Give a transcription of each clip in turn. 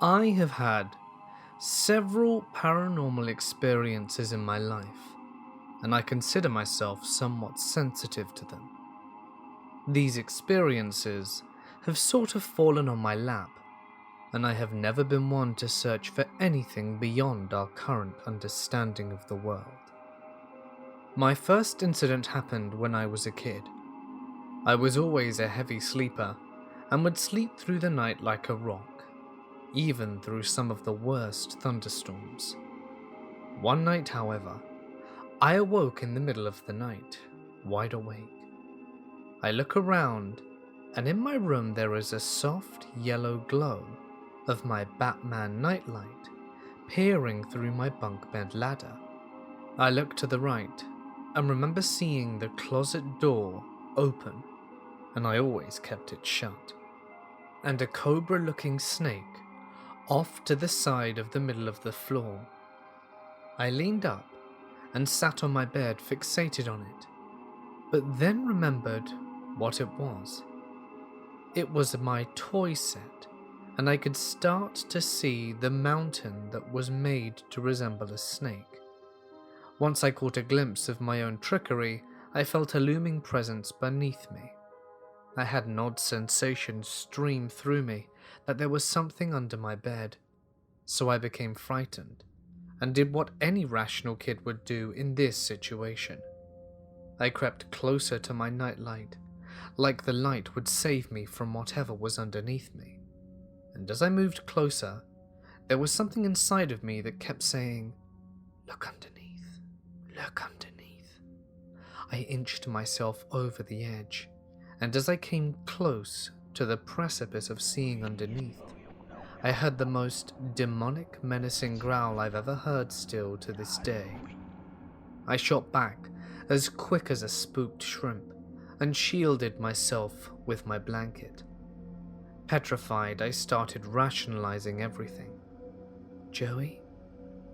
I have had several paranormal experiences in my life, and I consider myself somewhat sensitive to them. These experiences have sort of fallen on my lap, and I have never been one to search for anything beyond our current understanding of the world. My first incident happened when I was a kid. I was always a heavy sleeper and would sleep through the night like a rock, even through some of the worst thunderstorms. One night, however, I awoke in the middle of the night, wide awake. I look around, and in my room there is a soft yellow glow of my Batman nightlight peering through my bunk bed ladder. I look to the right and remember seeing the closet door open, and I always kept it shut, and a cobra-looking snake off to the side of the middle of the floor. I leaned up and sat on my bed fixated on it, but then remembered what it was. It was my toy set, and I could start to see the mountain that was made to resemble a snake. Once I caught a glimpse of my own trickery, I felt a looming presence beneath me. I had an odd sensation stream through me that there was something under my bed, so I became frightened and did what any rational kid would do in this situation. I crept closer to my nightlight, like the light would save me from whatever was underneath me. And as I moved closer, there was something inside of me that kept saying, "Look underneath, look underneath." I inched myself over the edge, and as I came close to the precipice of seeing underneath, I heard the most demonic, menacing growl I've ever heard still to this day. I shot back as quick as a spooked shrimp and shielded myself with my blanket. Petrified, I started rationalizing everything. "Joey,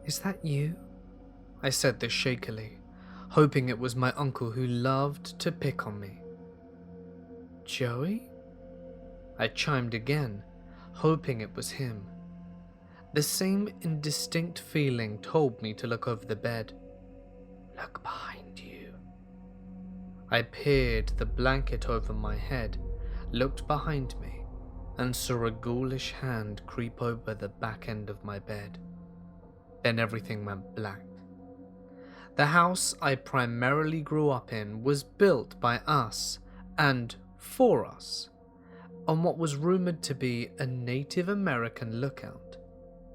is that you?" I said this shakily, hoping it was my uncle who loved to pick on me. "Joey?" I chimed again, hoping it was him. The same indistinct feeling told me to look over the bed. "Look behind you." I peered the blanket over my head, looked behind me, and saw a ghoulish hand creep over the back end of my bed. Then everything went black. The house I primarily grew up in was built by us and for us on what was rumored to be a Native American lookout,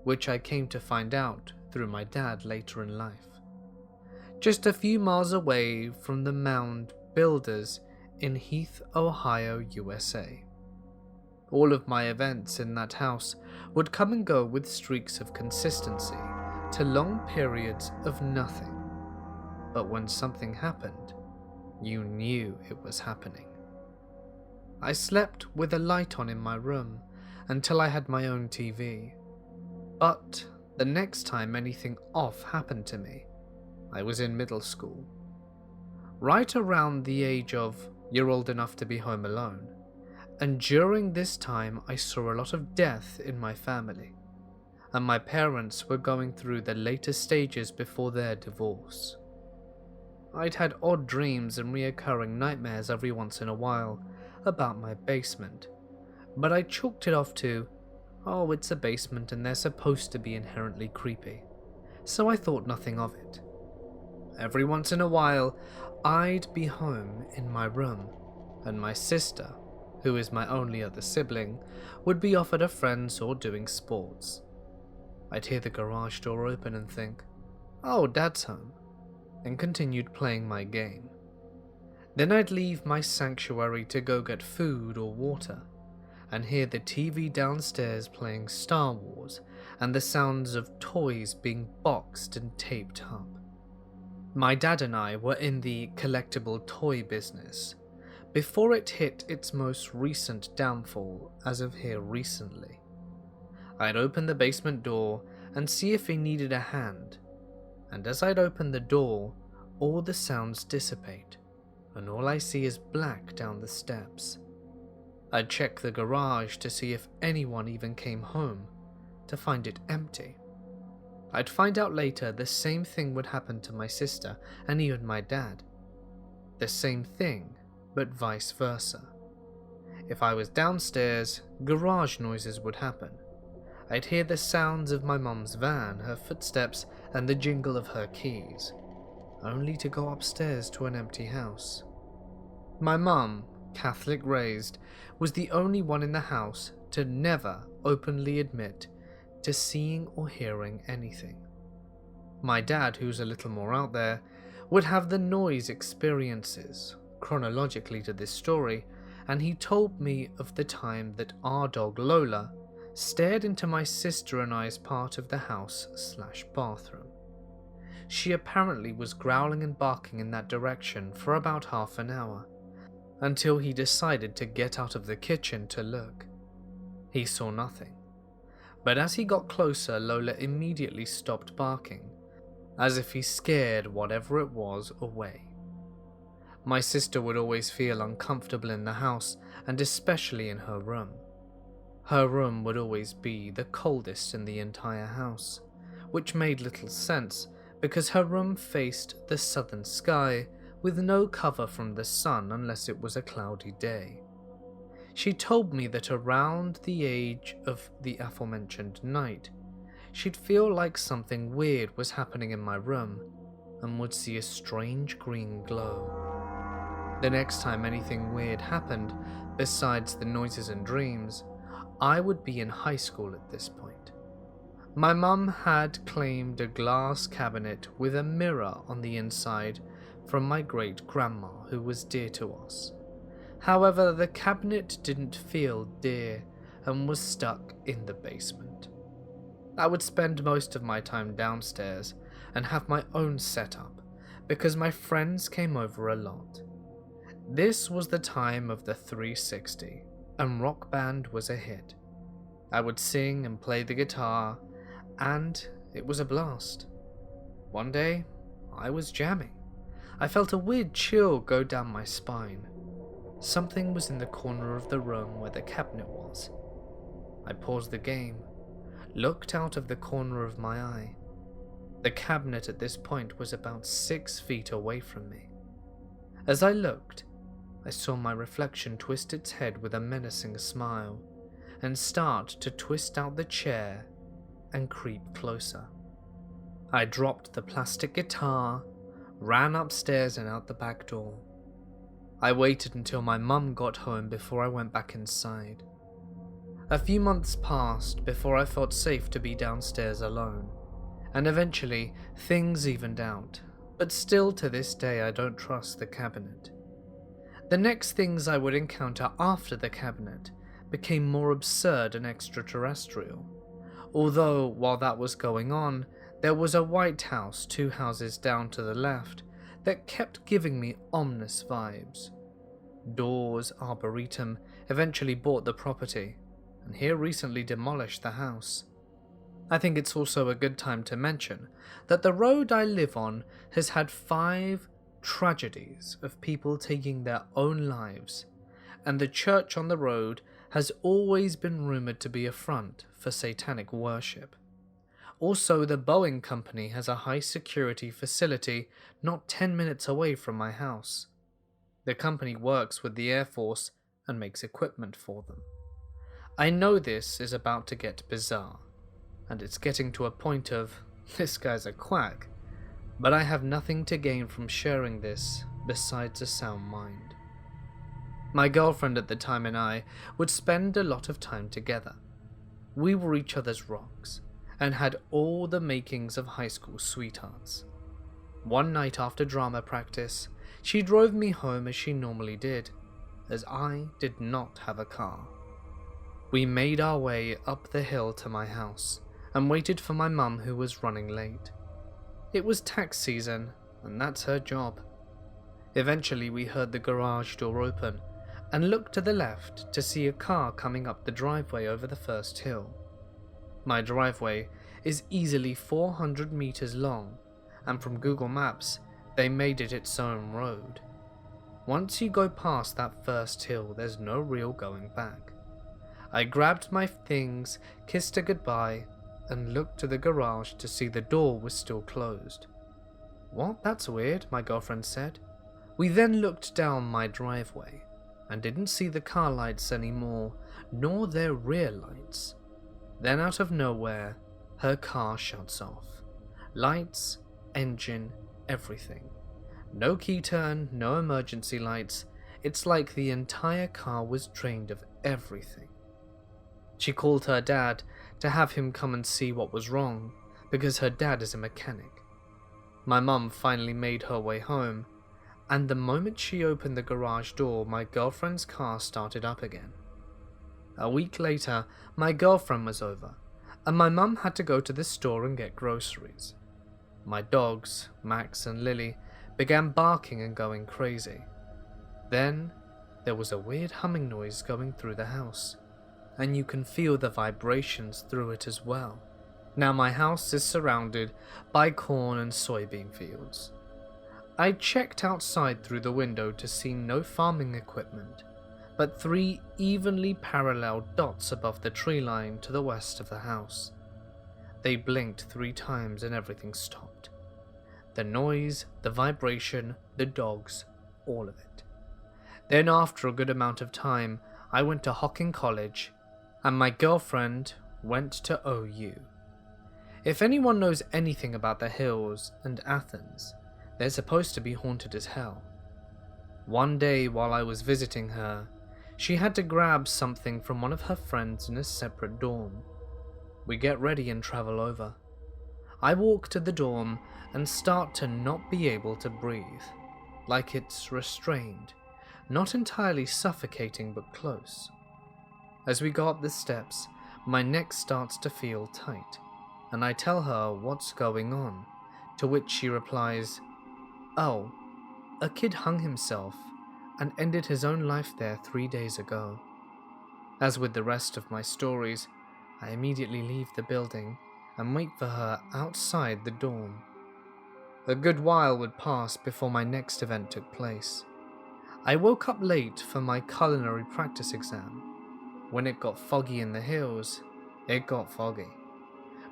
which I came to find out through my dad later in life. Just a few miles away from the mound builders in Heath, Ohio, USA. All of my events in that house would come and go with streaks of consistency to long periods of nothing. But when something happened, you knew it was happening. I slept with a light on in my room until I had my own TV. But the next time anything off happened to me, I was in middle school. Right around the age of "you're old enough to be home alone," and during this time I saw a lot of death in my family, and my parents were going through the later stages before their divorce. I'd had odd dreams and reoccurring nightmares every once in a while about my basement, but I chalked it off to, oh, it's a basement and they're supposed to be inherently creepy, so I thought nothing of it. Every once in a while, I'd be home in my room, and my sister, who is my only other sibling, would be off at a friend's or doing sports. I'd hear the garage door open and think, "Oh, Dad's home," and continued playing my game. Then I'd leave my sanctuary to go get food or water, and hear the TV downstairs playing Star Wars and the sounds of toys being boxed and taped up. My dad and I were in the collectible toy business before it hit its most recent downfall as of here recently. I'd open the basement door and see if he needed a hand, and as I'd open the door, all the sounds dissipate, and all I see is black down the steps. I'd check the garage to see if anyone even came home, to find it empty. I'd find out later the same thing would happen to my sister and even my dad. The same thing, but vice versa. If I was downstairs, garage noises would happen. I'd hear the sounds of my mum's van, her footsteps, and the jingle of her keys, only to go upstairs to an empty house. My mum, Catholic raised, was the only one in the house to never openly admit to seeing or hearing anything. My dad, who's a little more out there, would have the noise experiences, chronologically to this story, and he told me of the time that our dog Lola stared into my sister and I's part of the house/bathroom. She apparently was growling and barking in that direction for about half an hour, until he decided to get out of the kitchen to look. He saw nothing, but as he got closer, Lola immediately stopped barking, as if he scared whatever it was away. My sister would always feel uncomfortable in the house, and especially in her room. Her room would always be the coldest in the entire house, which made little sense because her room faced the southern sky with no cover from the sun unless it was a cloudy day. She told me that around the age of the aforementioned night, she'd feel like something weird was happening in my room and would see a strange green glow. The next time anything weird happened, besides the noises and dreams, I would be in high school at this point. My mum had claimed a glass cabinet with a mirror on the inside from my great-grandma, who was dear to us. However, the cabinet didn't feel dear and was stuck in the basement. I would spend most of my time downstairs and have my own setup because my friends came over a lot. This was the time of the 360, and Rock Band was a hit. I would sing and play the guitar, and it was a blast. One day, I was jamming. I felt a weird chill go down my spine. Something was in the corner of the room where the cabinet was. I paused the game, looked out of the corner of my eye. The cabinet at this point was about 6 feet away from me. As I looked, I saw my reflection twist its head with a menacing smile and start to twist out the chair and creep closer. I dropped the plastic guitar, ran upstairs and out the back door. I waited until my mum got home before I went back inside. A few months passed before I felt safe to be downstairs alone, and eventually things evened out, but still to this day I don't trust the cabinet. The next things I would encounter after the cabinet became more absurd and extraterrestrial, although while that was going on, there was a white house 2 houses down to the left that kept giving me ominous vibes. Dawes Arboretum eventually bought the property, and here recently demolished the house. I think it's also a good time to mention that the road I live on has had 5 tragedies of people taking their own lives, and the church on the road has always been rumoured to be a front for satanic worship. Also, the Boeing company has a high-security facility not 10 minutes away from my house. The company works with the Air Force and makes equipment for them. I know this is about to get bizarre, and it's getting to a point of, this guy's a quack, but I have nothing to gain from sharing this besides a sound mind. My girlfriend at the time and I would spend a lot of time together. We were each other's rocks, and had all the makings of high school sweethearts. One night after drama practice, she drove me home as she normally did, as I did not have a car. We made our way up the hill to my house, and waited for my mum, who was running late. It was tax season, and that's her job. Eventually we heard the garage door open, and looked to the left to see a car coming up the driveway over the first hill. My driveway is easily 400 meters long, and from Google Maps, they made it its own road. Once you go past that first hill, there's no real going back. I grabbed my things, kissed her goodbye, and looked to the garage to see the door was still closed. "What? That's weird," my girlfriend said. We then looked down my driveway and didn't see the car lights anymore, nor their rear lights. Then out of nowhere, her car shuts off. Lights, engine, everything. No key turn, no emergency lights. It's like the entire car was drained of everything. She called her dad to have him come and see what was wrong, because her dad is a mechanic. My mum finally made her way home, and the moment she opened the garage door, my girlfriend's car started up again. A week later, my girlfriend was over, and my mum had to go to the store and get groceries. My dogs, Max and Lily, began barking and going crazy. Then, there was a weird humming noise going through the house, and you can feel the vibrations through it as well. Now my house is surrounded by corn and soybean fields. I checked outside through the window to see no farming equipment, but 3 evenly parallel dots above the tree line to the west of the house. They blinked 3 times and everything stopped. The noise, the vibration, the dogs, all of it. Then after a good amount of time, I went to Hocking College, and my girlfriend went to OU. If anyone knows anything about the hills and Athens, they're supposed to be haunted as hell. One day while I was visiting her, she had to grab something from one of her friends in a separate dorm. We get ready and travel over. I walk to the dorm and start to not be able to breathe, like it's restrained, not entirely suffocating but close. As we go up the steps, my neck starts to feel tight, and I tell her what's going on, to which she replies, "Oh, a kid hung himself and ended his own life there 3 days ago." As with the rest of my stories, I immediately leave the building and wait for her outside the dorm. A good while would pass before my next event took place. I woke up late for my culinary practice exam. When it got foggy in the hills, it got foggy.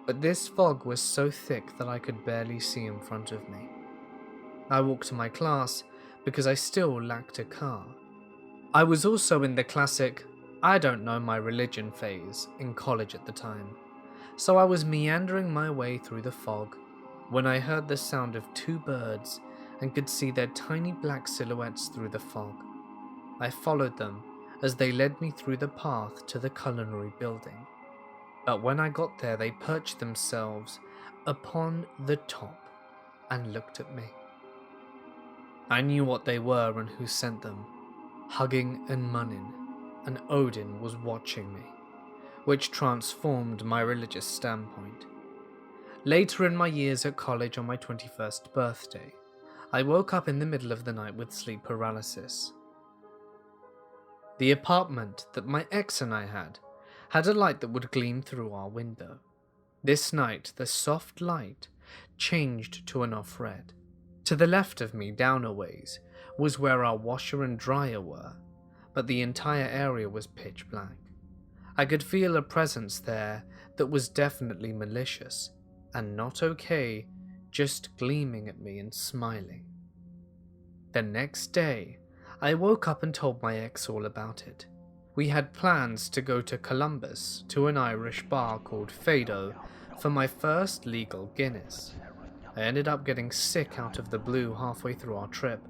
But this fog was so thick that I could barely see in front of me. I walked to my class because I still lacked a car. I was also in the classic, I don't know my religion phase in college at the time, so I was meandering my way through the fog when I heard the sound of 2 birds and could see their tiny black silhouettes through the fog. I followed them as they led me through the path to the culinary building. But when I got there, they perched themselves upon the top and looked at me. I knew what they were and who sent them. Hugging and Munin, and Odin was watching me, which transformed my religious standpoint. Later in my years at college on my 21st birthday, I woke up in the middle of the night with sleep paralysis. The apartment that my ex and I had a light that would gleam through our window. This night, the soft light changed to an off-red. To the left of me, down a ways, was where our washer and dryer were, but the entire area was pitch black. I could feel a presence there that was definitely malicious, and not okay, just gleaming at me and smiling. The next day, I woke up and told my ex all about it. We had plans to go to Columbus to an Irish bar called Fado for my first legal Guinness. I ended up getting sick out of the blue halfway through our trip,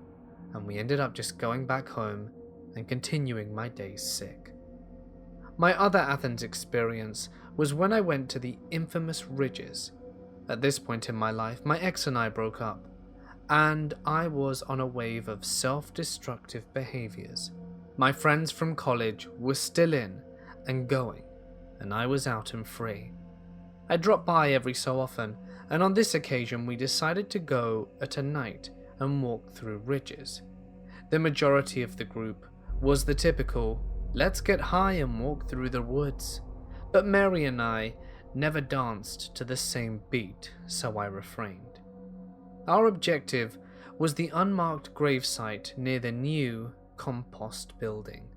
and we ended up just going back home and continuing my days sick. My other Athens experience was when I went to the infamous Ridges. At this point in my life, my ex and I broke up, and I was on a wave of self-destructive behaviors. My friends from college were still in and going, and I was out and free. I dropped by every so often, and on this occasion we decided to go at a night and walk through Ridges. The majority of the group was the typical, let's get high and walk through the woods, but Mary and I never danced to the same beat, so I refrained. Our objective was the unmarked gravesite near the new compost building.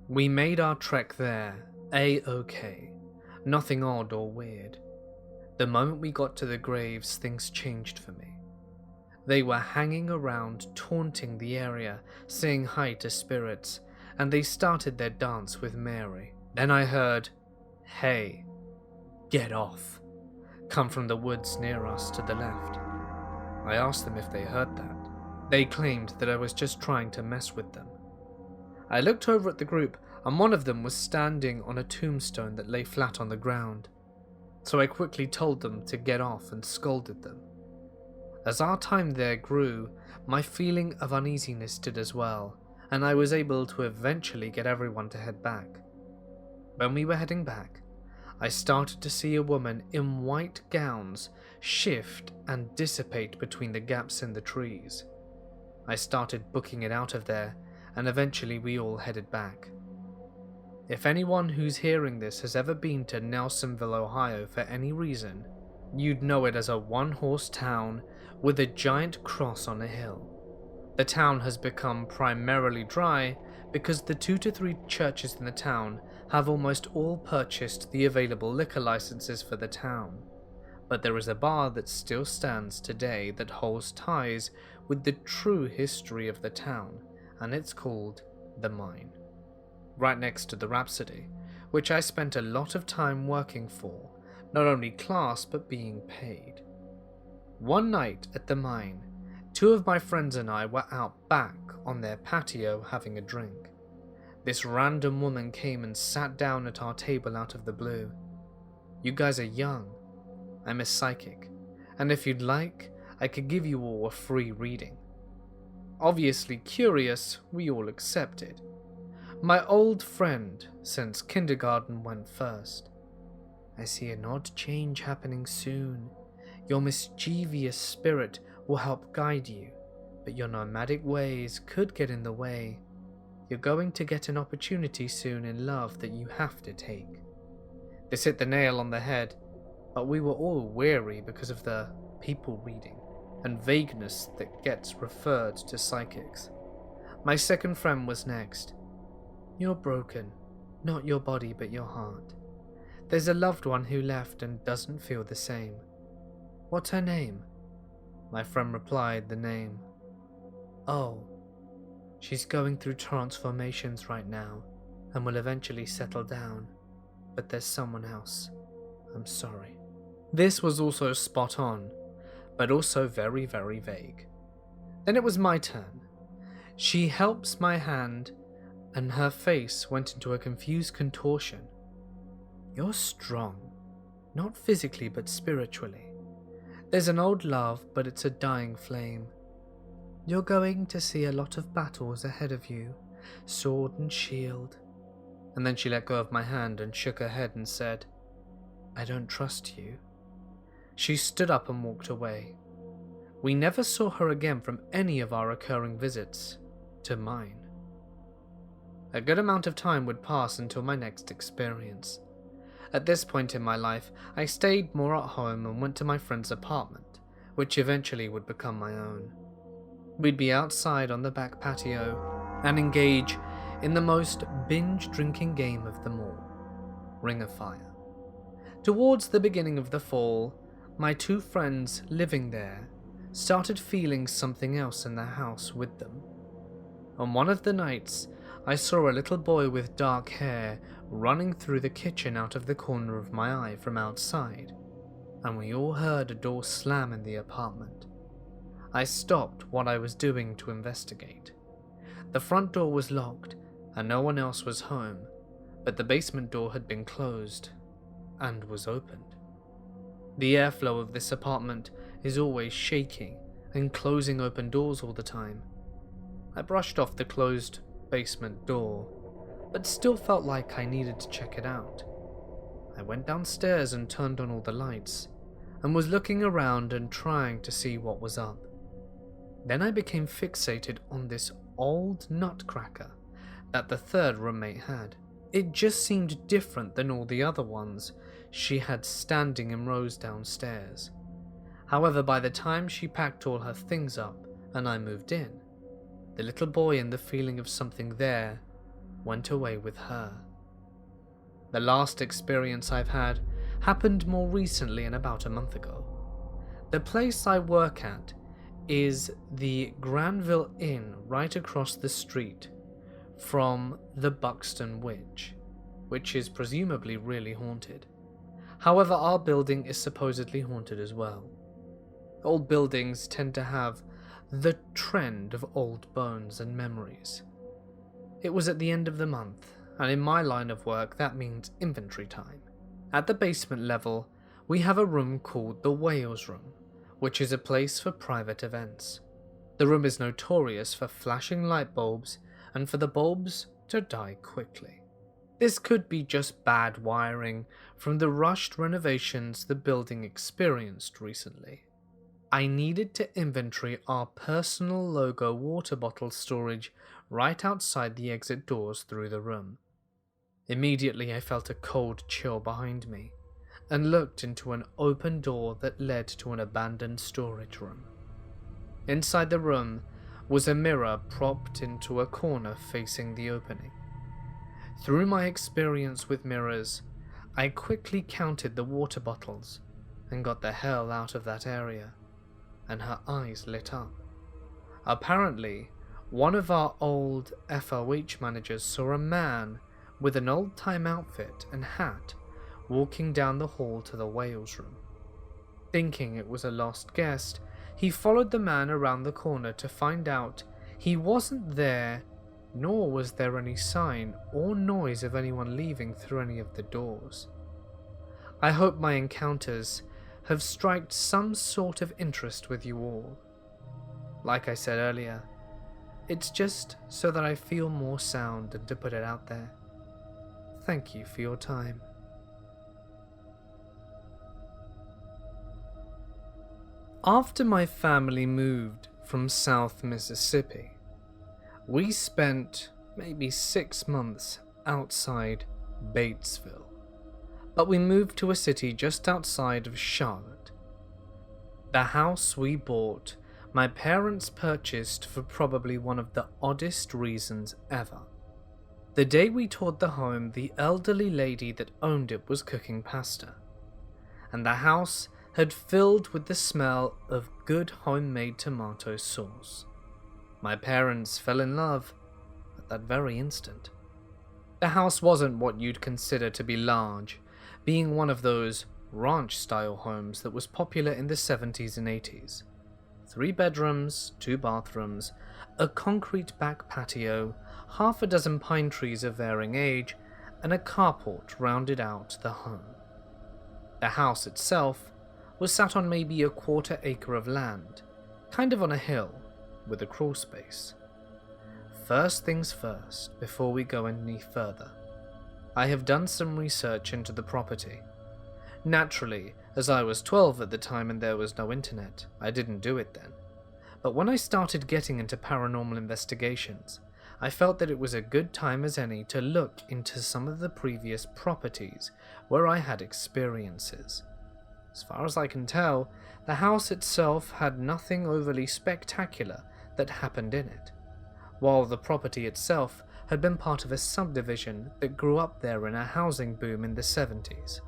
We made our trek there, A-OK, nothing odd or weird. The moment we got to the graves, things changed for me. They were hanging around, taunting the area, saying hi to spirits, and they started their dance with Mary. Then I heard, "Hey, get off," come from the woods near us to the left. I asked them if they heard that. They claimed that I was just trying to mess with them. I looked over at the group, and one of them was standing on a tombstone that lay flat on the ground, so I quickly told them to get off and scolded them. As our time there grew, my feeling of uneasiness did as well, and I was able to eventually get everyone to head back. When we were heading back, I started to see a woman in white gowns shift and dissipate between the gaps in the trees. I started booking it out of there, and eventually we all headed back. If anyone who's hearing this has ever been to Nelsonville, Ohio for any reason, you'd know it as a one-horse town with a giant cross on a hill. The town has become primarily dry because the 2 to 3 churches in the town have almost all purchased the available liquor licenses for the town. But there is a bar that still stands today that holds ties with the true history of the town, and it's called The Mine, right next to the Rhapsody, which I spent a lot of time working for, not only class but being paid. One night at the mine, 2 of my friends and I were out back on their patio having a drink. This random woman came and sat down at our table out of the blue. "You guys are young. I'm a psychic, and if you'd like, I could give you all a free reading." Obviously curious, we all accepted. My old friend since kindergarten went first. "I see an odd change happening soon. Your mischievous spirit will help guide you, but your nomadic ways could get in the way. You're going to get an opportunity soon in love that you have to take." This hit the nail on the head, but we were all weary because of the people reading and vagueness that gets referred to psychics. My second friend was next. "You're broken, not your body but your heart. There's a loved one who left and doesn't feel the same. What's her name?" My friend replied the name. "Oh, she's going through transformations right now and will eventually settle down, but there's someone else. I'm sorry." This was also spot on, but also very, very vague. Then it was my turn. She helps my hand, and her face went into a confused contortion. "You're strong, not physically but spiritually. There's an old love, but it's a dying flame. You're going to see a lot of battles ahead of you, sword and shield." And then she let go of my hand and shook her head and said, "I don't trust you." She stood up and walked away. We never saw her again from any of our recurring visits to mine. A good amount of time would pass until my next experience. At this point in my life, I stayed more at home and went to my friend's apartment, which eventually would become my own. We'd be outside on the back patio and engage in the most binge-drinking game of them all, Ring of Fire. Towards the beginning of the fall, my 2 friends living there started feeling something else in the house with them. On one of the nights, I saw a little boy with dark hair running through the kitchen out of the corner of my eye from outside, and we all heard a door slam in the apartment. I stopped what I was doing to investigate. The front door was locked and no one else was home, but the basement door had been closed and was opened. The airflow of this apartment is always shaking and closing open doors all the time. I brushed off the closed basement door, but still felt like I needed to check it out. I went downstairs and turned on all the lights, and was looking around and trying to see what was up. Then I became fixated on this old nutcracker that the 3rd roommate had. It just seemed different than all the other ones she had standing in rows downstairs. However, by the time she packed all her things up and I moved in, the little boy and the feeling of something there went away with her. The last experience I've had happened more recently and about a month ago. The place I work at is the Granville Inn right across the street from the Buxton Witch, which is presumably really haunted. However, our building is supposedly haunted as well. Old buildings tend to have the trend of old bones and memories. It was at the end of the month, and in my line of work that means inventory time. At the basement level, we have a room called the Whales Room, which is a place for private events. The room is notorious for flashing light bulbs and for the bulbs to die quickly. This could be just bad wiring from the rushed renovations the building experienced recently. I needed to inventory our personal logo water bottle storage right outside the exit doors through the room. Immediately I felt a cold chill behind me and looked into an open door that led to an abandoned storage room. Inside the room was a mirror propped into a corner facing the opening. Through my experience with mirrors, I quickly counted the water bottles and got the hell out of that area, and her eyes lit up. Apparently, one of our old FOH managers saw a man with an old-time outfit and hat walking down the hall to the Whales Room. Thinking it was a lost guest, he followed the man around the corner to find out he wasn't there, nor was there any sign or noise of anyone leaving through any of the doors. I hope my encounters have struck some sort of interest with you all. Like I said earlier, it's just so that I feel more sound and to put it out there. Thank you for your time. After my family moved from South Mississippi, we spent maybe 6 months outside Batesville, but we moved to a city just outside of Charlotte. The house we bought, my parents purchased for probably one of the oddest reasons ever. The day we toured the home, the elderly lady that owned it was cooking pasta, and the house had filled with the smell of good homemade tomato sauce. My parents fell in love at that very instant. The house wasn't what you'd consider to be large, being one of those ranch-style homes that was popular in the 70s and 80s. 3 bedrooms, 2 bathrooms, a concrete back patio, half a dozen pine trees of varying age, and a carport rounded out the home. The house itself was sat on maybe a 1/4 acre of land, kind of on a hill, with a crawl space. First things first, before we go any further, I have done some research into the property. Naturally, as I was 12 at the time and there was no internet, I didn't do it then. But when I started getting into paranormal investigations, I felt that it was a good time as any to look into some of the previous properties where I had experiences. As far as I can tell, the house itself had nothing overly spectacular that happened in it, while the property itself had been part of a subdivision that grew up there in a housing boom in the 70s,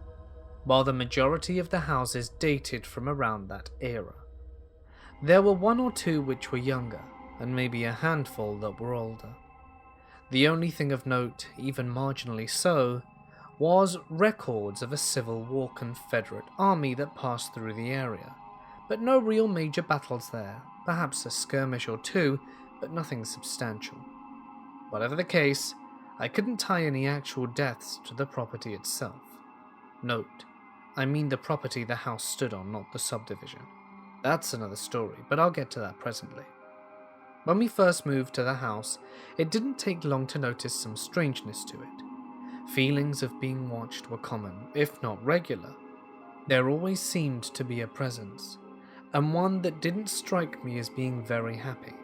while the majority of the houses dated from around that era. There were 1 or 2 which were younger, and maybe a handful that were older. The only thing of note, even marginally so, was records of a Civil War Confederate army that passed through the area, but no real major battles there, perhaps a skirmish or 2, but nothing substantial. Whatever the case, I couldn't tie any actual deaths to the property itself. Note, I mean the property the house stood on, not the subdivision. That's another story, but I'll get to that presently. When we first moved to the house, it didn't take long to notice some strangeness to it. Feelings of being watched were common, if not regular. There always seemed to be a presence, and one that didn't strike me as being very happy,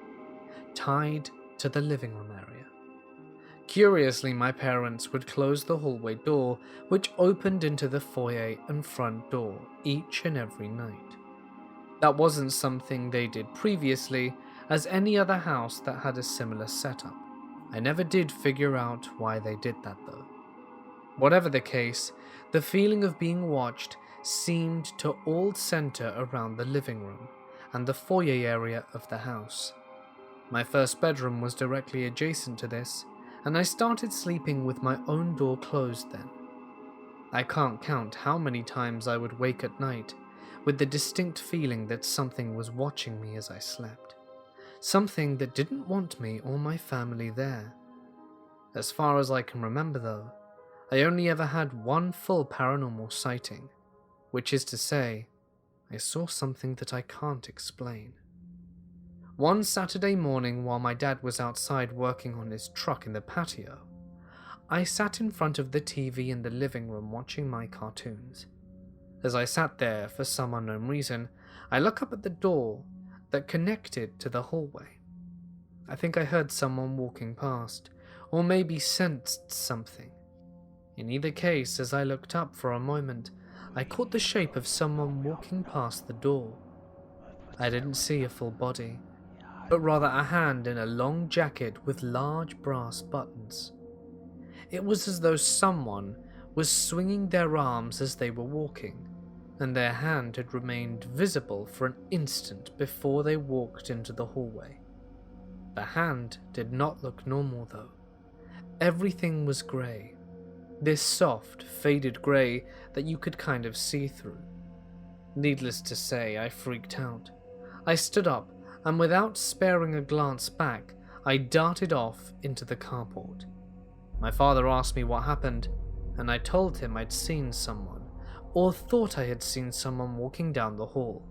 tied to the living room area. Curiously, my parents would close the hallway door, which opened into the foyer and front door, each and every night. That wasn't something they did previously, as any other house that had a similar setup. I never did figure out why they did that though. Whatever the case, The feeling of being watched seemed to all center around the living room and the foyer area of the house. My first bedroom was directly adjacent to this, and I started sleeping with my own door closed then. I can't count how many times I would wake at night with the distinct feeling that something was watching me as I slept. Something that didn't want me or my family there. As far as I can remember though, I only ever had one full paranormal sighting, which is to say, I saw something that I can't explain. One Saturday morning while my dad was outside working on his truck in the patio, I sat in front of the TV in the living room watching my cartoons. As I sat there, for some unknown reason, I look up at the door that connected to the hallway. I think I heard someone walking past, or maybe sensed something. In either case, as I looked up for a moment, I caught the shape of someone walking past the door. I didn't see a full body, but rather a hand in a long jacket with large brass buttons. It was as though someone was swinging their arms as they were walking, and their hand had remained visible for an instant before they walked into the hallway. The hand did not look normal though. Everything was grey. This soft, faded grey that you could kind of see through. Needless to say, I freaked out. I stood up, and without sparing a glance back, I darted off into the carport. My father asked me what happened, and I told him I'd seen someone, or thought I had seen someone walking down the hall.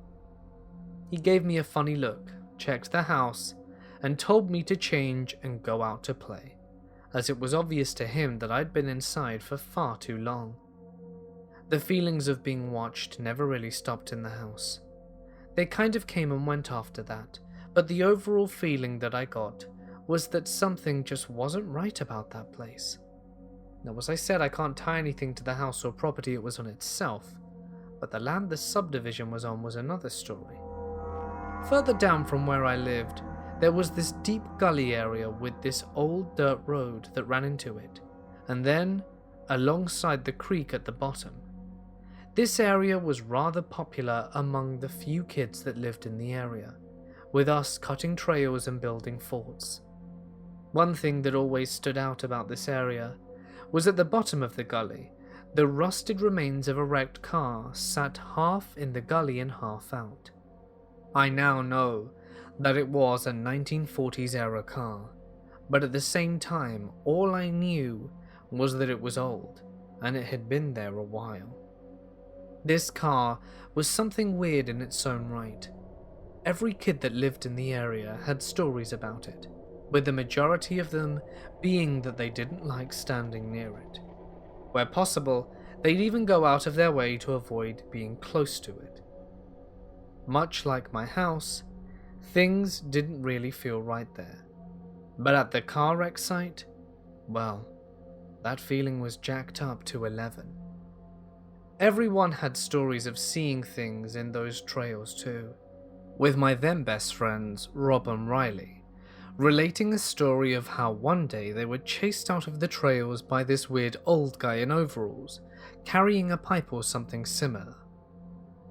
He gave me a funny look, checked the house, and told me to change and go out to play, as it was obvious to him that I'd been inside for far too long. The feelings of being watched never really stopped in the house. They kind of came and went after that, but the overall feeling that I got was that something just wasn't right about that place. Now, as I said, I can't tie anything to the house or property it was on itself, but the land the subdivision was on was another story. Further down from where I lived, there was this deep gully area with this old dirt road that ran into it, and then alongside the creek at the bottom. This area was rather popular among the few kids that lived in the area, with us cutting trails and building forts. One thing that always stood out about this area was at the bottom of the gully, the rusted remains of a wrecked car sat half in the gully and half out. I now know that it was a 1940s era car, but at the same time all I knew was that it was old, and it had been there a while. This car was something weird in its own right. Every kid that lived in the area had stories about it, with the majority of them being that they didn't like standing near it. Where possible, they'd even go out of their way to avoid being close to it. Much like my house, things didn't really feel right there. But at the car wreck site, well, that feeling was jacked up to 11. Everyone had stories of seeing things in those trails too, with my then best friends, Rob and Riley, relating a story of how one day they were chased out of the trails by this weird old guy in overalls, carrying a pipe or something similar.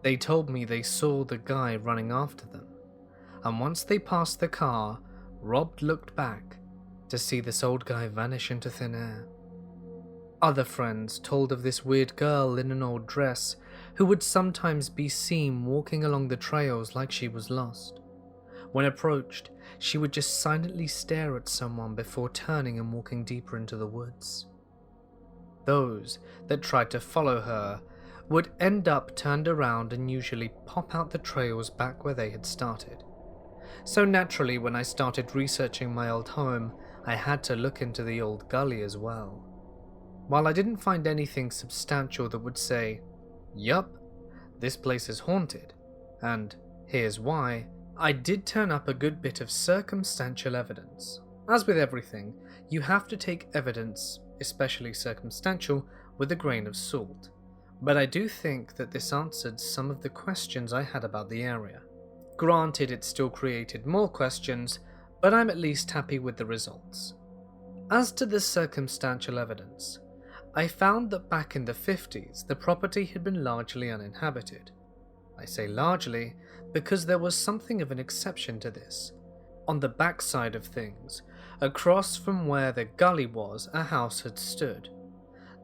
They told me they saw the guy running after them, and once they passed the car, Rob looked back to see this old guy vanish into thin air. Other friends told of this weird girl in an old dress who would sometimes be seen walking along the trails like she was lost. When approached, she would just silently stare at someone before turning and walking deeper into the woods. Those that tried to follow her would end up turned around and usually pop out the trails back where they had started. So naturally, when I started researching my old home, I had to look into the old gully as well. While I didn't find anything substantial that would say, "Yup, this place is haunted," and "here's why," I did turn up a good bit of circumstantial evidence. As with everything, you have to take evidence, especially circumstantial, with a grain of salt. But I do think that this answered some of the questions I had about the area. Granted, it still created more questions, but I'm at least happy with the results. As to the circumstantial evidence, I found that back in the 50s, the property had been largely uninhabited. I say largely because there was something of an exception to this. On the backside of things, across from where the gully was, a house had stood.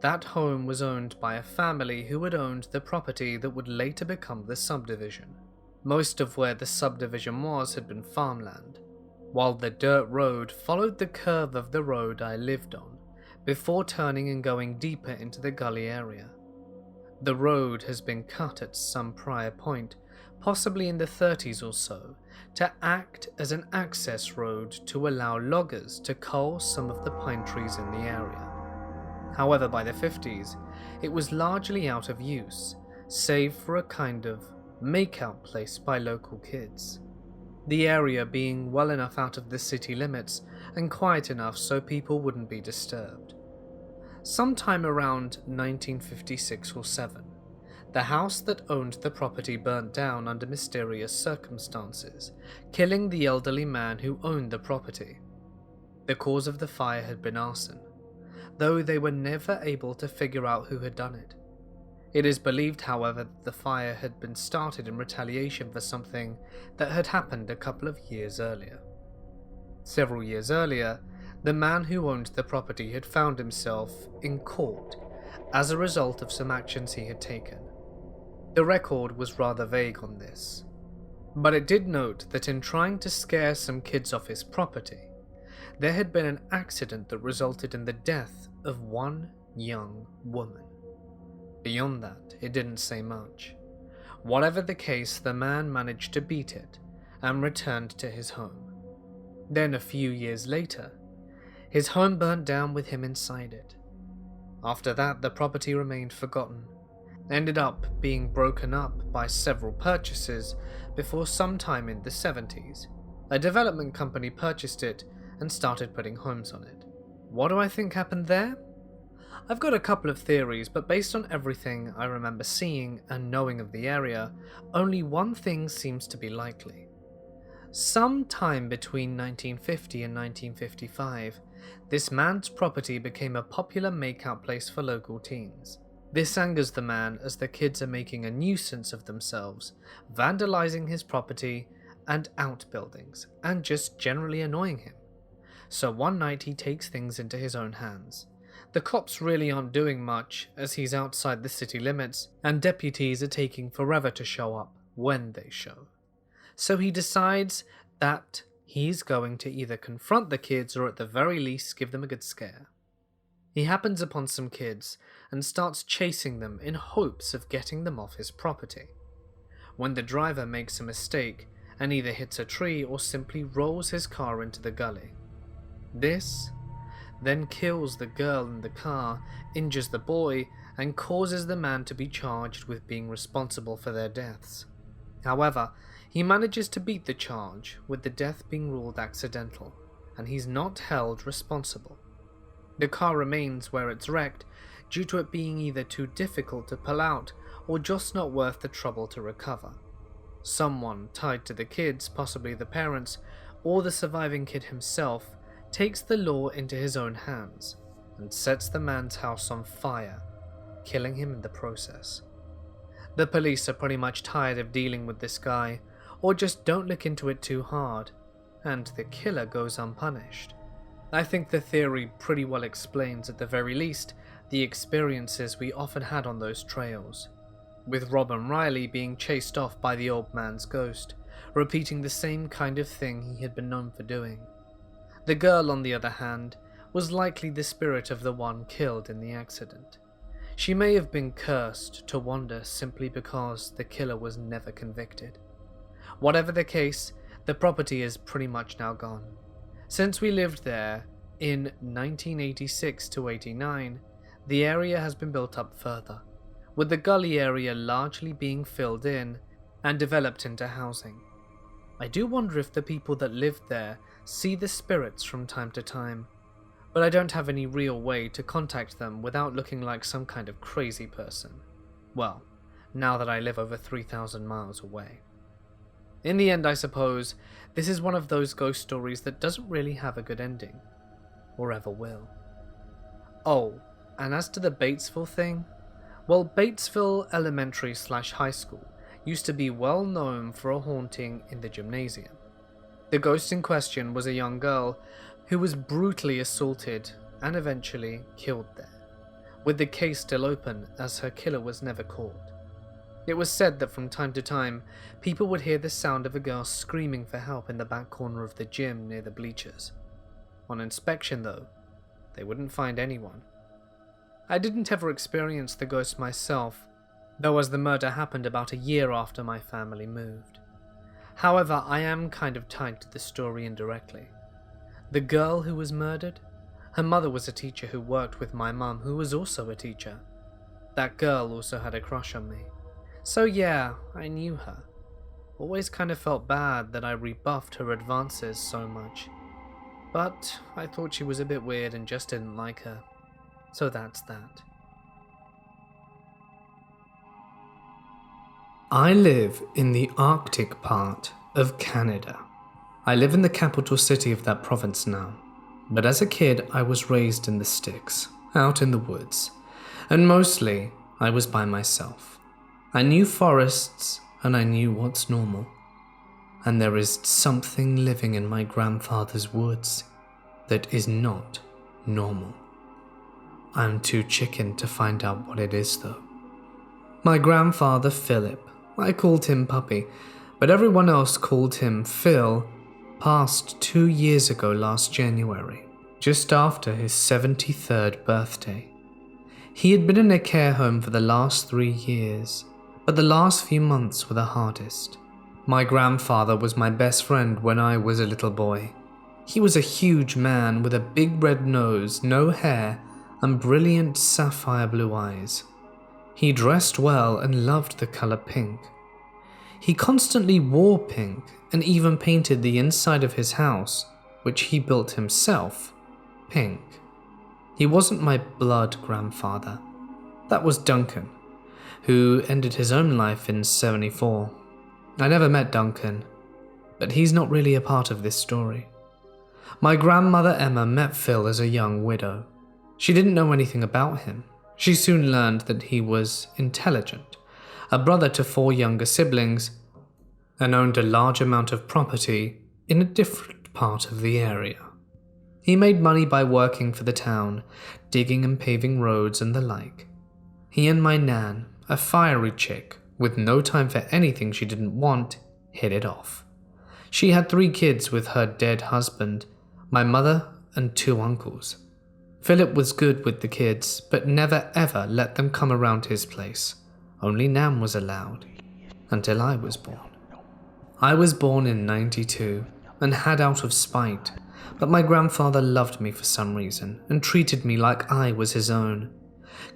That home was owned by a family who had owned the property that would later become the subdivision. Most of where the subdivision was had been farmland, while the dirt road followed the curve of the road I lived on, before turning and going deeper into the gully area. The road has been cut at some prior point, possibly in the 30s or so, to act as an access road to allow loggers to cull some of the pine trees in the area. However, by the 50s, it was largely out of use, save for a kind of make-out place by local kids. The area being well enough out of the city limits and quiet enough so people wouldn't be disturbed. Sometime around 1956 or 7, the house that owned the property burnt down under mysterious circumstances, killing the elderly man who owned the property. The cause of the fire had been arson, though they were never able to figure out who had done it. It is believed, however, that the fire had been started in retaliation for something that had happened a couple of years earlier. Several years earlier, the man who owned the property had found himself in court as a result of some actions he had taken. The record was rather vague on this, but it did note that in trying to scare some kids off his property, there had been an accident that resulted in the death of one young woman. Beyond that, it didn't say much. Whatever the case, the man managed to beat it and returned to his home. Then a few years later, his home burnt down with him inside it. After that, the property remained forgotten, ended up being broken up by several purchasers before sometime in the 70s, a development company purchased it and started putting homes on it. What do I think happened there? I've got a couple of theories, but based on everything I remember seeing and knowing of the area, only one thing seems to be likely. Sometime between 1950 and 1955, this man's property became a popular make-out place for local teens. This angers the man as the kids are making a nuisance of themselves, vandalizing his property and outbuildings, and just generally annoying him. So one night he takes things into his own hands. The cops really aren't doing much as he's outside the city limits, and deputies are taking forever to show up when they show. So he decides that he's going to either confront the kids or at the very least give them a good scare. He happens upon some kids and starts chasing them in hopes of getting them off his property. When the driver makes a mistake and either hits a tree or simply rolls his car into the gully. This then kills the girl in the car, injures the boy, and causes the man to be charged with being responsible for their deaths. However, he manages to beat the charge, with the death being ruled accidental, and he's not held responsible. The car remains where it's wrecked, due to it being either too difficult to pull out or just not worth the trouble to recover. Someone tied to the kids, possibly the parents, or the surviving kid himself, takes the law into his own hands and sets the man's house on fire, killing him in the process. The police are pretty much tired of dealing with this guy, or just don't look into it too hard, and the killer goes unpunished. I think the theory pretty well explains, at the very least, the experiences we often had on those trails, with Robin Riley being chased off by the old man's ghost, repeating the same kind of thing he had been known for doing. The girl, on the other hand, was likely the spirit of the one killed in the accident. She may have been cursed to wander simply because the killer was never convicted. Whatever the case, the property is pretty much now gone. Since we lived there in 1986 to 89, the area has been built up further, with the gully area largely being filled in and developed into housing. I do wonder if the people that lived there see the spirits from time to time, but I don't have any real way to contact them without looking like some kind of crazy person. Well, now that I live over 3,000 miles away. In the end, I suppose, this is one of those ghost stories that doesn't really have a good ending, or ever will. Oh, And as to the Batesville thing, well, Batesville Elementary/High School used to be well known for a haunting in the gymnasium. The ghost in question was a young girl who was brutally assaulted and eventually killed there, with the case still open as her killer was never caught. It was said that from time to time, people would hear the sound of a girl screaming for help in the back corner of the gym near the bleachers. On inspection though, they wouldn't find anyone. I didn't ever experience the ghost myself, though as the murder happened about a year after my family moved. However, I am kind of tied to the story indirectly. The girl who was murdered, her mother was a teacher who worked with my mum, who was also a teacher. That girl also had a crush on me. So yeah, I knew her. Always kind of felt bad that I rebuffed her advances so much. But I thought she was a bit weird and just didn't like her. So that's that. I live in the Arctic part of Canada. I live in the capital city of that province now, but as a kid I was raised in the sticks, out in the woods, and mostly I was by myself. I knew forests and I knew what's normal. And there is something living in my grandfather's woods that is not normal. I'm too chicken to find out what it is though. My grandfather Philip, I called him Puppy, but everyone else called him Phil, passed 2 years ago last January, just after his 73rd birthday. He had been in a care home for the last 3 years, but the last few months were the hardest. My grandfather was my best friend when I was a little boy. He was a huge man with a big red nose, no hair, and brilliant sapphire blue eyes. He dressed well and loved the color pink. He constantly wore pink and even painted the inside of his house, which he built himself, pink. He wasn't my blood grandfather. That was Duncan, who ended his own life in '74. I never met Duncan, but he's not really a part of this story. My grandmother Emma met Phil as a young widow. She didn't know anything about him. She soon learned that he was intelligent, a brother to 4 younger siblings, and owned a large amount of property in a different part of the area. He made money by working for the town, digging and paving roads and the like. He and my Nan, a fiery chick with no time for anything she didn't want, hit it off. She had 3 kids with her dead husband, my mother and 2 uncles. Philip was good with the kids, but never ever let them come around his place. Only Nan was allowed, until I was born. I was born in '92 and had out of spite, but my grandfather loved me for some reason and treated me like I was his own.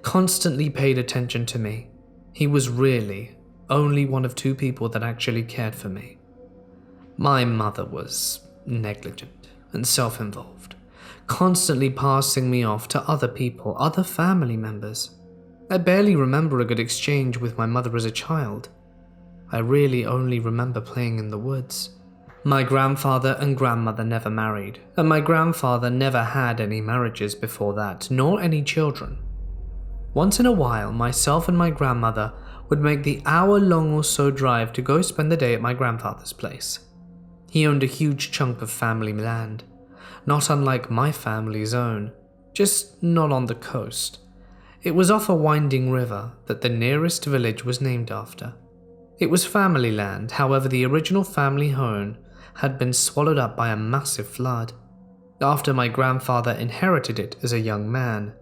Constantly paid attention to me. He was really only one of 2 people that actually cared for me. My mother was negligent and self-involved, constantly passing me off to other people, other family members. I barely remember a good exchange with my mother as a child. I really only remember playing in the woods. My grandfather and grandmother never married, and my grandfather never had any marriages before that, nor any children. Once in a while, myself and my grandmother would make the hour-long or so drive to go spend the day at my grandfather's place. He owned a huge chunk of family land, not unlike my family's own, just not on the coast. It was off a winding river that the nearest village was named after. It was family land, however the original family home had been swallowed up by a massive flood, after my grandfather inherited it as a young man.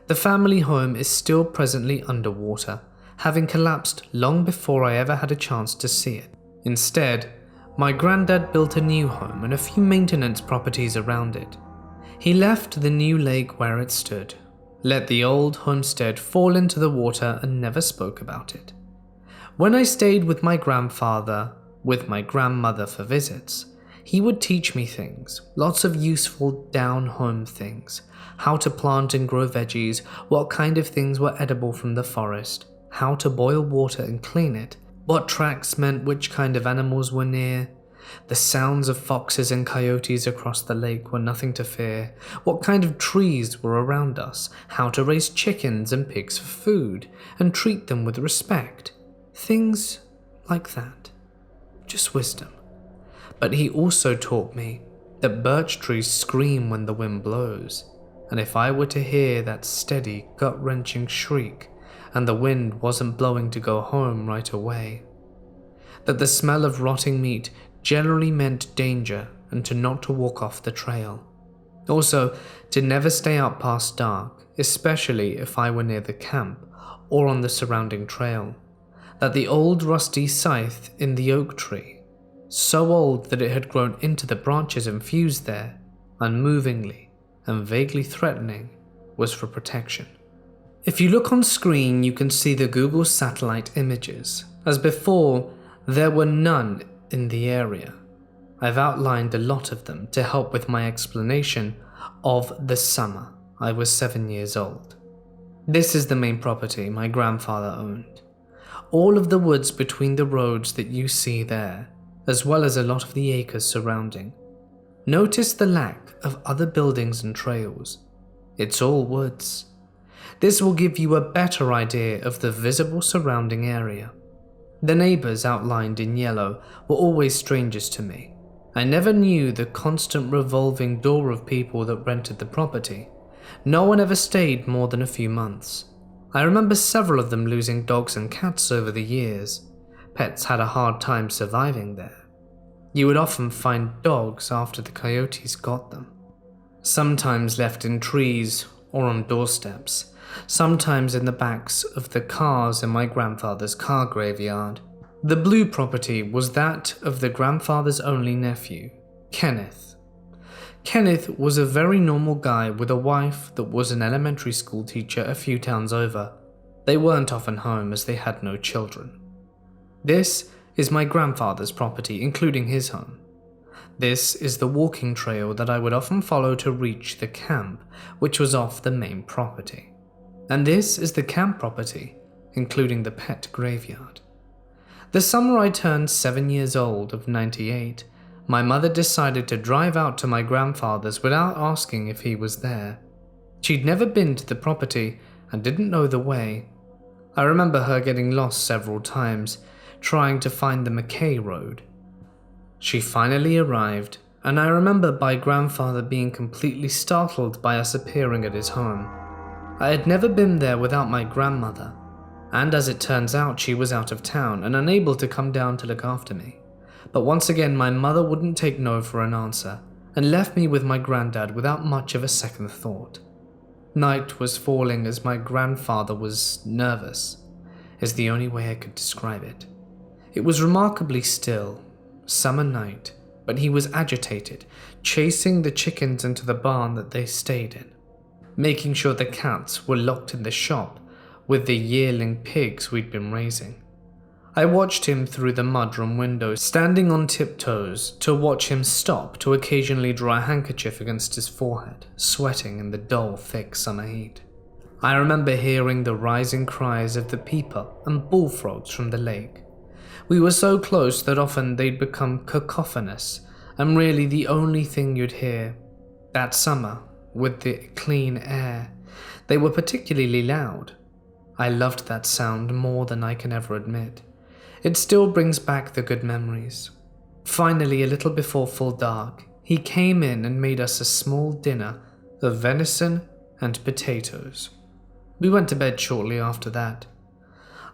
The family home is still presently underwater, having collapsed long before I ever had a chance to see it. Instead, my granddad built a new home and a few maintenance properties around it. He left the new lake where it stood, let the old homestead fall into the water and never spoke about it. When I stayed with my grandfather, with my grandmother for visits, he would teach me things, lots of useful down-home things, how to plant and grow veggies, what kind of things were edible from the forest, how to boil water and clean it, what tracks meant which kind of animals were near, The sounds of foxes and coyotes across the lake were nothing to fear. What kind of trees were around us, how to raise chickens and pigs for food, and treat them with respect. Things like that. Just wisdom. But he also taught me that birch trees scream when the wind blows, and if I were to hear that steady, gut-wrenching shriek, and the wind wasn't blowing to go home right away, that the smell of rotting meat generally meant danger and to not to walk off the trail. Also, to never stay out past dark, especially if I were near the camp or on the surrounding trail. That the old rusty scythe in the oak tree, so old that it had grown into the branches and fused there, unmovingly and vaguely threatening, was for protection. If you look on screen, you can see the Google satellite images. As before, there were none in the area. I've outlined a lot of them to help with my explanation of the summer I was 7 years old. This is the main property my grandfather owned. All of the woods between the roads that you see there, as well as a lot of the acres surrounding. Notice the lack of other buildings and trails. It's all woods. This will give you a better idea of the visible surrounding area. The neighbors outlined in yellow were always strangers to me. I never knew the constant revolving door of people that rented the property. No one ever stayed more than a few months. I remember several of them losing dogs and cats over the years. Pets had a hard time surviving there. You would often find dogs after the coyotes got them. Sometimes left in trees or on doorsteps. Sometimes in the backs of the cars in my grandfather's car graveyard. The blue property was that of the grandfather's only nephew, Kenneth. Kenneth was a very normal guy with a wife that was an elementary school teacher a few towns over. They weren't often home as they had no children. This is my grandfather's property, including his home. This is the walking trail that I would often follow to reach the camp, which was off the main property. And this is the camp property, including the pet graveyard. The summer I turned 7 years old of 98, my mother decided to drive out to my grandfather's without asking if he was there. She'd never been to the property and didn't know the way. I remember her getting lost several times, trying to find the McKay Road. She finally arrived, and I remember my grandfather being completely startled by us appearing at his home. I had never been there without my grandmother, and as it turns out, she was out of town and unable to come down to look after me. But once again, my mother wouldn't take no for an answer, and left me with my granddad without much of a second thought. Night was falling as my grandfather was nervous, is the only way I could describe it. It was remarkably still, summer night, but he was agitated, chasing the chickens into the barn that they stayed in, making sure the cats were locked in the shop with the yearling pigs we'd been raising. I watched him through the mudroom window, standing on tiptoes to watch him stop to occasionally draw a handkerchief against his forehead, sweating in the dull, thick summer heat. I remember hearing the rising cries of the peeper and bullfrogs from the lake. We were so close that often they'd become cacophonous, and really the only thing you'd hear. That summer, with the clean air, they were particularly loud. I loved that sound more than I can ever admit. It still brings back the good memories. Finally, a little before full dark, he came in and made us a small dinner of venison and potatoes. We went to bed shortly after that.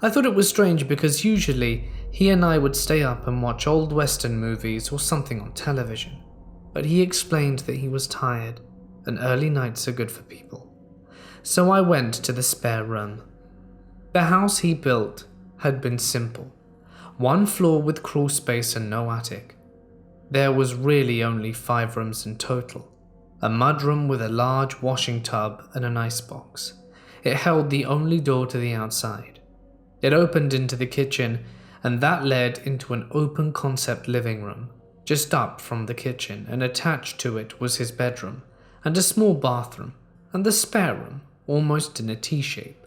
I thought it was strange because usually he and I would stay up and watch old Western movies or something on television, but he explained that he was tired and early nights are good for people. So I went to the spare room. The house he built had been simple. 1 floor with crawl space and no attic. There was really only 5 rooms in total. A mudroom with a large washing tub and an icebox. It held the only door to the outside. It opened into the kitchen, and that led into an open concept living room, just up from the kitchen, and attached to it was his bedroom, and a small bathroom, and the spare room, almost in a T-shape,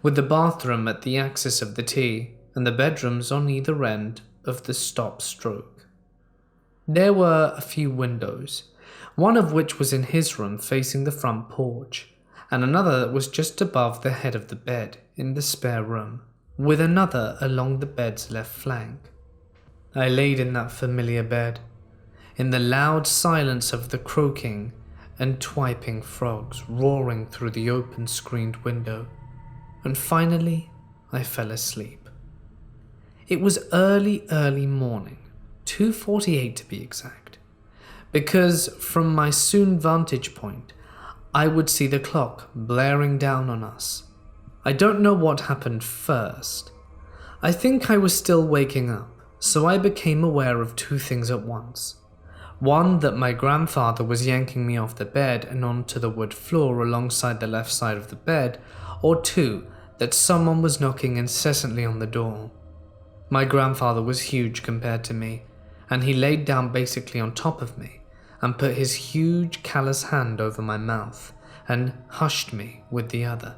with the bathroom at the axis of the T, and the bedrooms on either end of the stop stroke. There were a few windows, one of which was in his room facing the front porch, and another that was just above the head of the bed in the spare room, with another along the bed's left flank. I laid in that familiar bed, in the loud silence of the croaking and twiping frogs roaring through the open screened window, and finally I fell asleep. It was early morning, 2:48 to be exact, because from my soon vantage point I would see the clock blaring down on us. I don't know what happened first. I think I was still waking up, so I became aware of two things at once. One, that my grandfather was yanking me off the bed and onto the wood floor alongside the left side of the bed, or two, that someone was knocking incessantly on the door. My grandfather was huge compared to me, and he laid down basically on top of me and put his huge callous hand over my mouth and hushed me with the other.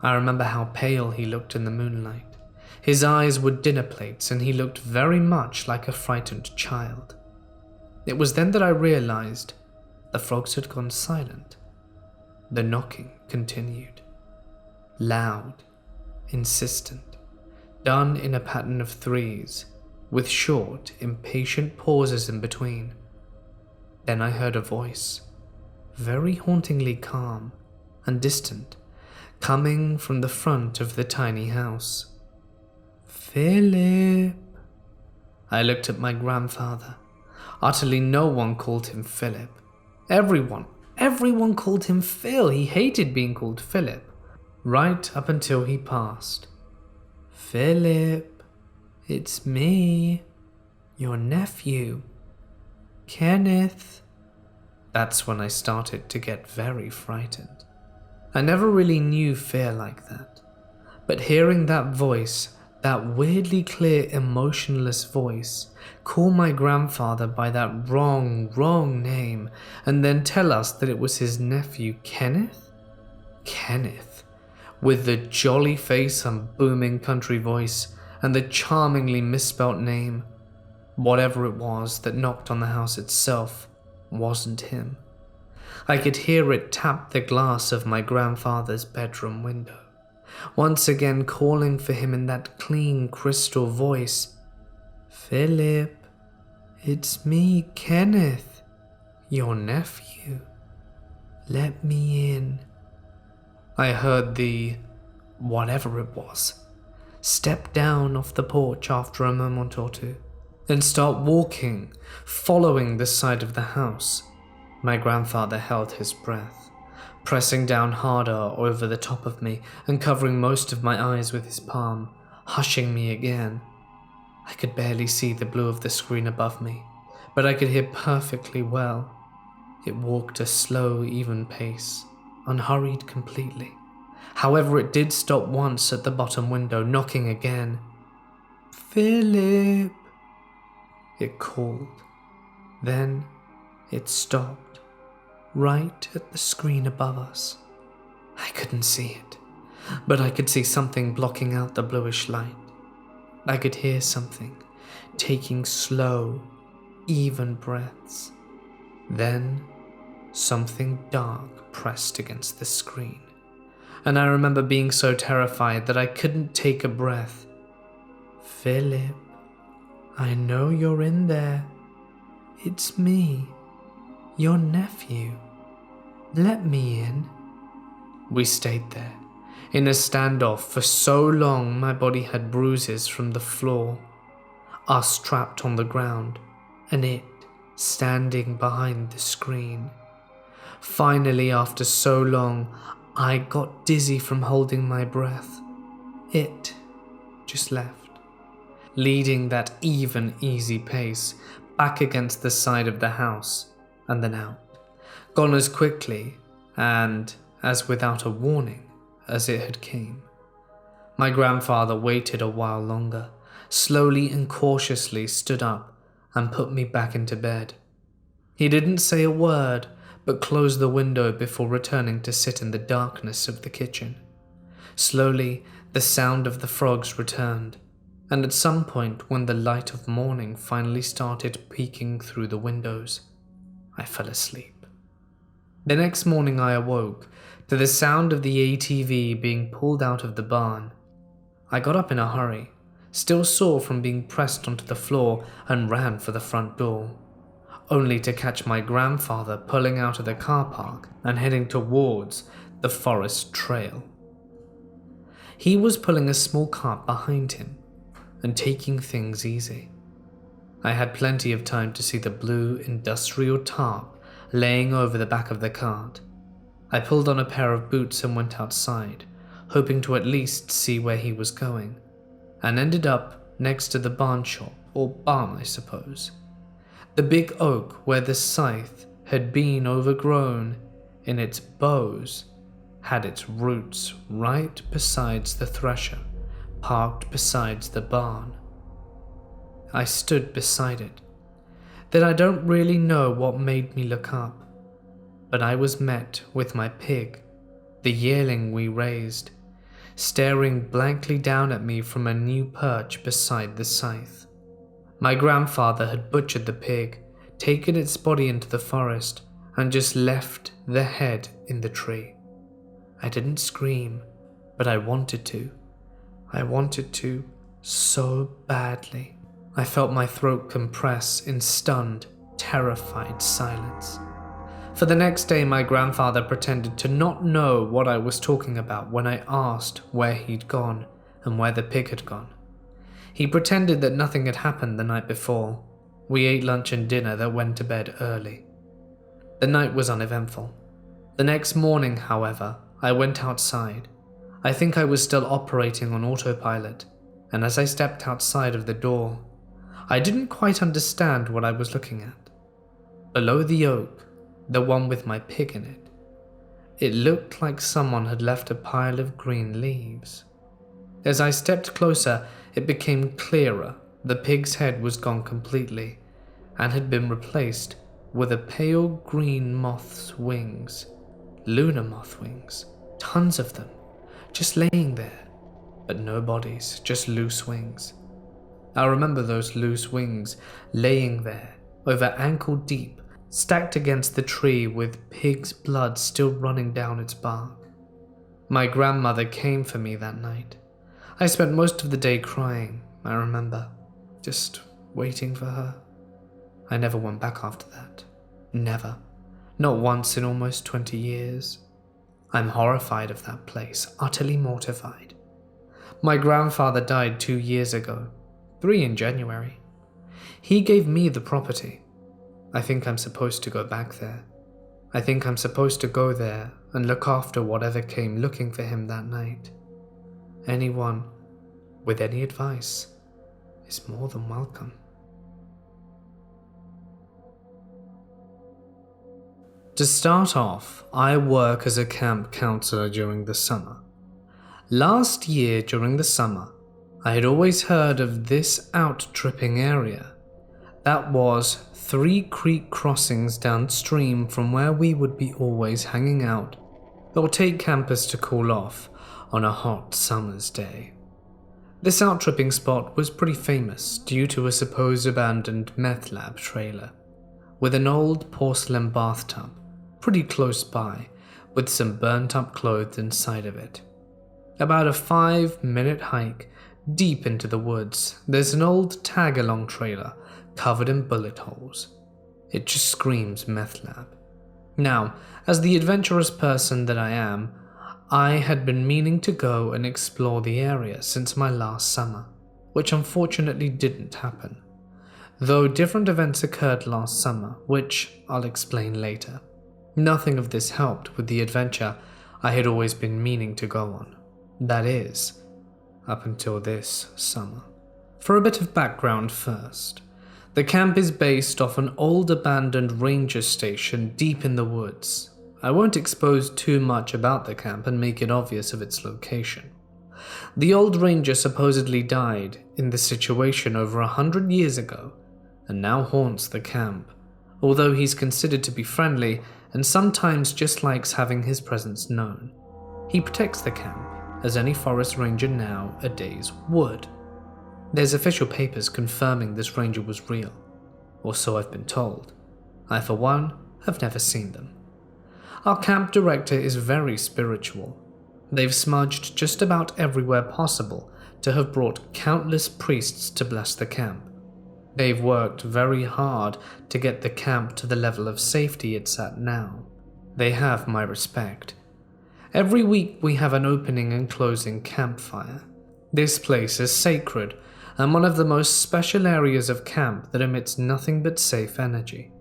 I remember how pale he looked in the moonlight. His eyes were dinner plates and he looked very much like a frightened child. It was then that I realized the frogs had gone silent. The knocking continued. Loud, insistent, done in a pattern of threes, with short, impatient pauses in between. Then I heard a voice, very hauntingly calm and distant, coming from the front of the tiny house. Philip. I looked at my grandfather. Utterly no one called him Philip. Everyone called him Phil. He hated being called Philip, right up until he passed. Philip, it's me, your nephew, Kenneth. That's when I started to get very frightened. I never really knew fear like that, but hearing that voice, that weirdly clear, emotionless voice, call my grandfather by that wrong name, and then tell us that it was his nephew Kenneth? Kenneth, with the jolly face and booming country voice, and the charmingly misspelt name. Whatever it was that knocked on the house itself wasn't him. I could hear it tap the glass of my grandfather's bedroom window, once again calling for him in that clean crystal voice. Philip, it's me, Kenneth, your nephew. Let me in. I heard the whatever it was step down off the porch after a moment or two, then start walking, following the side of the house. My grandfather held his breath, pressing down harder over the top of me and covering most of my eyes with his palm, hushing me again. I could barely see the blue of the screen above me, but I could hear perfectly well. It walked a slow, even pace, unhurried completely. However, it did stop once at the bottom window, knocking again. Philip, it called. Then it stopped, right at the screen above us. I couldn't see it, but I could see something blocking out the bluish light. I could hear something taking slow, even breaths. Then something dark pressed against the screen, and I remember being so terrified that I couldn't take a breath. Philip, I know you're in there. It's me, your nephew. Let me in. We stayed there, in a standoff for so long my body had bruises from the floor. Us trapped on the ground, and it standing behind the screen. Finally, after so long, I got dizzy from holding my breath. It just left, leading that even, easy pace back against the side of the house and then out, gone as quickly and as without a warning as it had came. My grandfather waited a while longer, slowly and cautiously stood up and put me back into bed. He didn't say a word, but closed the window before returning to sit in the darkness of the kitchen. Slowly, the sound of the frogs returned, and at some point when the light of morning finally started peeking through the windows, I fell asleep. The next morning I awoke to the sound of the ATV being pulled out of the barn. I got up in a hurry, still sore from being pressed onto the floor, and ran for the front door, only to catch my grandfather pulling out of the car park and heading towards the forest trail. He was pulling a small cart behind him and taking things easy. I had plenty of time to see the blue industrial tarp laying over the back of the cart. I pulled on a pair of boots and went outside, hoping to at least see where he was going, and ended up next to the barn shop, or barn I suppose. The big oak where the scythe had been overgrown in its boughs had its roots right besides the thresher, parked besides the barn. I stood beside it. Then I don't really know what made me look up, but I was met with my pig, the yearling we raised, staring blankly down at me from a new perch beside the scythe. My grandfather had butchered the pig, taken its body into the forest, and just left the head in the tree. I didn't scream, but I wanted to. I wanted to so badly. I felt my throat compress in stunned, terrified silence. For the next day, my grandfather pretended to not know what I was talking about when I asked where he'd gone and where the pig had gone. He pretended that nothing had happened the night before. We ate lunch and dinner, then went to bed early. The night was uneventful. The next morning, however, I went outside. I think I was still operating on autopilot, and as I stepped outside of the door, I didn't quite understand what I was looking at. Below the oak, the one with my pig in it, it looked like someone had left a pile of green leaves. As I stepped closer, it became clearer. The pig's head was gone completely and had been replaced with a pale green moth's wings, lunar moth wings, tons of them, just laying there, but no bodies, just loose wings. I remember those loose wings laying there, over ankle deep, stacked against the tree with pig's blood still running down its bark. My grandmother came for me that night. I spent most of the day crying, I remember, just waiting for her. I never went back after that. Never. Not once in almost 20 years. I'm horrified of that place, utterly mortified. My grandfather died 2 years ago, 3 in January. He gave me the property. I think I'm supposed to go back there. I think I'm supposed to go there and look after whatever came looking for him that night. Anyone with any advice is more than welcome. To start off, I work as a camp counselor during the summer. Last year during the summer, I had always heard of this out-tripping area. That was 3 creek crossings downstream from where we would be always hanging out or take campers to cool off on a hot summer's day. This out-tripping spot was pretty famous due to a supposed abandoned meth lab trailer with an old porcelain bathtub pretty close by with some burnt-up clothes inside of it. About a 5-minute hike deep into the woods, there's an old tag-along trailer covered in bullet holes. It just screams meth lab. Now, as the adventurous person that I am, I had been meaning to go and explore the area since my last summer, which unfortunately didn't happen. Though different events occurred last summer, which I'll explain later. Nothing of this helped with the adventure I had always been meaning to go on. That is, up until this summer. For a bit of background first. The camp is based off an old abandoned ranger station deep in the woods. I won't expose too much about the camp and make it obvious of its location. The old ranger supposedly died in this situation over 100 years ago and now haunts the camp, although he's considered to be friendly and sometimes just likes having his presence known. He protects the camp, as any forest ranger nowadays would. There's official papers confirming this ranger was real, or so I've been told. I, for one, have never seen them. Our camp director is very spiritual. They've smudged just about everywhere possible to have brought countless priests to bless the camp. They've worked very hard to get the camp to the level of safety it's at now. They have my respect. Every week we have an opening and closing campfire. This place is sacred and one of the most special areas of camp that emits nothing but safe energy.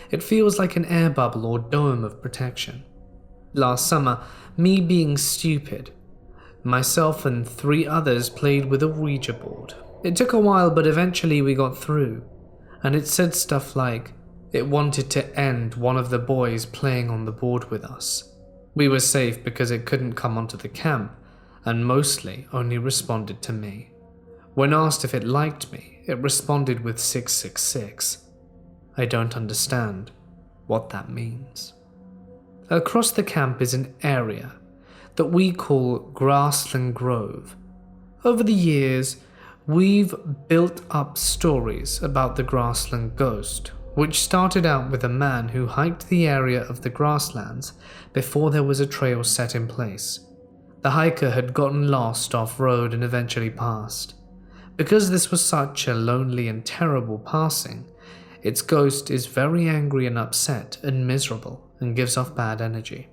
It feels like an air bubble or dome of protection. Last summer, me being stupid, myself and 3 others played with a Ouija board. It took a while, but eventually we got through, and it said stuff like it wanted to end one of the boys playing on the board with us. We were safe because it couldn't come onto the camp, and mostly only responded to me. When asked if it liked me, it responded with 666. I don't understand what that means. Across the camp is an area that we call Grassland Grove. Over the years, we've built up stories about the Grassland Ghost, which started out with a man who hiked the area of the grasslands before there was a trail set in place. The hiker had gotten lost off-road and eventually passed. Because this was such a lonely and terrible passing, its ghost is very angry and upset and miserable and gives off bad energy.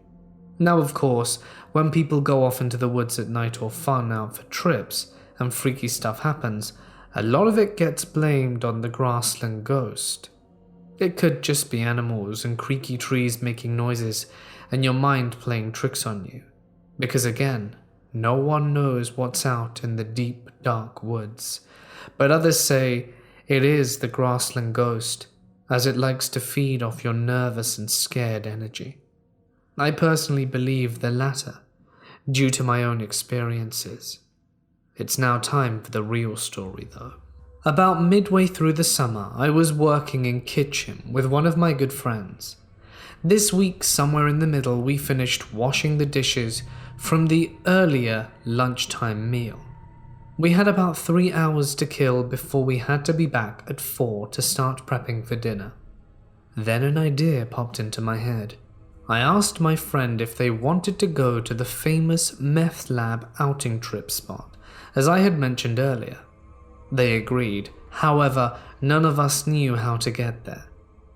Now, of course, when people go off into the woods at night or fun out for trips and freaky stuff happens, a lot of it gets blamed on the Grassland Ghost. It could just be animals and creaky trees making noises and your mind playing tricks on you. Because again, no one knows what's out in the deep, dark woods. But others say it is the Grassland Ghost, as it likes to feed off your nervous and scared energy. I personally believe the latter, due to my own experiences. It's now time for the real story, though. About midway through the summer, I was working in kitchen with one of my good friends. This week, somewhere in the middle, we finished washing the dishes from the earlier lunchtime meal. We had about 3 hours to kill before we had to be back at 4 to start prepping for dinner. Then an idea popped into my head. I asked my friend if they wanted to go to the famous meth lab outing trip spot, as I had mentioned earlier. They agreed, however, none of us knew how to get there.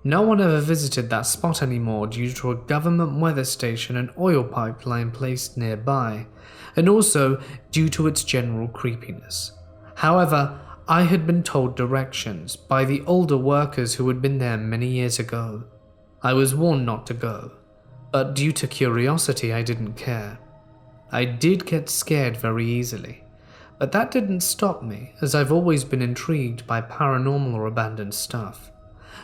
No one ever visited that spot anymore due to a government weather station and oil pipeline placed nearby, and also due to its general creepiness. However, I had been told directions by the older workers who had been there many years ago. I was warned not to go, but due to curiosity I didn't care. I did get scared very easily, but that didn't stop me, as I've always been intrigued by paranormal or abandoned stuff.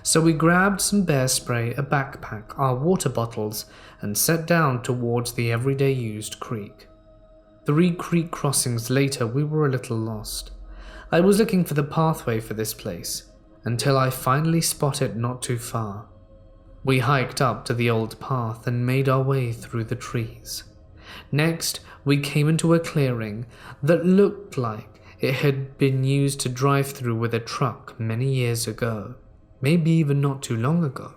So we grabbed some bear spray, a backpack, our water bottles, and set down towards the everyday used creek. 3 creek crossings later, we were a little lost. I was looking for the pathway for this place, until I finally spotted it not too far. We hiked up to the old path and made our way through the trees. Next, we came into a clearing that looked like it had been used to drive through with a truck many years ago, maybe even not too long ago.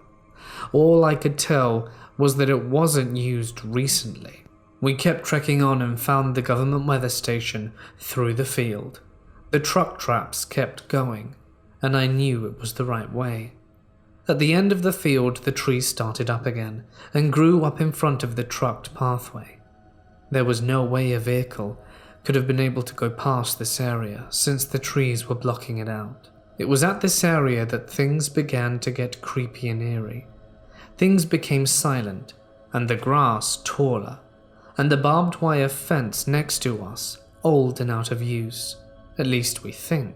All I could tell was that it wasn't used recently. We kept trekking on and found the government weather station through the field. The truck traps kept going, and I knew it was the right way. At the end of the field, the trees started up again and grew up in front of the trucked pathway. There was no way a vehicle could have been able to go past this area since the trees were blocking it out. It was at this area that things began to get creepy and eerie. Things became silent, and the grass taller, and the barbed wire fence next to us old and out of use, at least we think.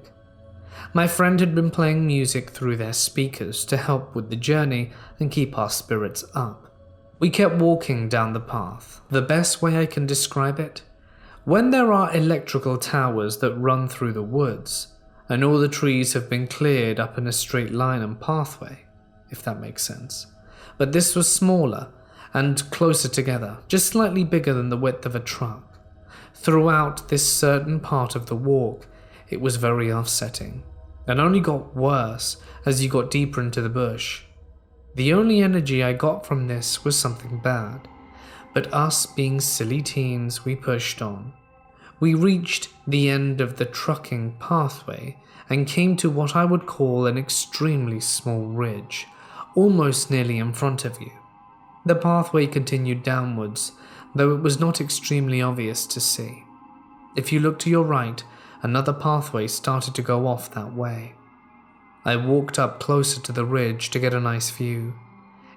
My friend had been playing music through their speakers to help with the journey and keep our spirits up. We kept walking down the path. The best way I can describe it? When there are electrical towers that run through the woods, and all the trees have been cleared up in a straight line and pathway, if that makes sense. But this was smaller and closer together, just slightly bigger than the width of a truck. Throughout this certain part of the walk, It was very offsetting, and only got worse as you got deeper into the bush. The only energy I got from this was something bad, but us being silly teens, we pushed on. We reached the end of the trucking pathway and came to what I would call an extremely small ridge, almost nearly in front of you. The pathway continued downwards, though it was not extremely obvious to see. If you looked to your right, another pathway started to go off that way. I walked up closer to the ridge to get a nice view.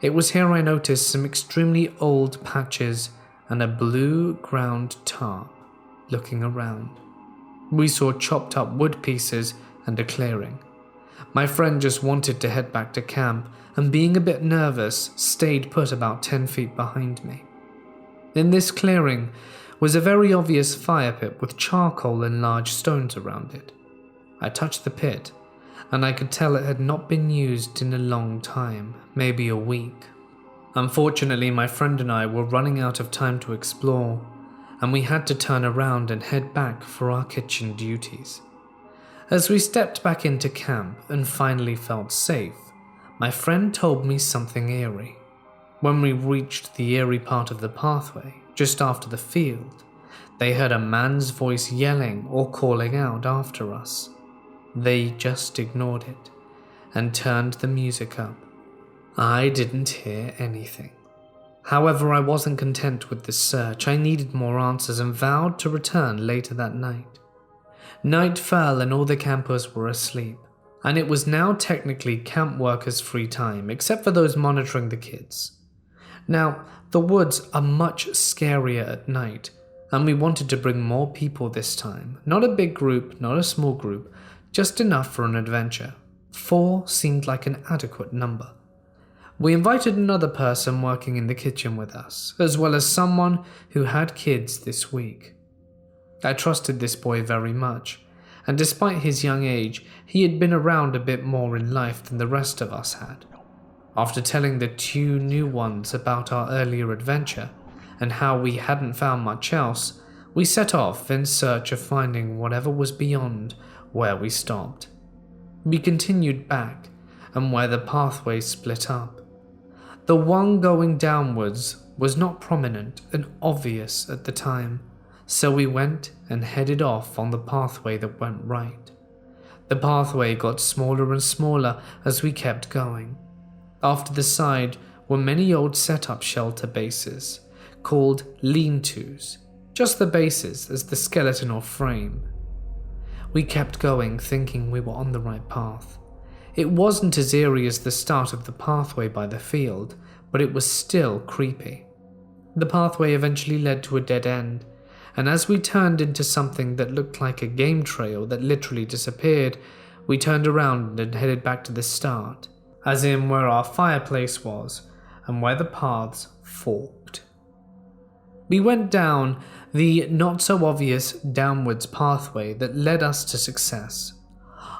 It was here I noticed some extremely old patches and a blue ground tarp looking around. We saw chopped up wood pieces and a clearing. My friend just wanted to head back to camp and, being a bit nervous, stayed put about 10 feet behind me. In this clearing was a very obvious fire pit with charcoal and large stones around it. I touched the pit, and I could tell it had not been used in a long time, maybe a week. Unfortunately, my friend and I were running out of time to explore, and we had to turn around and head back for our kitchen duties. As we stepped back into camp and finally felt safe, my friend told me something eerie. When we reached the eerie part of the pathway, just after the field, they heard a man's voice yelling or calling out after us. They just ignored it and turned the music up. I didn't hear anything. However, I wasn't content with this search. I needed more answers and vowed to return later that night. Night fell and all the campers were asleep, and it was now technically camp workers' free time, except for those monitoring the kids. Now, the woods are much scarier at night, and we wanted to bring more people this time. Not a big group, not a small group, just enough for an adventure. 4 seemed like an adequate number. We invited another person working in the kitchen with us, as well as someone who had kids this week. I trusted this boy very much, and despite his young age, he had been around a bit more in life than the rest of us had. After telling the 2 new ones about our earlier adventure and how we hadn't found much else, we set off in search of finding whatever was beyond where we stopped. We continued back, and where the pathway split up. The one going downwards was not prominent and obvious at the time, so we went and headed off on the pathway that went right. The pathway got smaller and smaller as we kept going. After the side were many old set-up shelter bases, called lean-tos, just the bases as the skeleton or frame. We kept going, thinking we were on the right path. It wasn't as eerie as the start of the pathway by the field, but it was still creepy. The pathway eventually led to a dead end, and as we turned into something that looked like a game trail that literally disappeared, we turned around and headed back to the start, as in where our fireplace was and where the paths forked. We went down the not-so-obvious downwards pathway that led us to success.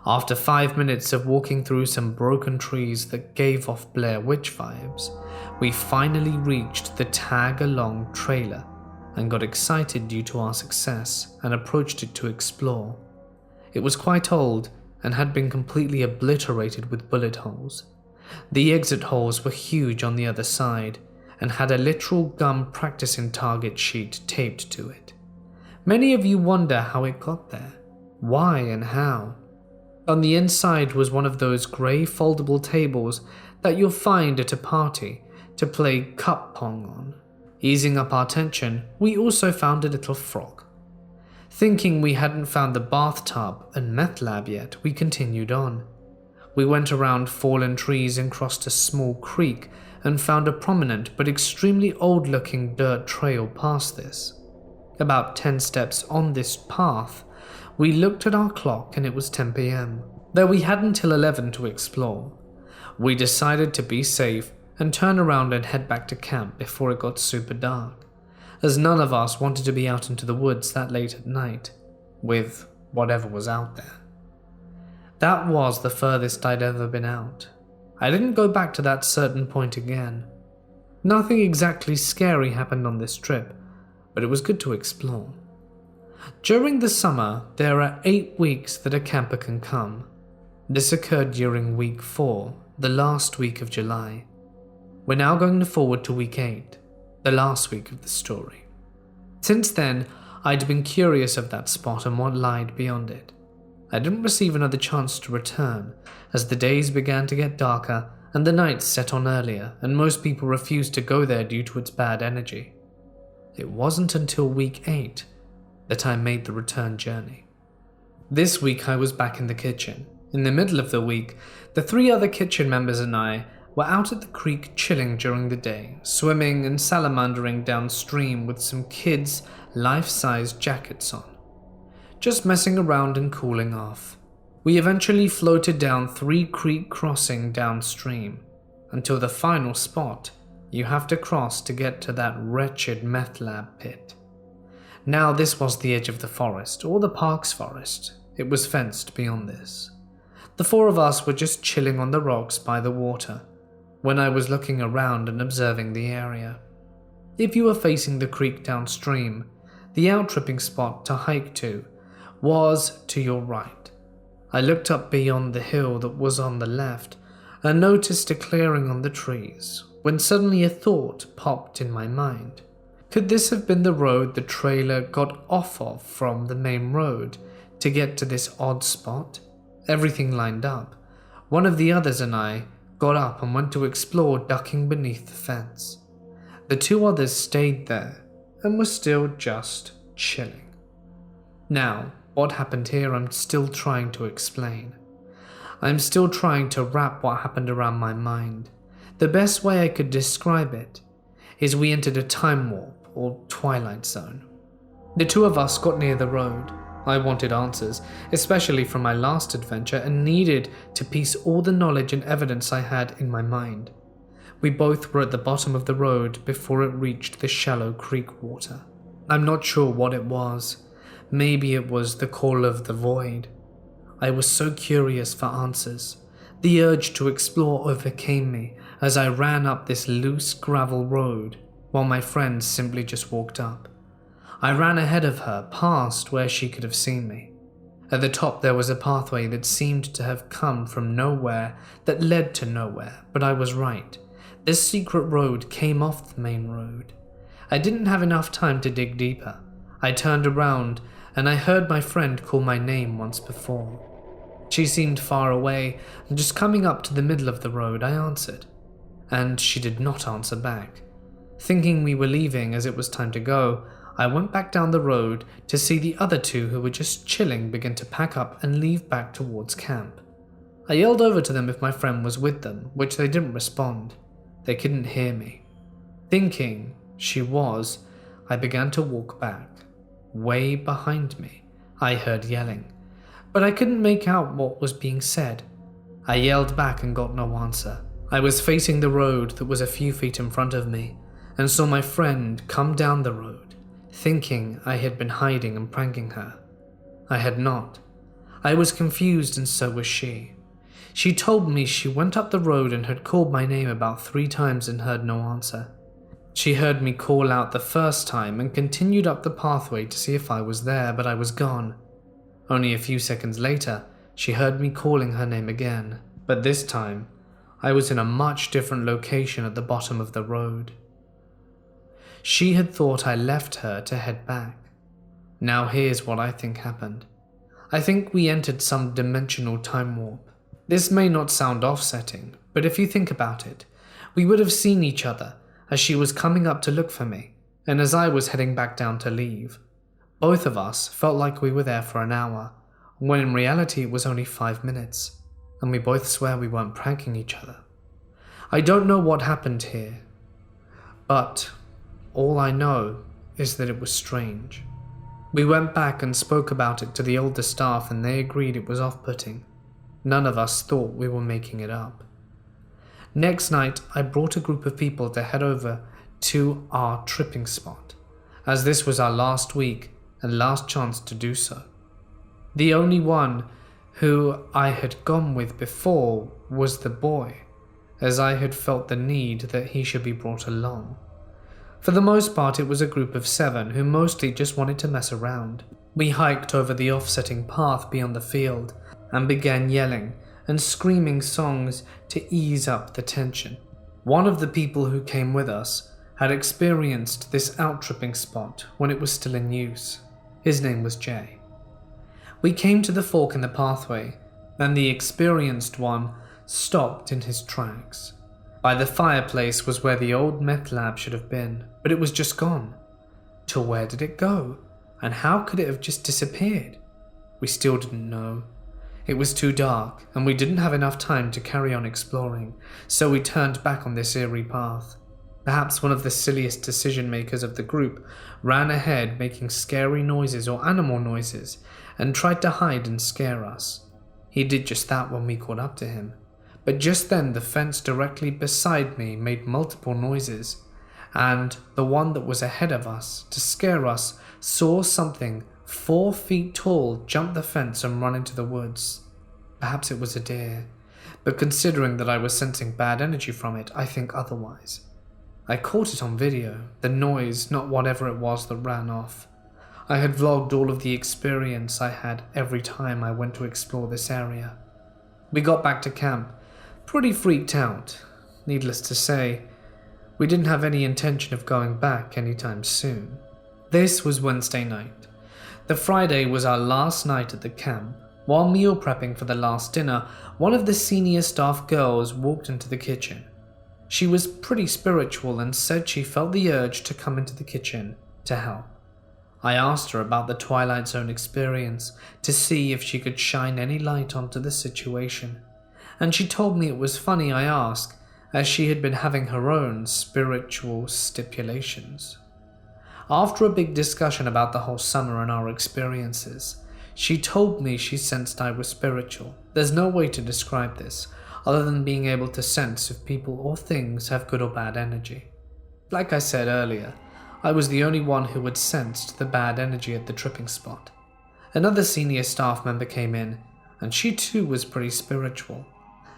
After 5 minutes of walking through some broken trees that gave off Blair Witch vibes, we finally reached the tag-along trailer and got excited due to our success and approached it to explore. It was quite old and had been completely obliterated with bullet holes. The exit holes were huge on the other side and had a literal gun practicing target sheet taped to it. Many of you wonder how it got there, why and how. On the inside was one of those grey foldable tables that you'll find at a party to play cup pong on. Easing up our tension, we also found a little frog. Thinking we hadn't found the bathtub and meth lab yet, we continued on. We went around fallen trees and crossed a small creek and found a prominent but extremely old-looking dirt trail past this. About 10 steps on this path, we looked at our clock and it was 10 p.m, though we had until 11 to explore. We decided to be safe and turn around and head back to camp before it got super dark, as none of us wanted to be out into the woods that late at night, with whatever was out there. That was the furthest I'd ever been out. I didn't go back to that certain point again. Nothing exactly scary happened on this trip, but it was good to explore. During the summer, there are 8 weeks that a camper can come. This occurred during week 4, the last week of July. We're now going forward to week 8, the last week of the story. Since then, I'd been curious of that spot and what lied beyond it. I didn't receive another chance to return, as the days began to get darker and the nights set on earlier, and most people refused to go there due to its bad energy. It wasn't until week 8 that I made the return journey. This week I was back in the kitchen. In the middle of the week, the 3 other kitchen members and I were out at the creek chilling during the day, swimming and salamandering downstream with some kids' life-size jackets on. Just messing around and cooling off. We eventually floated down 3 creek crossing downstream, until the final spot you have to cross to get to that wretched meth lab pit. Now this was the edge of the forest, or the park's forest. It was fenced beyond this. The 4 of us were just chilling on the rocks by the water, when I was looking around and observing the area. If you were facing the creek downstream, the outtripping spot to hike to was to your right. I looked up beyond the hill that was on the left and noticed a clearing on the trees, when suddenly a thought popped in my mind. Could this have been the road the trailer got off of from the main road to get to this odd spot? Everything lined up. One of the others and I got up and went to explore, ducking beneath the fence. The 2 others stayed there and were still just chilling. Now, what happened here I'm still trying to explain. I'm still trying to wrap what happened around my mind. The best way I could describe it is we entered a time warp or twilight zone. The 2 of us got near the road. I wanted answers, especially from my last adventure, and needed to piece all the knowledge and evidence I had in my mind. We both were at the bottom of the road before it reached the shallow creek water. I'm not sure what it was. Maybe it was the call of the void. I was so curious for answers. The urge to explore overcame me as I ran up this loose gravel road, while my friend simply just walked up. I ran ahead of her, past where she could have seen me. At the top there was a pathway that seemed to have come from nowhere that led to nowhere, but I was right. This secret road came off the main road. I didn't have enough time to dig deeper. I turned around and I heard my friend call my name once before. She seemed far away, and just coming up to the middle of the road I answered, and she did not answer back. Thinking we were leaving as it was time to go, I went back down the road to see the other 2 who were just chilling begin to pack up and leave back towards camp. I yelled over to them if my friend was with them, which they didn't respond. They couldn't hear me. Thinking she was, I began to walk back. Way behind me, I heard yelling, but I couldn't make out what was being said. I yelled back and got no answer. I was facing the road that was a few feet in front of me, and saw my friend come down the road, thinking I had been hiding and pranking her. I had not. I was confused, and so was she. She told me she went up the road and had called my name about 3 times and heard no answer. She heard me call out the first time and continued up the pathway to see if I was there, but I was gone. Only a few seconds later, she heard me calling her name again, but this time, I was in a much different location at the bottom of the road. She had thought I left her to head back. Now here's what I think happened. I think we entered some dimensional time warp. This may not sound offsetting, but if you think about it, we would have seen each other as she was coming up to look for me, and as I was heading back down to leave. Both of us felt like we were there for an hour, when in reality it was only 5 minutes, and we both swear we weren't pranking each other. I don't know what happened here, but all I know is that it was strange. We went back and spoke about it to the older staff, and they agreed it was off-putting. None of us thought we were making it up. Next night, I brought a group of people to head over to our tripping spot, as this was our last week and last chance to do so. The only one who I had gone with before was the boy, as I had felt the need that he should be brought along. For the most part, it was a group of 7 who mostly just wanted to mess around. We hiked over the offsetting path beyond the field and began yelling and screaming songs to ease up the tension. One of the people who came with us had experienced this out-tripping spot when it was still in use. His name was Jay. We came to the fork in the pathway, and the experienced one stopped in his tracks. By the fireplace was where the old meth lab should have been, but it was just gone. To where did it go? And how could it have just disappeared? We still didn't know. It was too dark, and we didn't have enough time to carry on exploring, so we turned back on this eerie path. Perhaps one of the silliest decision makers of the group ran ahead making scary noises or animal noises and tried to hide and scare us. He did just that when we caught up to him, but just then the fence directly beside me made multiple noises, and the one that was ahead of us, to scare us, saw something 4 feet tall jump the fence and run into the woods. Perhaps it was a deer, but considering that I was sensing bad energy from it, I think otherwise. I caught it on video, the noise, not whatever it was that ran off. I had vlogged all of the experience I had every time I went to explore this area. We got back to camp, pretty freaked out. Needless to say, we didn't have any intention of going back anytime soon. This was Wednesday night. The Friday was our last night at the camp. While meal prepping for the last dinner, one of the senior staff girls walked into the kitchen. She was pretty spiritual and said she felt the urge to come into the kitchen to help. I asked her about the Twilight Zone experience to see if she could shine any light onto the situation, and she told me it was funny I asked, as she had been having her own spiritual stipulations. After a big discussion about the whole summer and our experiences, she told me she sensed I was spiritual. There's no way to describe this, other than being able to sense if people or things have good or bad energy. Like I said earlier, I was the only one who had sensed the bad energy at the tripping spot. Another senior staff member came in, and she too was pretty spiritual,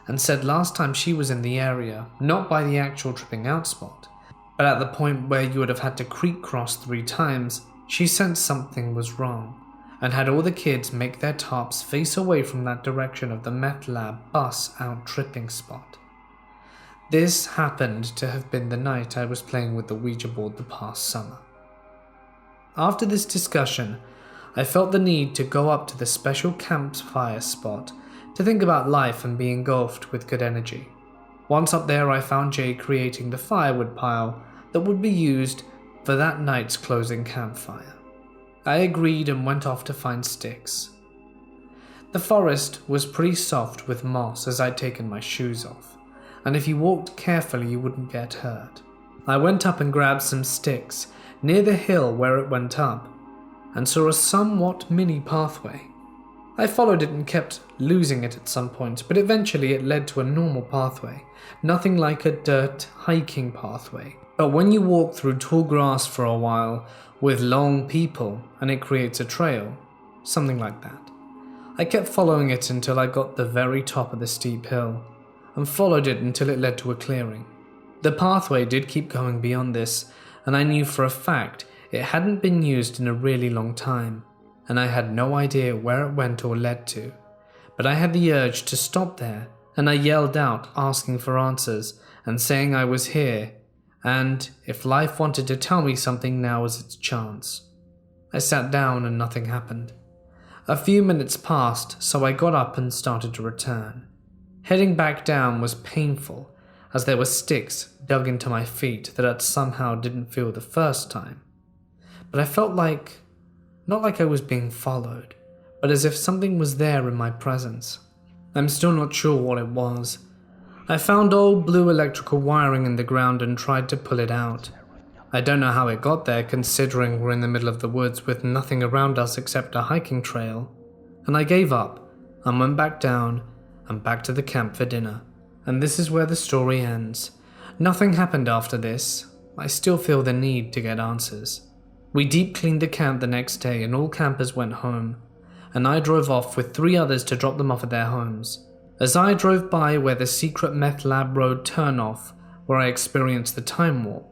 and said last time she was in the area, not by the actual tripping out spot, but at the point where you would have had to creek cross 3 times, she sensed something was wrong, and had all the kids make their tops face away from that direction of the meth lab bus out tripping spot. This happened to have been the night I was playing with the Ouija board the past summer. After this discussion, I felt the need to go up to the special campfire spot to think about life and be engulfed with good energy. Once up there, I found Jay creating the firewood pile that would be used for that night's closing campfire. I agreed and went off to find sticks. The forest was pretty soft with moss as I'd taken my shoes off, and if you walked carefully you wouldn't get hurt. I went up and grabbed some sticks near the hill where it went up, and saw a somewhat mini pathway. I followed it and kept losing it at some point, but eventually it led to a normal pathway, nothing like a dirt hiking pathway. But when you walk through tall grass for a while with long people and it creates a trail, something like that. I kept following it until I got the very top of the steep hill, and followed it until it led to a clearing. The pathway did keep going beyond this, and I knew for a fact it hadn't been used in a really long time, and I had no idea where it went or led to. But I had the urge to stop there, and I yelled out asking for answers and saying I was here, and if life wanted to tell me something, now was its chance. I sat down and nothing happened. A few minutes passed, so I got up and started to return. Heading back down was painful, as there were sticks dug into my feet that I somehow didn't feel the first time. But I felt like, not like I was being followed, but as if something was there in my presence. I'm still not sure what it was. I found old blue electrical wiring in the ground and tried to pull it out. I don't know how it got there, considering we're in the middle of the woods with nothing around us except a hiking trail, and I gave up and went back down and back to the camp for dinner. And this is where the story ends. Nothing happened after this. I still feel the need to get answers. We deep cleaned the camp the next day and all campers went home, and I drove off with 3 others to drop them off at their homes. As I drove by where the secret meth lab road turn-off, where I experienced the time warp,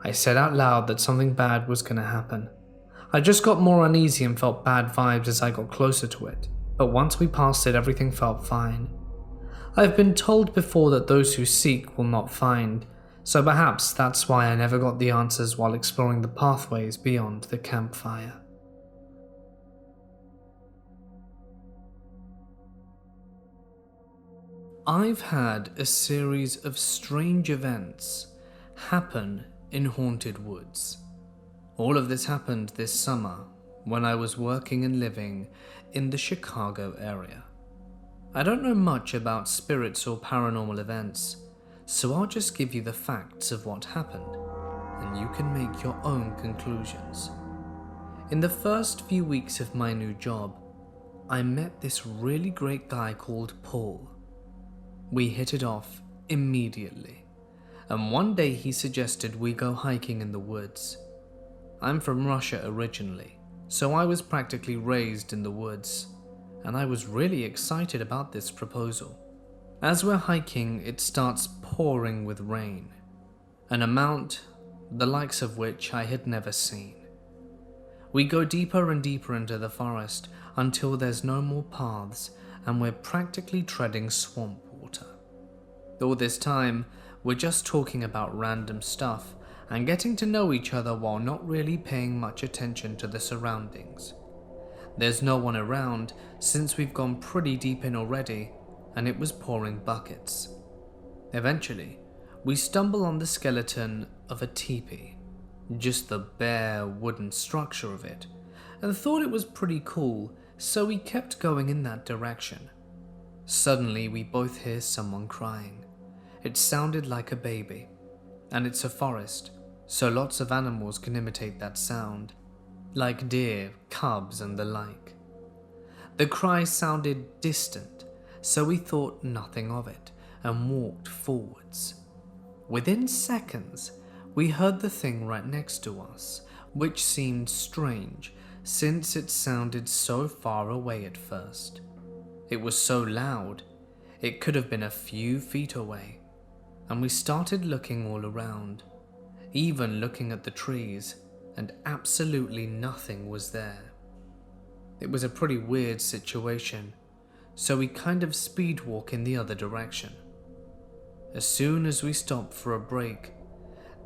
I said out loud that something bad was going to happen. I just got more uneasy and felt bad vibes as I got closer to it, but once we passed it, everything felt fine. I've been told before that those who seek will not find, so perhaps that's why I never got the answers while exploring the pathways beyond the campfire. I've had a series of strange events happen in haunted woods. All of this happened this summer when I was working and living in the Chicago area. I don't know much about spirits or paranormal events, so I'll just give you the facts of what happened, and you can make your own conclusions. In the first few weeks of my new job, I met this really great guy called Paul. We hit it off immediately, and one day he suggested we go hiking in the woods. I'm from Russia originally, so I was practically raised in the woods, and I was really excited about this proposal. As we're hiking, it starts pouring with rain, an amount the likes of which I had never seen. We go deeper and deeper into the forest until there's no more paths and we're practically treading swamp water. All this time, we're just talking about random stuff and getting to know each other while not really paying much attention to the surroundings. There's no one around since we've gone pretty deep in already, and it was pouring buckets. Eventually, we stumble on the skeleton of a teepee, just the bare wooden structure of it, and thought it was pretty cool, so we kept going in that direction. Suddenly, we both hear someone crying. It sounded like a baby, and it's a forest, so lots of animals can imitate that sound, like deer, cubs, and the like. The cry sounded distant, so we thought nothing of it and walked forwards. Within seconds, we heard the thing right next to us, which seemed strange since it sounded so far away at first. It was so loud, it could have been a few feet away, and we started looking all around, even looking at the trees, and absolutely nothing was there. It was a pretty weird situation, so we kind of speed walk in the other direction. As soon as we stop for a break,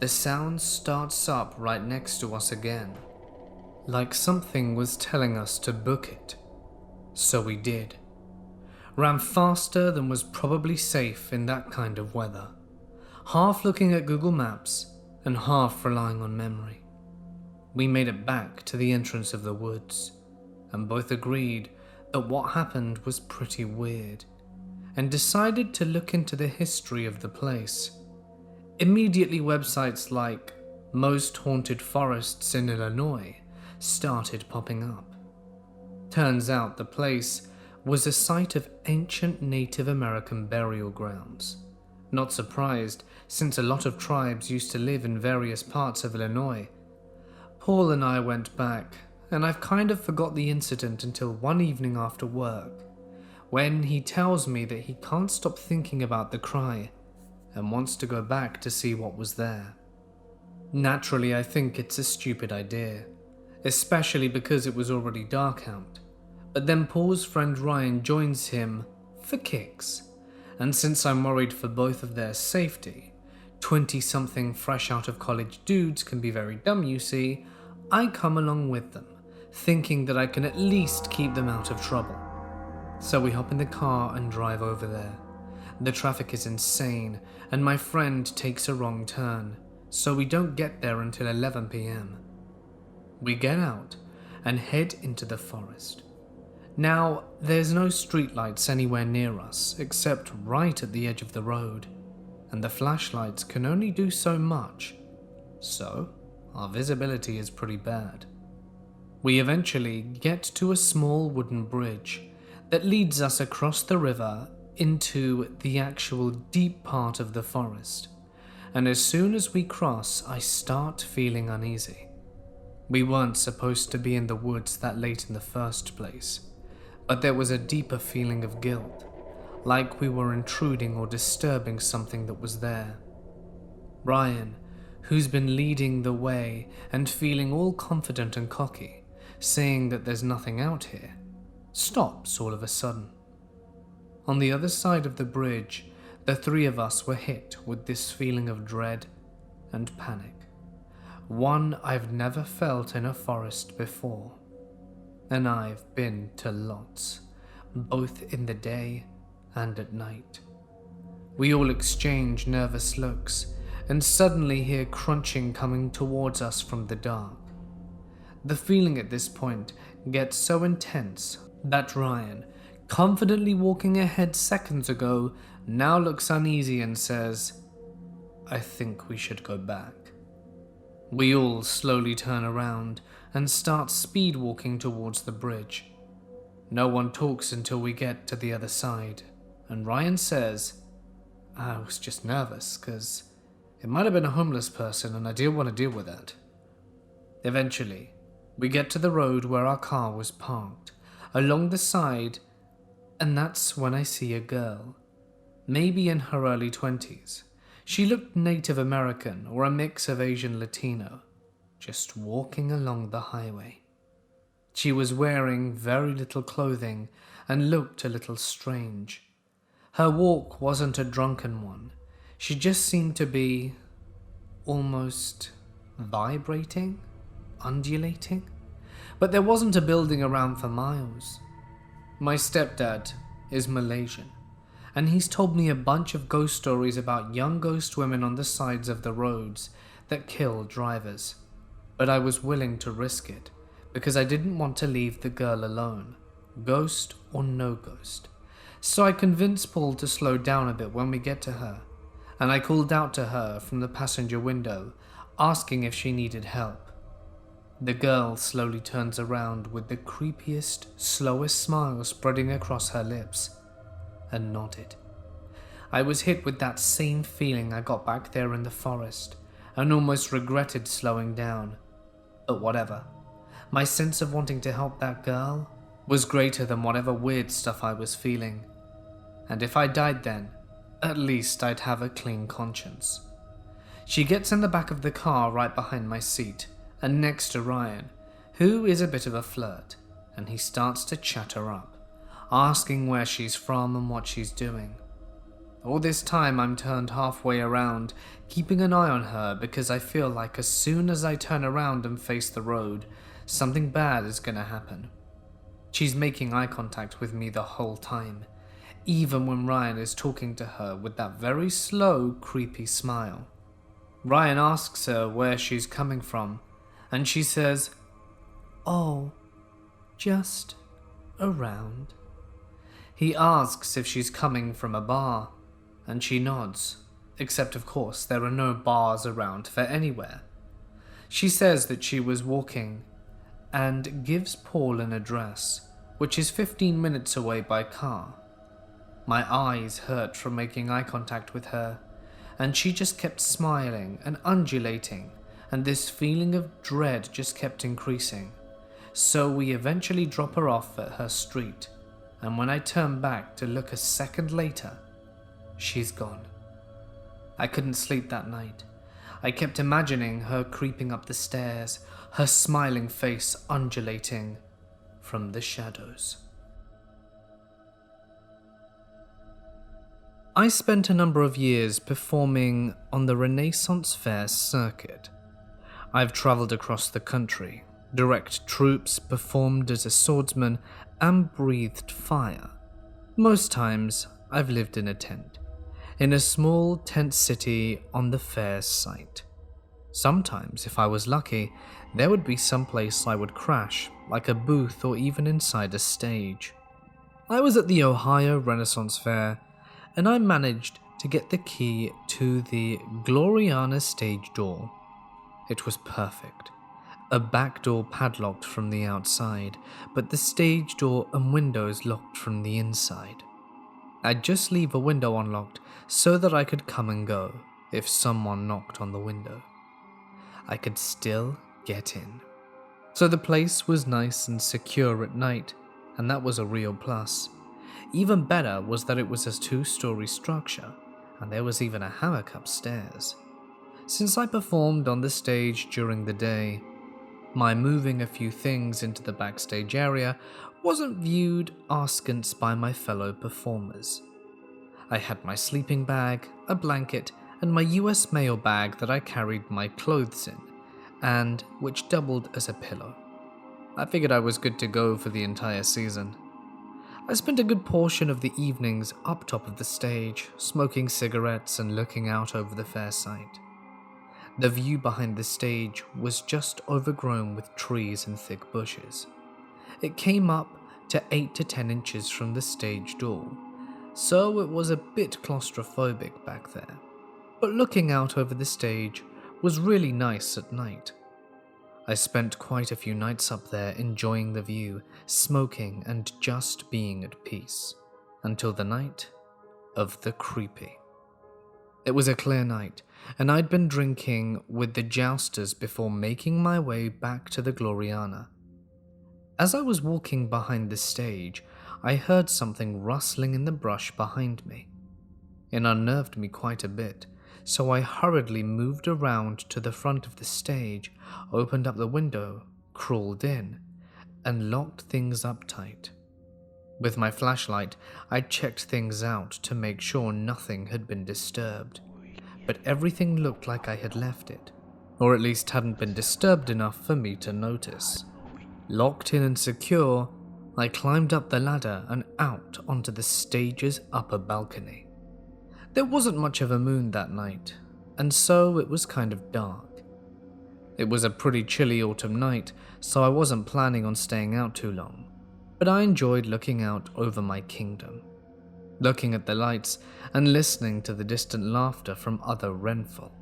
the sound starts up right next to us again, like something was telling us to book it. So we did. Ran faster than was probably safe in that kind of weather, half looking at Google Maps and half relying on memory. We made it back to the entrance of the woods, and both agreed that what happened was pretty weird, and decided to look into the history of the place. Immediately, websites like Most Haunted Forests in Illinois started popping up. Turns out the place was a site of ancient Native American burial grounds. Not surprised, since a lot of tribes used to live in various parts of Illinois. Paul and I went back, and I've kind of forgot the incident until one evening after work, when he tells me that he can't stop thinking about the cry and wants to go back to see what was there. Naturally, I think it's a stupid idea, especially because it was already dark out, but then Paul's friend Ryan joins him for kicks, and since I'm worried for both of their safety, 20-something fresh out of college dudes can be very dumb, you see, I come along with them, thinking that I can at least keep them out of trouble. So we hop in the car and drive over there. The traffic is insane, and my friend takes a wrong turn, so we don't get there until 11 p.m. We get out and head into the forest. Now, there's no streetlights anywhere near us except right at the edge of the road, and the flashlights can only do so much, so our visibility is pretty bad. We eventually get to a small wooden bridge that leads us across the river into the actual deep part of the forest, and as soon as we cross, I start feeling uneasy. We weren't supposed to be in the woods that late in the first place, but there was a deeper feeling of guilt, like we were intruding or disturbing something that was there. Ryan, who's been leading the way and feeling all confident and cocky, saying that there's nothing out here, stops all of a sudden. On the other side of the bridge, the three of us were hit with this feeling of dread and panic, one I've never felt in a forest before. And I've been to lots, both in the day and at night. We all exchange nervous looks and suddenly hear crunching coming towards us from the dark. The feeling at this point gets so intense that Ryan, confidently walking ahead seconds ago, now looks uneasy and says, "I think we should go back." We all slowly turn around and start speed walking towards the bridge. No one talks until we get to the other side, and Ryan says, "I was just nervous because it might have been a homeless person and I didn't want to deal with that." Eventually, we get to the road where our car was parked, along the side, and that's when I see a girl, maybe in her early 20s. She looked Native American or a mix of Asian Latino, just walking along the highway. She was wearing very little clothing and looked a little strange. Her walk wasn't a drunken one. She just seemed to be almost vibrating, undulating. But there wasn't a building around for miles. My stepdad is Malaysian, and he's told me a bunch of ghost stories about young ghost women on the sides of the roads that kill drivers. But I was willing to risk it because I didn't want to leave the girl alone, ghost or no ghost. So I convinced Paul to slow down a bit when we get to her, and I called out to her from the passenger window, asking if she needed help. The girl slowly turns around with the creepiest, slowest smile spreading across her lips, and nodded. I was hit with that same feeling I got back there in the forest, and almost regretted slowing down. But whatever. My sense of wanting to help that girl was greater than whatever weird stuff I was feeling. And if I died then, at least I'd have a clean conscience. She gets in the back of the car right behind my seat, and next to Ryan, who is a bit of a flirt, and he starts to chat her up, asking where she's from and what she's doing. All this time I'm turned halfway around, keeping an eye on her because I feel like as soon as I turn around and face the road, something bad is gonna happen. She's making eye contact with me the whole time, even when Ryan is talking to her with that very slow, creepy smile. Ryan asks her where she's coming from, and she says, "Oh, just around." He asks if she's coming from a bar, and she nods, except of course there are no bars around for anywhere. She says that she was walking, and gives Paul an address, which is 15 minutes away by car. My eyes hurt from making eye contact with her, and she just kept smiling and undulating, and this feeling of dread just kept increasing. So we eventually drop her off at her street, and when I turn back to look a second later, she's gone. I couldn't sleep that night. I kept imagining her creeping up the stairs, her smiling face undulating from the shadows. I spent a number of years performing on the Renaissance Fair circuit. I've travelled across the country, direct troops, performed as a swordsman, and breathed fire. Most times, I've lived in a tent, in a small tent city on the fair site. Sometimes, if I was lucky, there would be some place I would crash, like a booth or even inside a stage. I was at the Ohio Renaissance Fair, and I managed to get the key to the Gloriana stage door. It was perfect. A back door padlocked from the outside, but the stage door and windows locked from the inside. I'd just leave a window unlocked so that I could come and go if someone knocked on the window. I could still get in. So the place was nice and secure at night, and that was a real plus. Even better was that it was a 2-story structure, and there was even a hammock upstairs. Since I performed on the stage during the day, my moving a few things into the backstage area wasn't viewed askance by my fellow performers. I had my sleeping bag, a blanket, and my US mail bag that I carried my clothes in, and which doubled as a pillow. I figured I was good to go for the entire season. I spent a good portion of the evenings up top of the stage, smoking cigarettes and looking out over the fair sight. The view behind the stage was just overgrown with trees and thick bushes. It came up to 8 to 10 inches from the stage door, so it was a bit claustrophobic back there. But looking out over the stage was really nice at night. I spent quite a few nights up there enjoying the view, smoking and just being at peace, until the night of the creepy. It was a clear night, and I'd been drinking with the jousters before making my way back to the Gloriana. As I was walking behind the stage, I heard something rustling in the brush behind me. It unnerved me quite a bit, so I hurriedly moved around to the front of the stage, opened up the window, crawled in, and locked things up tight. With my flashlight, I checked things out to make sure nothing had been disturbed, but everything looked like I had left it, or at least hadn't been disturbed enough for me to notice. Locked in and secure, I climbed up the ladder and out onto the stage's upper balcony. There wasn't much of a moon that night, and so it was kind of dark. It was a pretty chilly autumn night, so I wasn't planning on staying out too long, but I enjoyed looking out over my kingdom, looking at the lights and listening to the distant laughter from other wrenfolk.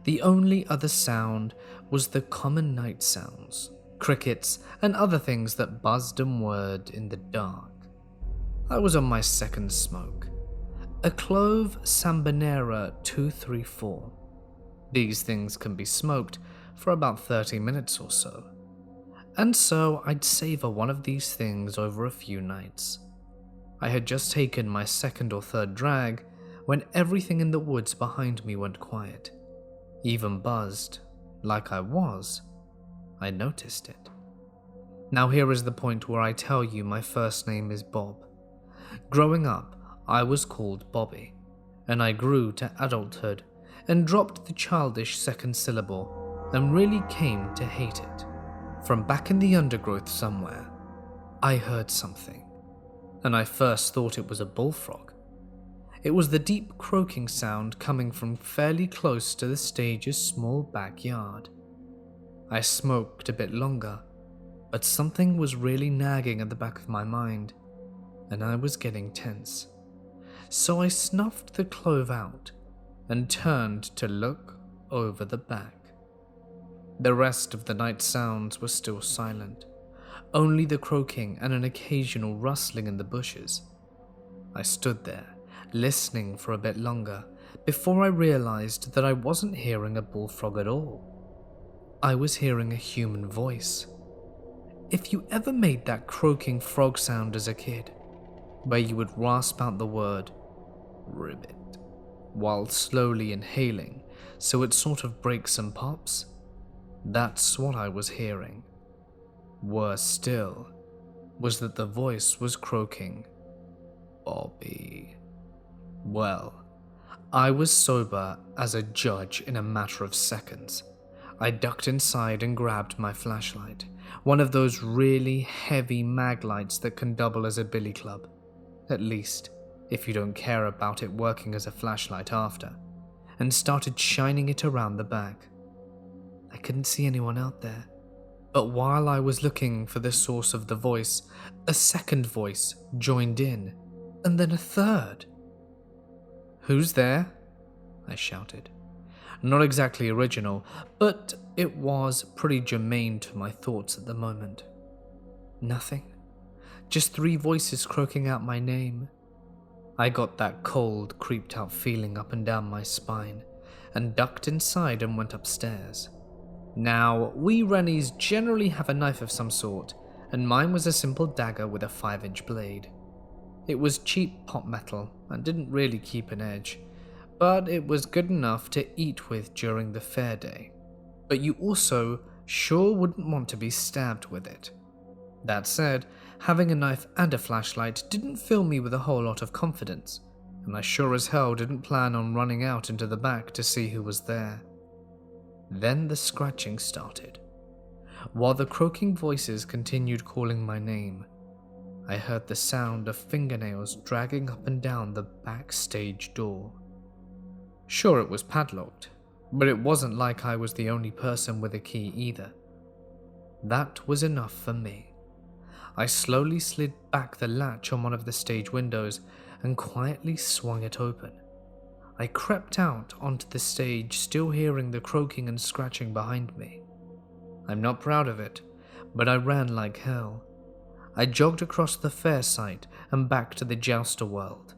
The only other sound was the common night sounds, crickets and other things that buzzed and whirred in the dark. I was on my second smoke. A clove Sambonera 234. These things can be smoked for about 30 minutes or so, and so I'd savor one of these things over a few nights. I had just taken my second or third drag when everything in the woods behind me went quiet. Even buzzed, like I was, I noticed it. Now here is the point where I tell you my first name is Bob. Growing up, I was called Bobby, and I grew to adulthood and dropped the childish second syllable and really came to hate it. From back in the undergrowth somewhere, I heard something, and I first thought it was a bullfrog. It was the deep croaking sound coming from fairly close to the stage's small backyard. I smoked a bit longer, but something was really nagging at the back of my mind, and I was getting tense. So I snuffed the clove out and turned to look over the back. The rest of the night sounds were still silent, only the croaking and an occasional rustling in the bushes. I stood there, listening for a bit longer, before I realized that I wasn't hearing a bullfrog at all. I was hearing a human voice. If you ever made that croaking frog sound as a kid, where you would rasp out the word ribbit while slowly inhaling so it sort of breaks and pops, that's what I was hearing. Worse still was that the voice was croaking, Bobby. Well, I was sober as a judge in a matter of seconds. I ducked inside and grabbed my flashlight, one of those really heavy mag lights that can double as a billy club, at least if you don't care about it working as a flashlight after, and started shining it around the back. I couldn't see anyone out there, but while I was looking for the source of the voice, a second voice joined in, and then a third. "Who's there?" I shouted. Not exactly original, but it was pretty germane to my thoughts at the moment. Nothing. Just 3 voices croaking out my name. I got that cold, creeped out feeling up and down my spine, and ducked inside and went upstairs. Now, we Rennies generally have a knife of some sort, and mine was a simple dagger with a 5-inch blade. It was cheap pop metal and didn't really keep an edge, but it was good enough to eat with during the fair day. But you also sure wouldn't want to be stabbed with it. That said, having a knife and a flashlight didn't fill me with a whole lot of confidence, and I sure as hell didn't plan on running out into the back to see who was there. Then the scratching started. While the croaking voices continued calling my name, I heard the sound of fingernails dragging up and down the backstage door. Sure, it was padlocked, but it wasn't like I was the only person with a key either. That was enough for me. I slowly slid back the latch on one of the stage windows and quietly swung it open. I crept out onto the stage, still hearing the croaking and scratching behind me. I'm not proud of it, but I ran like hell. I jogged across the fair site and back to the jouster world,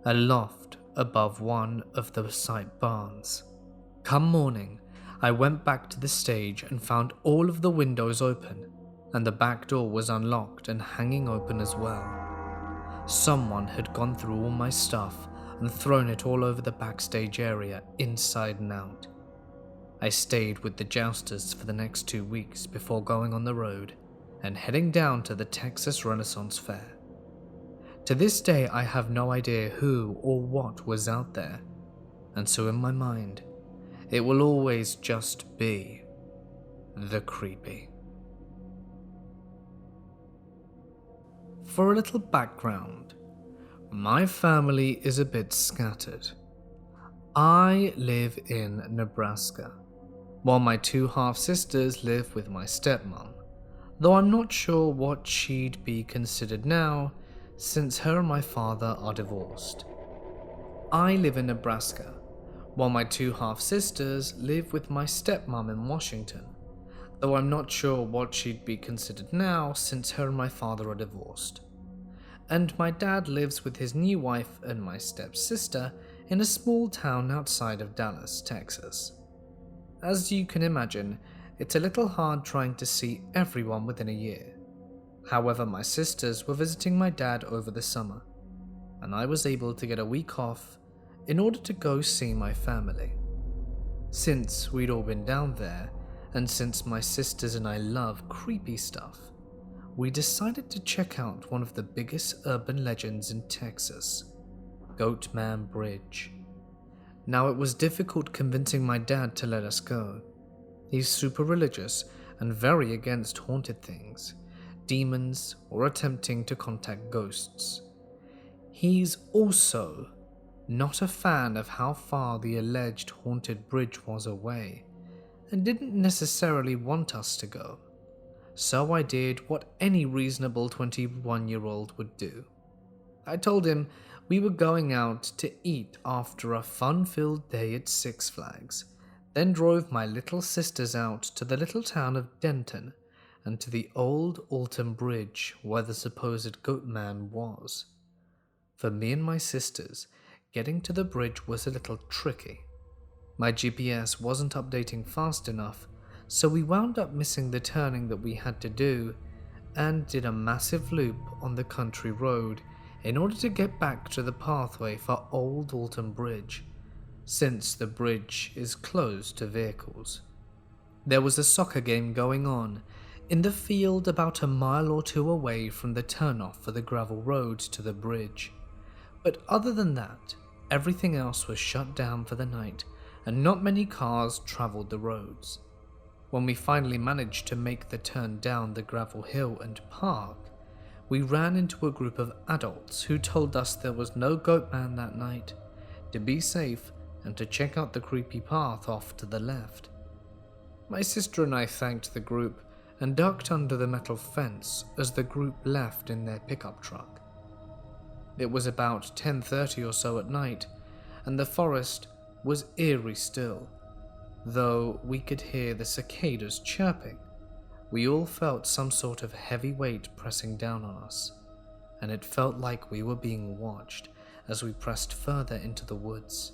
aloft above one of the site barns. Come morning, I went back to the stage and found all of the windows open, and the back door was unlocked and hanging open as well. Someone had gone through all my stuff and thrown it all over the backstage area, inside and out. I stayed with the jousters for the next 2 weeks before going on the road and heading down to the Texas Renaissance Fair. To this day, I have no idea who or what was out there, and so in my mind, it will always just be the creepy. For a little background, my family is a bit scattered. I live in Nebraska, while my 2 half-sisters live with my stepmom, though I'm not sure what she'd be considered now, since her and my father are divorced. I live in Nebraska, while my 2 half-sisters live with my stepmom in Washington, though I'm not sure what she'd be considered now, since her and my father are divorced. And my dad lives with his new wife and my stepsister in a small town outside of Dallas, Texas. As you can imagine, it's a little hard trying to see everyone within a year. However, my sisters were visiting my dad over the summer, and I was able to get a week off in order to go see my family. Since we'd all been down there, and since my sisters and I love creepy stuff, we decided to check out one of the biggest urban legends in Texas, Goatman Bridge. Now, it was difficult convincing my dad to let us go. He's super religious and very against haunted things, demons, or attempting to contact ghosts. He's also not a fan of how far the alleged haunted bridge was away, and didn't necessarily want us to go. So I did what any reasonable 21-year-old would do. I told him we were going out to eat after a fun-filled day at Six Flags, then drove my little sisters out to the little town of Denton and to the old Alton Bridge where the supposed Goatman was. For me and my sisters, getting to the bridge was a little tricky. My GPS wasn't updating fast enough, so we wound up missing the turning that we had to do and did a massive loop on the country road in order to get back to the pathway for Old Alton Bridge, since the bridge is closed to vehicles. There was a soccer game going on in the field about a mile or 2 away from the turnoff for the gravel road to the bridge, but other than that, everything else was shut down for the night and not many cars travelled the roads. When we finally managed to make the turn down the gravel hill and park, we ran into a group of adults who told us there was no Goatman that night, to be safe and to check out the creepy path off to the left. My sister and I thanked the group and ducked under the metal fence as the group left in their pickup truck. It was about 10:30 or so at night, and the forest was eerie still. Though we could hear the cicadas chirping, we all felt some sort of heavy weight pressing down on us, and it felt like we were being watched as we pressed further into the woods.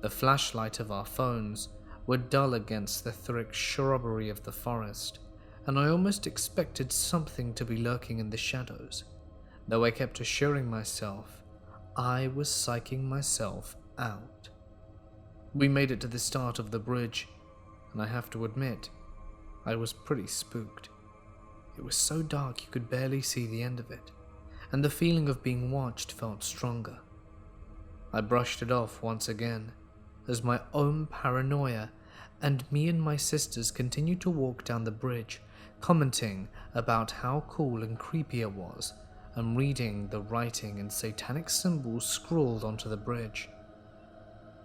The flashlight of our phones were dull against the thick shrubbery of the forest, and I almost expected something to be lurking in the shadows, though I kept assuring myself I was psyching myself out. We made it to the start of the bridge, and I have to admit, I was pretty spooked. It was so dark you could barely see the end of it, and the feeling of being watched felt stronger. I brushed it off once again, as my own paranoia, and me and my sisters continued to walk down the bridge, commenting about how cool and creepy it was, and reading the writing and satanic symbols scrawled onto the bridge.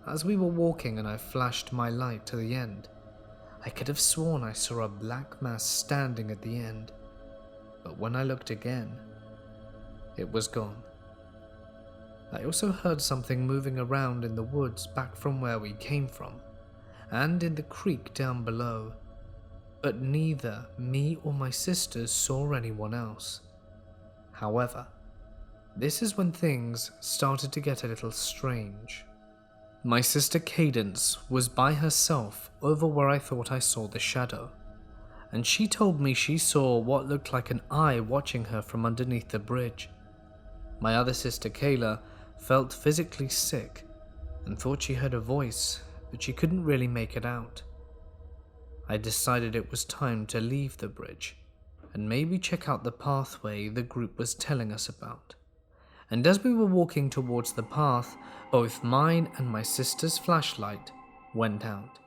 As we were walking and I flashed my light to the end, I could have sworn I saw a black mass standing at the end, but when I looked again, it was gone. I also heard something moving around in the woods back from where we came from, and in the creek down below, but neither me or my sisters saw anyone else. However, this is when things started to get a little strange. My sister Cadence was by herself over where I thought I saw the shadow, and she told me she saw what looked like an eye watching her from underneath the bridge. My other sister Kayla felt physically sick and thought she heard a voice, but she couldn't really make it out. I decided it was time to leave the bridge and maybe check out the pathway the group was telling us about. And as we were walking towards the path, both mine and my sister's flashlight went out.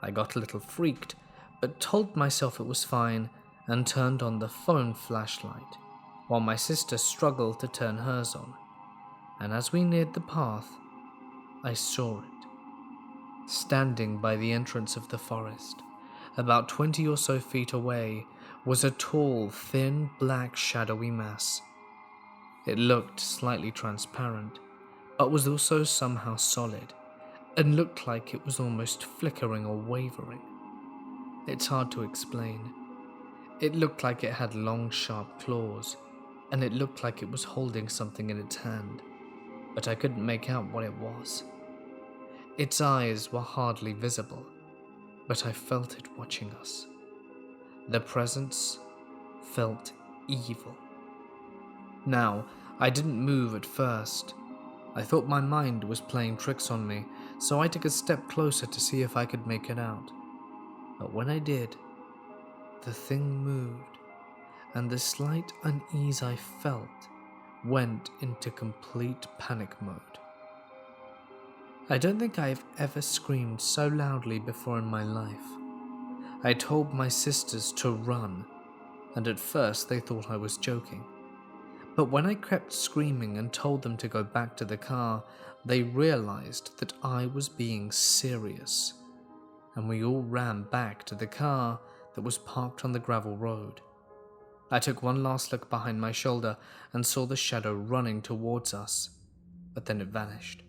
I got a little freaked, but told myself it was fine and turned on the phone flashlight, while my sister struggled to turn hers on. And as we neared the path, I saw it. Standing by the entrance of the forest, about 20 or so feet away, was a tall, thin, black, shadowy mass. It looked slightly transparent, but was also somehow solid, and looked like it was almost flickering or wavering. It's hard to explain. It looked like it had long, sharp claws, and it looked like it was holding something in its hand, but I couldn't make out what it was. Its eyes were hardly visible, but I felt it watching us. The presence felt evil. Now, I didn't move at first. I thought my mind was playing tricks on me, so I took a step closer to see if I could make it out. But when I did, the thing moved, and the slight unease I felt went into complete panic mode. I don't think I've ever screamed so loudly before in my life. I told my sisters to run, and at first they thought I was joking. But when I kept screaming and told them to go back to the car, they realized that I was being serious, and we all ran back to the car that was parked on the gravel road. I took one last look behind my shoulder and saw the shadow running towards us, but then it vanished.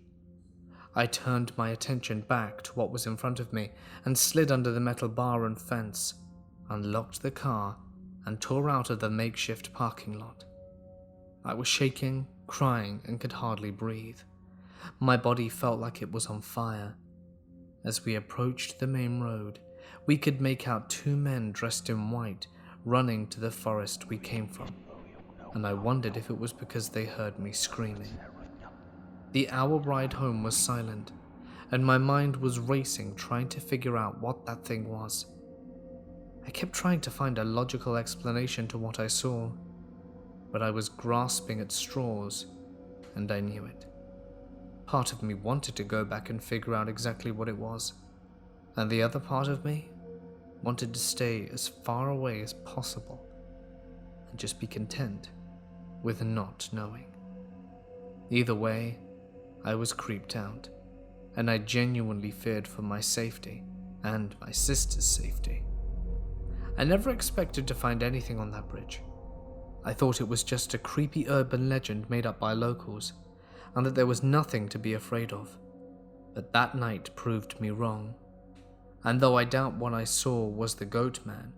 I turned my attention back to what was in front of me and slid under the metal bar and fence, unlocked the car, and tore out of the makeshift parking lot. I was shaking, crying, and could hardly breathe. My body felt like it was on fire. As we approached the main road, we could make out two men dressed in white running to the forest we came from, and I wondered if it was because they heard me screaming. The hour ride home was silent, and my mind was racing trying to figure out what that thing was. I kept trying to find a logical explanation to what I saw, but I was grasping at straws, and I knew it. Part of me wanted to go back and figure out exactly what it was, and the other part of me wanted to stay as far away as possible and just be content with not knowing. Either way, I was creeped out, and I genuinely feared for my safety and my sister's safety. I never expected to find anything on that bridge. I thought it was just a creepy urban legend made up by locals, and that there was nothing to be afraid of. But that night proved me wrong. And though I doubt what I saw was the Goatman,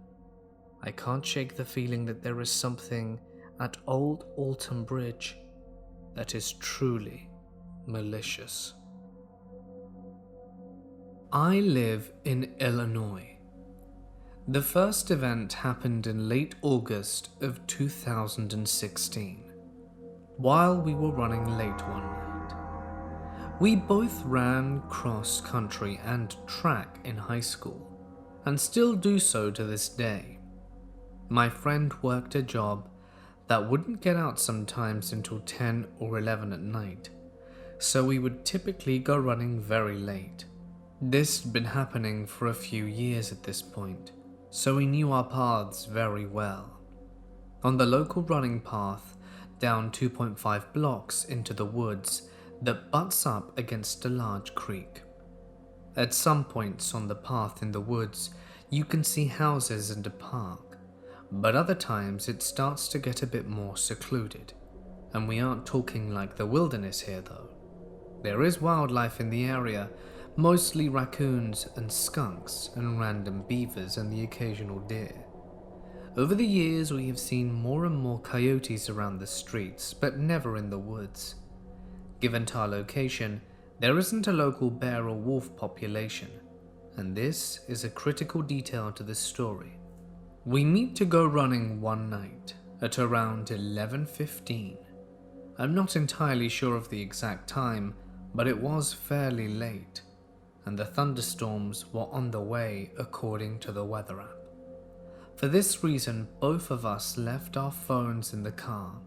I can't shake the feeling that there is something at Old Alton Bridge that is truly malicious. I live in Illinois. The first event happened in late August of 2016, while we were running late one night. We both ran cross country and track in high school, and still do so to this day. My friend worked a job that wouldn't get out sometimes until 10 or 11 at night, so we would typically go running very late. This had been happening for a few years at this point, so we knew our paths very well. On the local running path, down 2.5 blocks into the woods that butts up against a large creek. At some points on the path in the woods, you can see houses and a park, but other times it starts to get a bit more secluded, and we aren't talking like the wilderness here though. There is wildlife in the area, mostly raccoons and skunks and random beavers and the occasional deer. Over the years we have seen more and more coyotes around the streets, but never in the woods. Given to our location, there isn't a local bear or wolf population, and this is a critical detail to the story. We meet to go running one night at around 11:15. I'm not entirely sure of the exact time, but it was fairly late, and the thunderstorms were on the way according to the weather app. For this reason, both of us left our phones in the car.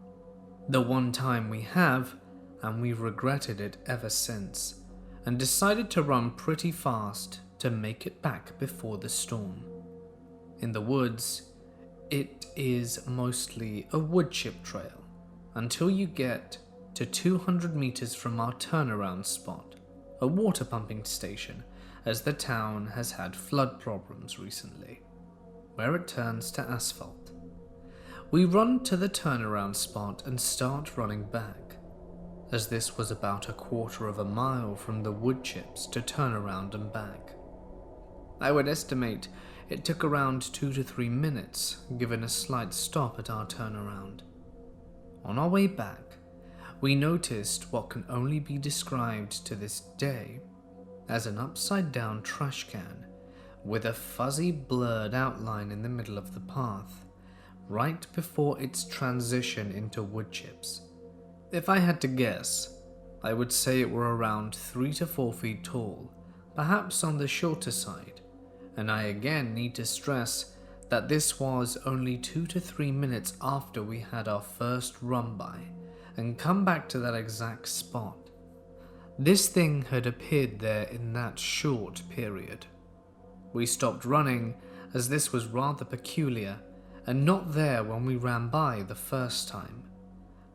The one time we have, and we've regretted it ever since, and decided to run pretty fast to make it back before the storm. In the woods, it is mostly a wood chip trail until you get to 200 meters from our turnaround spot, a water pumping station, as the town has had flood problems recently, where it turns to asphalt. We run to the turnaround spot and start running back, as this was about a quarter of a mile from the wood chips to turn around and back. I would estimate it took around 2 to 3 minutes, given a slight stop at our turnaround. On our way back, we noticed what can only be described to this day as an upside-down trash can with a fuzzy blurred outline in the middle of the path, right before its transition into wood chips. If I had to guess, I would say it were around 3 to 4 feet tall, perhaps on the shorter side, and I again need to stress that this was only 2 to 3 minutes after we had our first run by and come back to that exact spot. This thing had appeared there in that short period. We stopped running as this was rather peculiar and not there when we ran by the first time,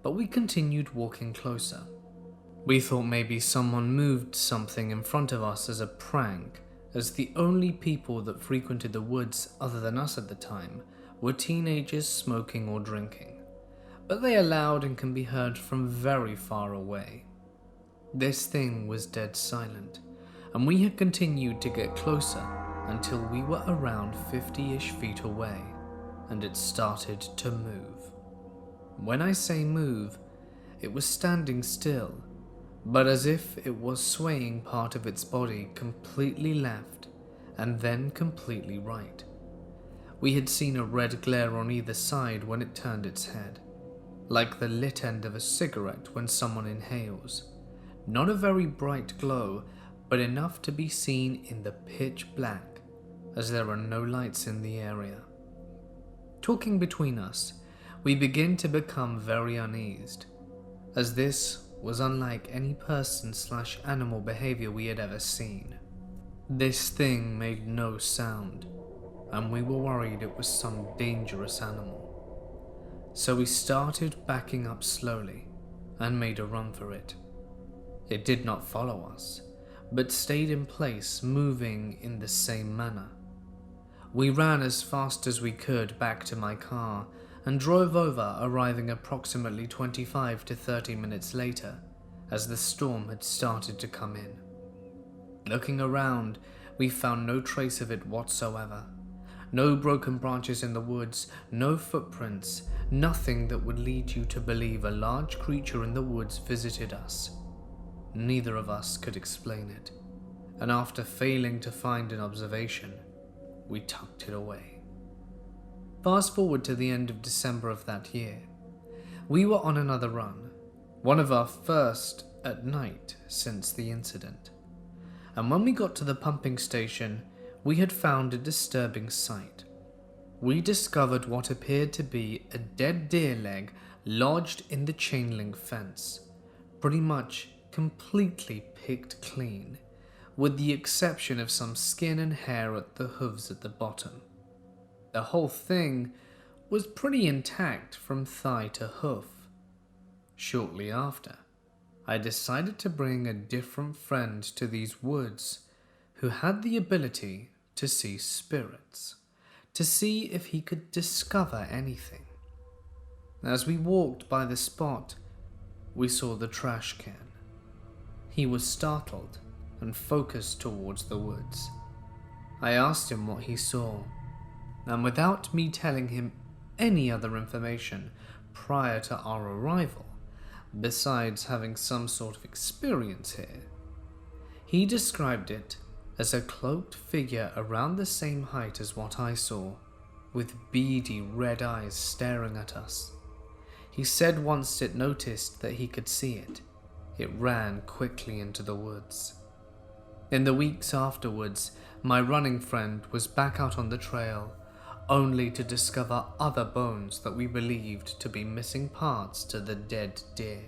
but we continued walking closer. We thought maybe someone moved something in front of us as a prank, as the only people that frequented the woods other than us at the time were teenagers smoking or drinking, but they are loud and can be heard from very far away. This thing was dead silent, and we had continued to get closer until we were around 50-ish feet away, and it started to move. When I say move, it was standing still, but as if it was swaying part of its body completely left and then completely right. We had seen a red glare on either side when it turned its head, like the lit end of a cigarette when someone inhales. Not a very bright glow, but enough to be seen in the pitch black, as there are no lights in the area. Talking between us, we begin to become very uneased, as this was unlike any person/animal behavior we had ever seen. This thing made no sound, and we were worried it was some dangerous animal. So we started backing up slowly and made a run for it. It did not follow us, but stayed in place, moving in the same manner. We ran as fast as we could back to my car and drove over, arriving approximately 25 to 30 minutes later, as the storm had started to come in. Looking around, we found no trace of it whatsoever. No broken branches in the woods, no footprints, nothing that would lead you to believe a large creature in the woods visited us. Neither of us could explain it, and after failing to find an observation, we tucked it away. Fast forward to the end of December of that year. We were on another run, one of our first at night since the incident, and when we got to the pumping station, we had found a disturbing sight. We discovered what appeared to be a dead deer leg lodged in the chain link fence, pretty much completely picked clean, with the exception of some skin and hair at the hooves at the bottom. The whole thing was pretty intact from thigh to hoof. Shortly after, I decided to bring a different friend to these woods who had the ability to see spirits, to see if he could discover anything. As we walked by the spot, we saw the trash can. He was startled and focused towards the woods. I asked him what he saw, and without me telling him any other information prior to our arrival, besides having some sort of experience here, he described it as a cloaked figure around the same height as what I saw, with beady red eyes staring at us. He said once it noticed that he could see it, it ran quickly into the woods. In the weeks afterwards, my running friend was back out on the trail, only to discover other bones that we believed to be missing parts to the dead deer.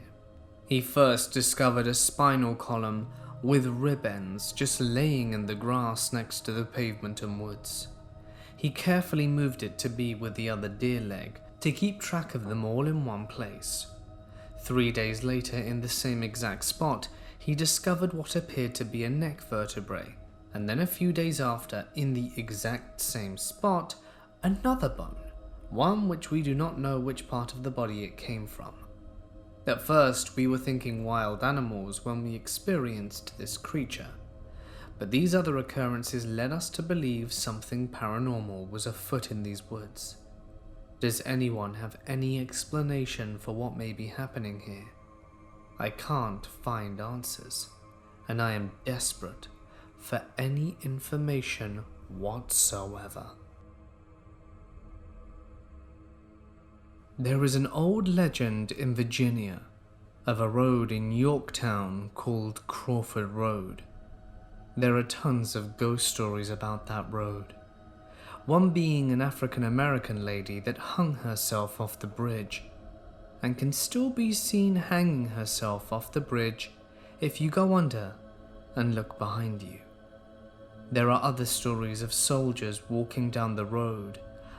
He first discovered a spinal column with rib ends just laying in the grass next to the pavement and woods. He carefully moved it to be with the other deer leg to keep track of them all in one place. 3 days later, in the same exact spot, he discovered what appeared to be a neck vertebrae, and then a few days after, in the exact same spot, another bone, one which we do not know which part of the body it came from. At first, we were thinking wild animals when we experienced this creature, but these other occurrences led us to believe something paranormal was afoot in these woods. Does anyone have any explanation for what may be happening here? I can't find answers, and I am desperate for any information whatsoever. There is an old legend in Virginia of a road in Yorktown called Crawford Road. There are tons of ghost stories about that road. One being an African-American lady that hung herself off the bridge, and can still be seen hanging herself off the bridge if you go under and look behind you. There are other stories of soldiers walking down the road,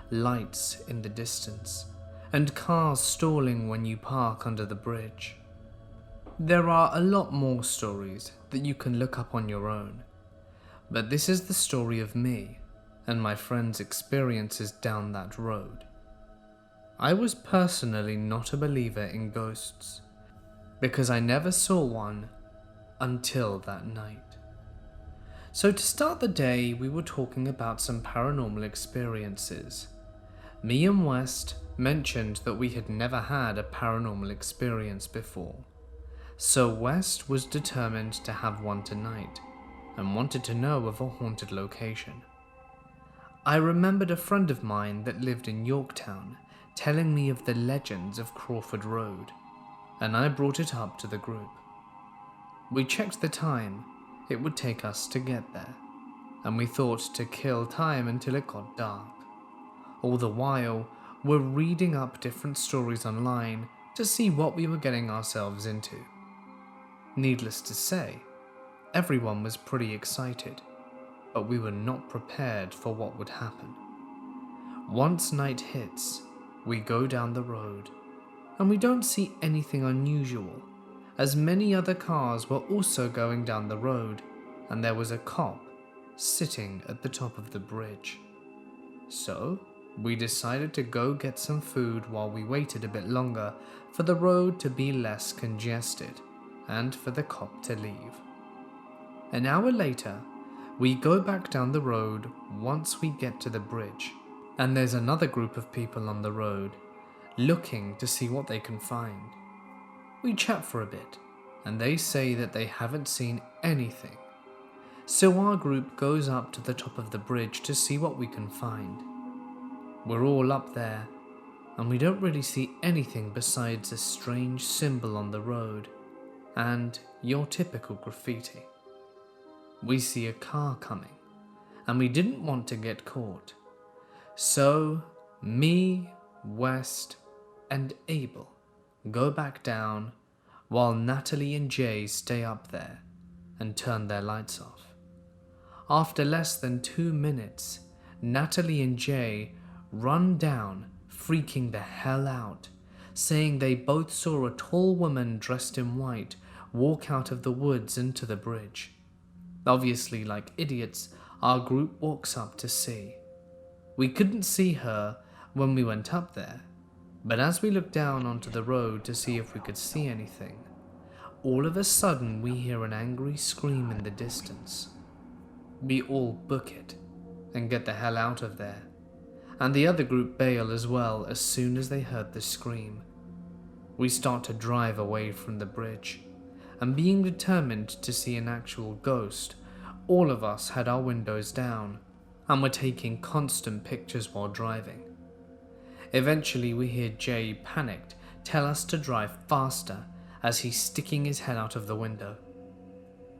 lights in the distance, and cars stalling when you park under the bridge. There are a lot more stories that you can look up on your own, but this is the story of me and my friends' experiences down that road. I was personally not a believer in ghosts, because I never saw one until that night. So to start the day, we were talking about some paranormal experiences. Me and West mentioned that we had never had a paranormal experience before, so West was determined to have one tonight and wanted to know of a haunted location. I remembered a friend of mine that lived in Yorktown telling me of the legends of Crawford Road, and I brought it up to the group. We checked the time it would take us to get there, and we thought to kill time until it got dark. All the while, we're reading up different stories online to see what we were getting ourselves into. Needless to say, everyone was pretty excited, but we were not prepared for what would happen. Once night hits, we go down the road, and we don't see anything unusual, as many other cars were also going down the road, and there was a cop sitting at the top of the bridge. So, we decided to go get some food while we waited a bit longer for the road to be less congested, and for the cop to leave. An hour later, we go back down the road once we get to the bridge, and there's another group of people on the road, looking to see what they can find. We chat for a bit, and they say that they haven't seen anything. So our group goes up to the top of the bridge to see what we can find. We're all up there, and we don't really see anything besides a strange symbol on the road, and your typical graffiti. We see a car coming, and we didn't want to get caught. So, me, West, and Abel go back down, while Natalie and Jay stay up there and turn their lights off. After less than 2 minutes, Natalie and Jay run down, freaking the hell out, saying they both saw a tall woman dressed in white walk out of the woods into the bridge. Obviously, like idiots, our group walks up to see. We couldn't see her when we went up there, but as we looked down onto the road to see if we could see anything, all of a sudden we hear an angry scream in the distance. We all book it and get the hell out of there, and the other group bail as well as soon as they heard the scream. We start to drive away from the bridge, and being determined to see an actual ghost, all of us had our windows down and were taking constant pictures while driving. Eventually we hear Jay, panicked, tell us to drive faster as he's sticking his head out of the window.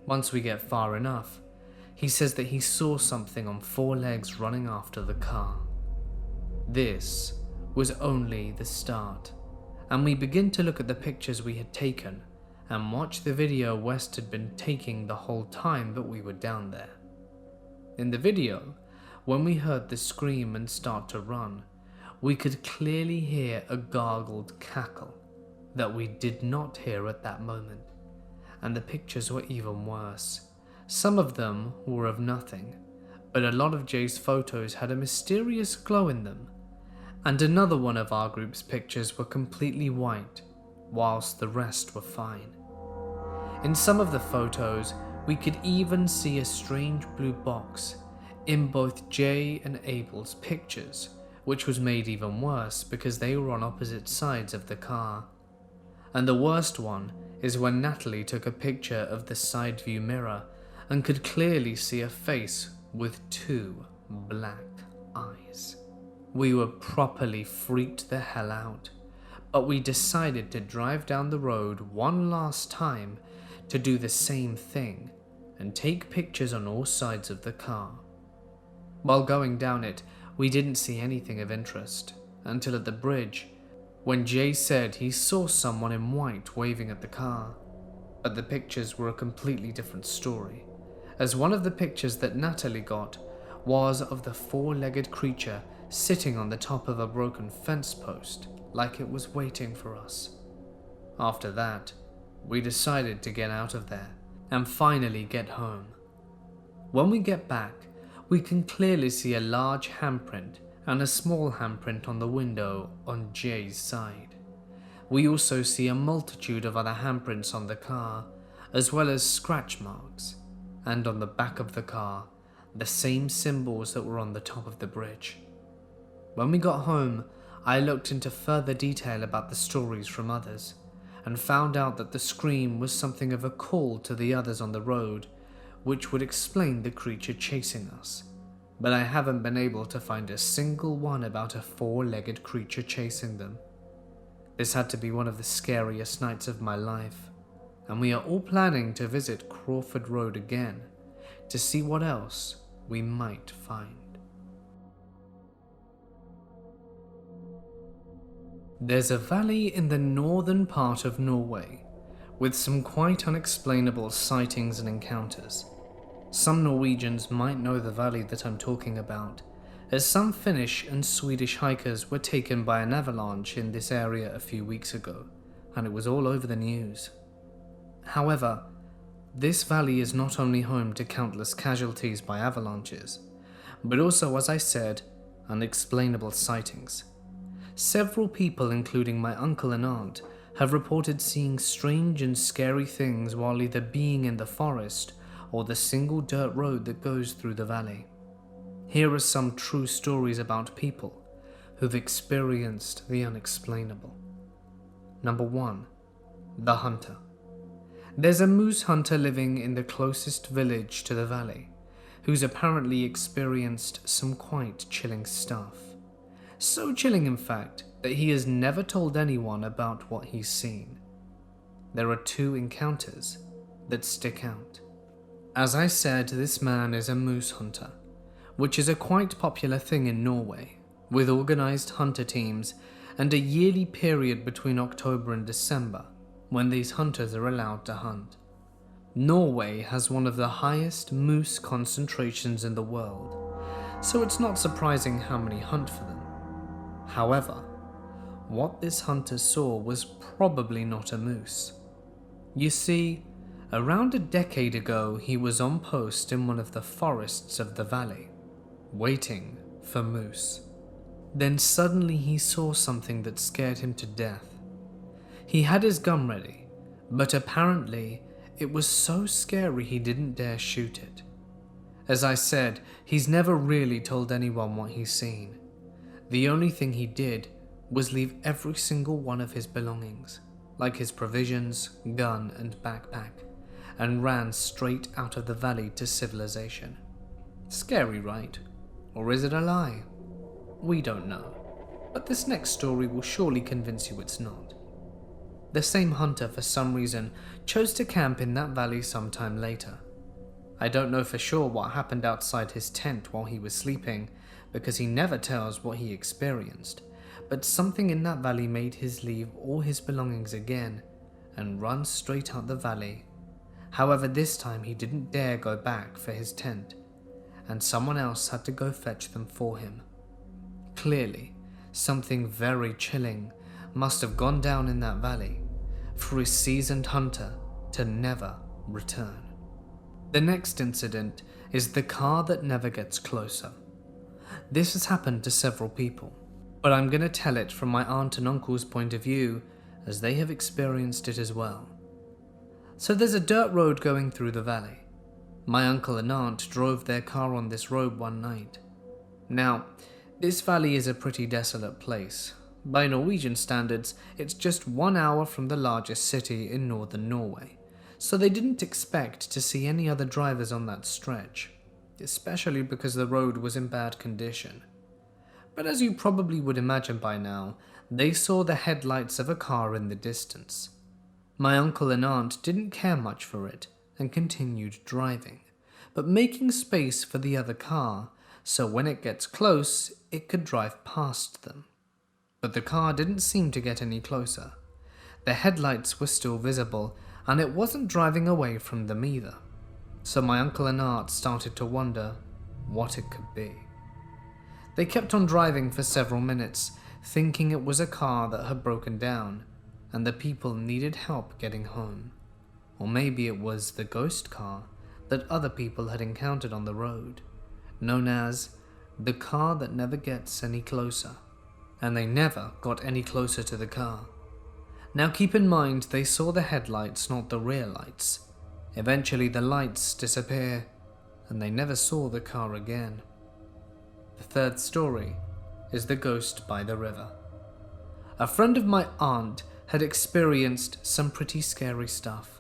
Once we get far enough, he says that he saw something on 4 legs running after the car. This was only the start, and we begin to look at the pictures we had taken and watch the video West had been taking the whole time that we were down there. In the video, when we heard the scream and start to run, we could clearly hear a gargled cackle that we did not hear at that moment, and the pictures were even worse. Some of them were of nothing, but a lot of Jay's photos had a mysterious glow in them, and another one of our group's pictures were completely white, whilst the rest were fine. In some of the photos, we could even see a strange blue box in both Jay and Abel's pictures, which was made even worse because they were on opposite sides of the car. And the worst one is when Natalie took a picture of the side view mirror and could clearly see a face with 2 black eyes. We were properly freaked the hell out, but we decided to drive down the road one last time to do the same thing and take pictures on all sides of the car. While going down it, we didn't see anything of interest until at the bridge, when Jay said he saw someone in white waving at the car. But the pictures were a completely different story, as one of the pictures that Natalie got was of the 4-legged creature sitting on the top of a broken fence post like it was waiting for us. After that, we decided to get out of there and finally get home. When we get back, we can clearly see a large handprint and a small handprint on the window on Jay's side. We also see a multitude of other handprints on the car, as well as scratch marks, and on the back of the car, the same symbols that were on the top of the bridge. When we got home, I looked into further detail about the stories from others, and found out that the scream was something of a call to the others on the road, which would explain the creature chasing us. But I haven't been able to find a single one about a 4-legged creature chasing them. This had to be one of the scariest nights of my life, and we are all planning to visit Crawford Road again to see what else we might find. There's a valley in the northern part of Norway with some quite unexplainable sightings and encounters. Some Norwegians might know the valley that I'm talking about, as some Finnish and Swedish hikers were taken by an avalanche in this area a few weeks ago, and it was all over the news. However, this valley is not only home to countless casualties by avalanches, but also, as I said, unexplainable sightings. Several people, including my uncle and aunt, have reported seeing strange and scary things while either being in the forest or the single dirt road that goes through the valley. Here are some true stories about people who've experienced the unexplainable. Number 1. The Hunter. There's a moose hunter living in the closest village to the valley, who's apparently experienced some quite chilling stuff. So chilling, in fact, that he has never told anyone about what he's seen. there are two encounters that stick out. As I said, this man is a moose hunter, which is a quite popular thing in Norway, with organized hunter teams and a yearly period between October and December when these hunters are allowed to hunt. Norway has one of the highest moose concentrations in the world, so it's not surprising how many hunt for them. However, what this hunter saw was probably not a moose. You see, around a decade ago he was on post in one of the forests of the valley, waiting for moose. Then suddenly he saw something that scared him to death. He had his gun ready, but apparently it was so scary he didn't dare shoot it. As I said, he's never really told anyone what he's seen. The only thing he did was leave every single one of his belongings, like his provisions, gun, and backpack, and ran straight out of the valley to civilization. Scary, right? Or is it a lie? We don't know, but this next story will surely convince you it's not. The same hunter, for some reason, chose to camp in that valley sometime later. I don't know for sure what happened outside his tent while he was sleeping, because he never tells what he experienced, but something in that valley made his leave all his belongings again and run straight out the valley. However, this time he didn't dare go back for his tent, and someone else had to go fetch them for him. Clearly, something very chilling must have gone down in that valley for a seasoned hunter to never return. The next incident is the car that never gets closer. This has happened to several people, but I'm going to tell it from my aunt and uncle's point of view, as they have experienced it as well. So there's a dirt road going through the valley. My uncle and aunt drove their car on this road one night. Now, this valley is a pretty desolate place. By Norwegian standards, it's just 1 hour from the largest city in northern Norway, so they didn't expect to see any other drivers on that stretch, especially because the road was in bad condition. But as you probably would imagine by now, they saw the headlights of a car in the distance. My uncle and aunt didn't care much for it and continued driving, but making space for the other car, so when it gets close, it could drive past them. But the car didn't seem to get any closer. The headlights were still visible, and it wasn't driving away from them either. So my uncle and aunt started to wonder what it could be. They kept on driving for several minutes, thinking it was a car that had broken down, and the people needed help getting home. Or maybe it was the ghost car that other people had encountered on the road, known as the car that never gets any closer. And they never got any closer to the car. Now keep in mind they saw the headlights, not the rear lights. Eventually the lights disappear, and they never saw the car again. The third story is the ghost by the river. A friend of my aunt had experienced some pretty scary stuff,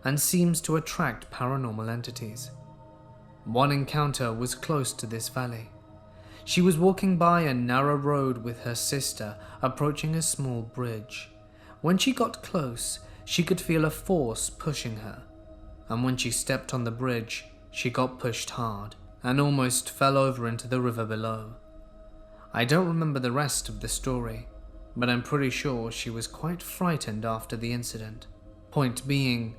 and seems to attract paranormal entities. One encounter was close to this valley. She was walking by a narrow road with her sister, approaching a small bridge. When she got close, she could feel a force pushing her, and when she stepped on the bridge, she got pushed hard and almost fell over into the river below. I don't remember the rest of the story, but I'm pretty sure she was quite frightened after the incident. Point being,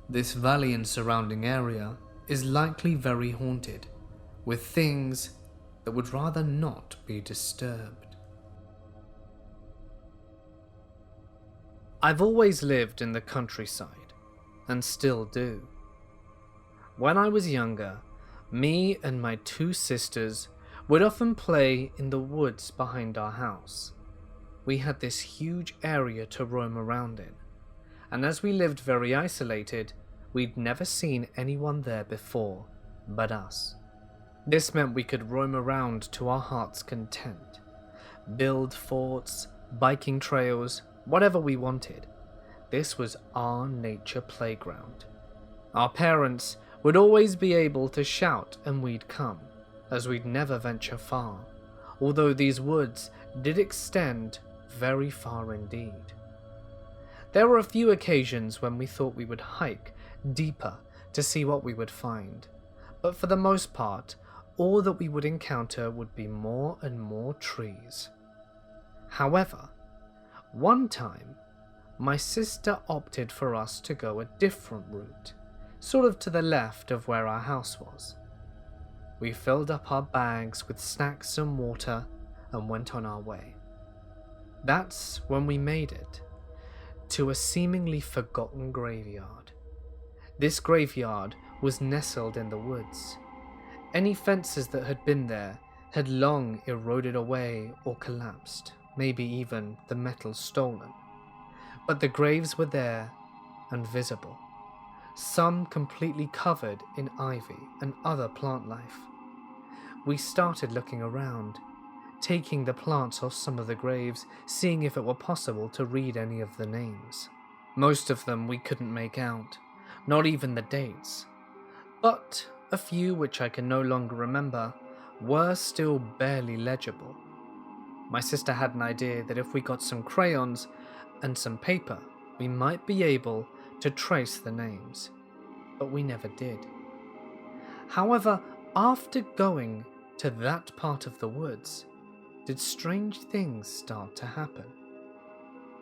this valley and surrounding area is likely very haunted, with things that would rather not be disturbed. I've always lived in the countryside, and still do. When I was younger, me and my two sisters would often play in the woods behind our house. We had this huge area to roam around in, and as we lived very isolated, we'd never seen anyone there before but us. This meant we could roam around to our heart's content, build forts, biking trails, whatever we wanted. This was our nature playground. Our parents would always be able to shout and we'd come, as we'd never venture far, although these woods did extend very far indeed. There were a few occasions when we thought we would hike deeper to see what we would find, but for the most part, all that we would encounter would be more and more trees. However, one time, my sister opted for us to go a different route, sort of to the left of where our house was. We filled up our bags with snacks and water and went on our way. That's when we made it to a seemingly forgotten graveyard. This graveyard was nestled in the woods. Any fences that had been there had long eroded away or collapsed, maybe even the metal stolen. But the graves were there and visible, some completely covered in ivy and other plant life. We started looking around, taking the plants off some of the graves, seeing if it were possible to read any of the names. Most of them we couldn't make out, not even the dates. But a few, which I can no longer remember, were still barely legible. My sister had an idea that if we got some crayons and some paper, we might be able to trace the names, but we never did. However, after going to that part of the woods, did strange things start to happen.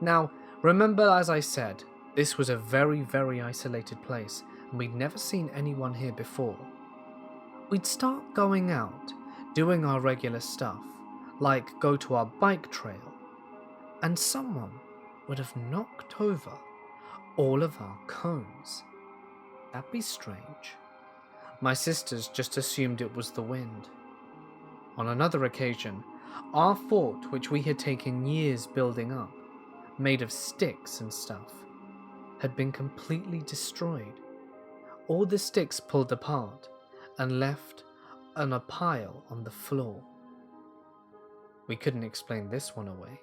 Now, remember, as I said, this was a very, very isolated place, and we'd never seen anyone here before. We'd start going out, doing our regular stuff, like go to our bike trail, and someone would have knocked over all of our cones. That'd be strange. My sisters just assumed it was the wind. On another occasion, our fort, which we had taken years building up, made of sticks and stuff, had been completely destroyed. All the sticks pulled apart and left on a pile on the floor. We couldn't explain this one away.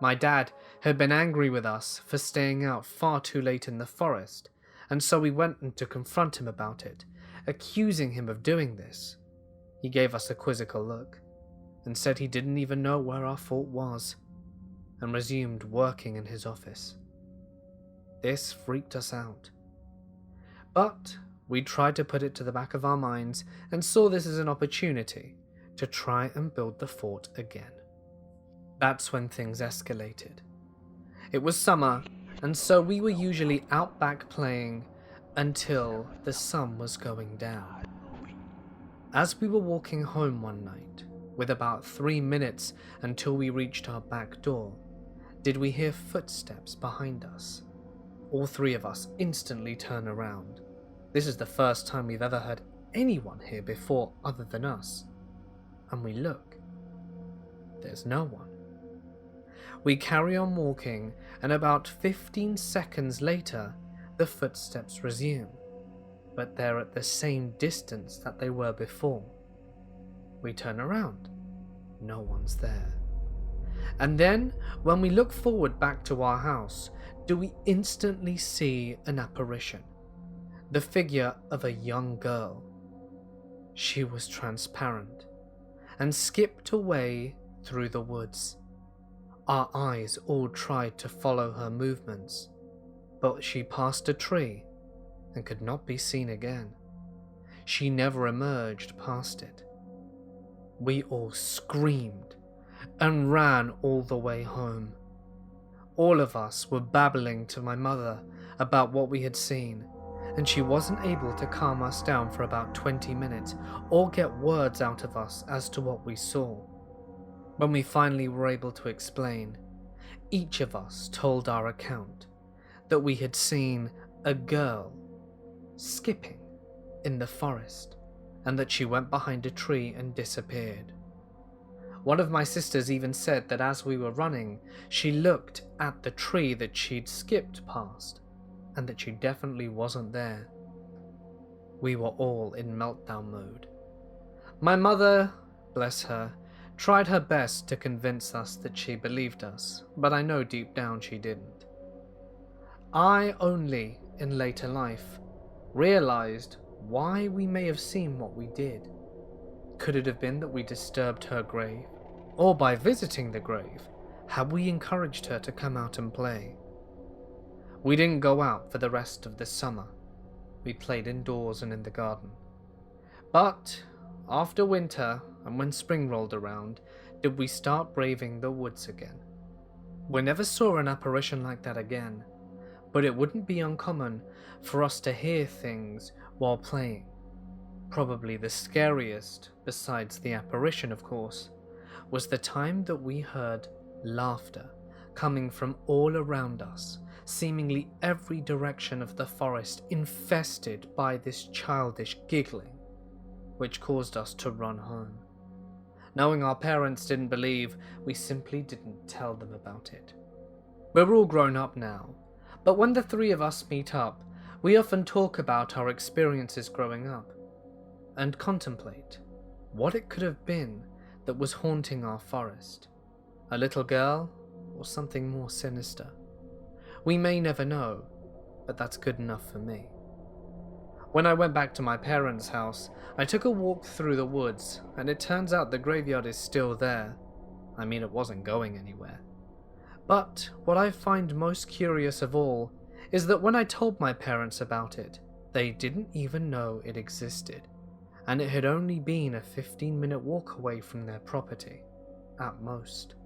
My dad had been angry with us for staying out far too late in the forest, and so we went in to confront him about it, accusing him of doing this. He gave us a quizzical look and said he didn't even know where our fort was, and resumed working in his office. This freaked us out. But we tried to put it to the back of our minds and saw this as an opportunity to try and build the fort again. That's when things escalated. It was summer, and so we were usually out back playing until the sun was going down. As we were walking home one night, with about 3 minutes until we reached our back door, did we hear footsteps behind us. All three of us instantly turn around. This is the first time we've ever heard anyone here before other than us. And we look. There's no one. We carry on walking, and about 15 seconds later, the footsteps resume, but they're at the same distance that they were before. We turn around. No one's there. And then, when we look forward back to our house, do we instantly see an apparition. The figure of a young girl. She was transparent and skipped away through the woods. Our eyes all tried to follow her movements, but she passed a tree and could not be seen again. She never emerged past it. We all screamed and ran all the way home. All of us were babbling to my mother about what we had seen, and she wasn't able to calm us down for about 20 minutes or get words out of us as to what we saw. When we finally were able to explain, each of us told our account that we had seen a girl skipping in the forest and that she went behind a tree and disappeared. One of my sisters even said that as we were running, she looked at the tree that she'd skipped past and that she definitely wasn't there. We were all in meltdown mode. My mother, bless her, tried her best to convince us that she believed us, but I know deep down she didn't. I only, in later life, realized why we may have seen what we did. Could it have been that we disturbed her grave? Or by visiting the grave, had we encouraged her to come out and play? We didn't go out for the rest of the summer. We played indoors and in the garden. But after winter and when spring rolled around, did we start braving the woods again. We never saw an apparition like that again, but it wouldn't be uncommon for us to hear things while playing. Probably the scariest, besides the apparition of course, was the time that we heard laughter coming from all around us, seemingly every direction of the forest infested by this childish giggling, which caused us to run home. Knowing our parents didn't believe, we simply didn't tell them about it. We're all grown up now, but when the three of us meet up, we often talk about our experiences growing up and contemplate what it could have been that was haunting our forest. A little girl or something more sinister. We may never know, but that's good enough for me. When I went back to my parents' house, I took a walk through the woods, and it turns out the graveyard is still there. I mean, it wasn't going anywhere. But what I find most curious of all is that when I told my parents about it, they didn't even know it existed, and it had only been a 15-minute walk away from their property, at most.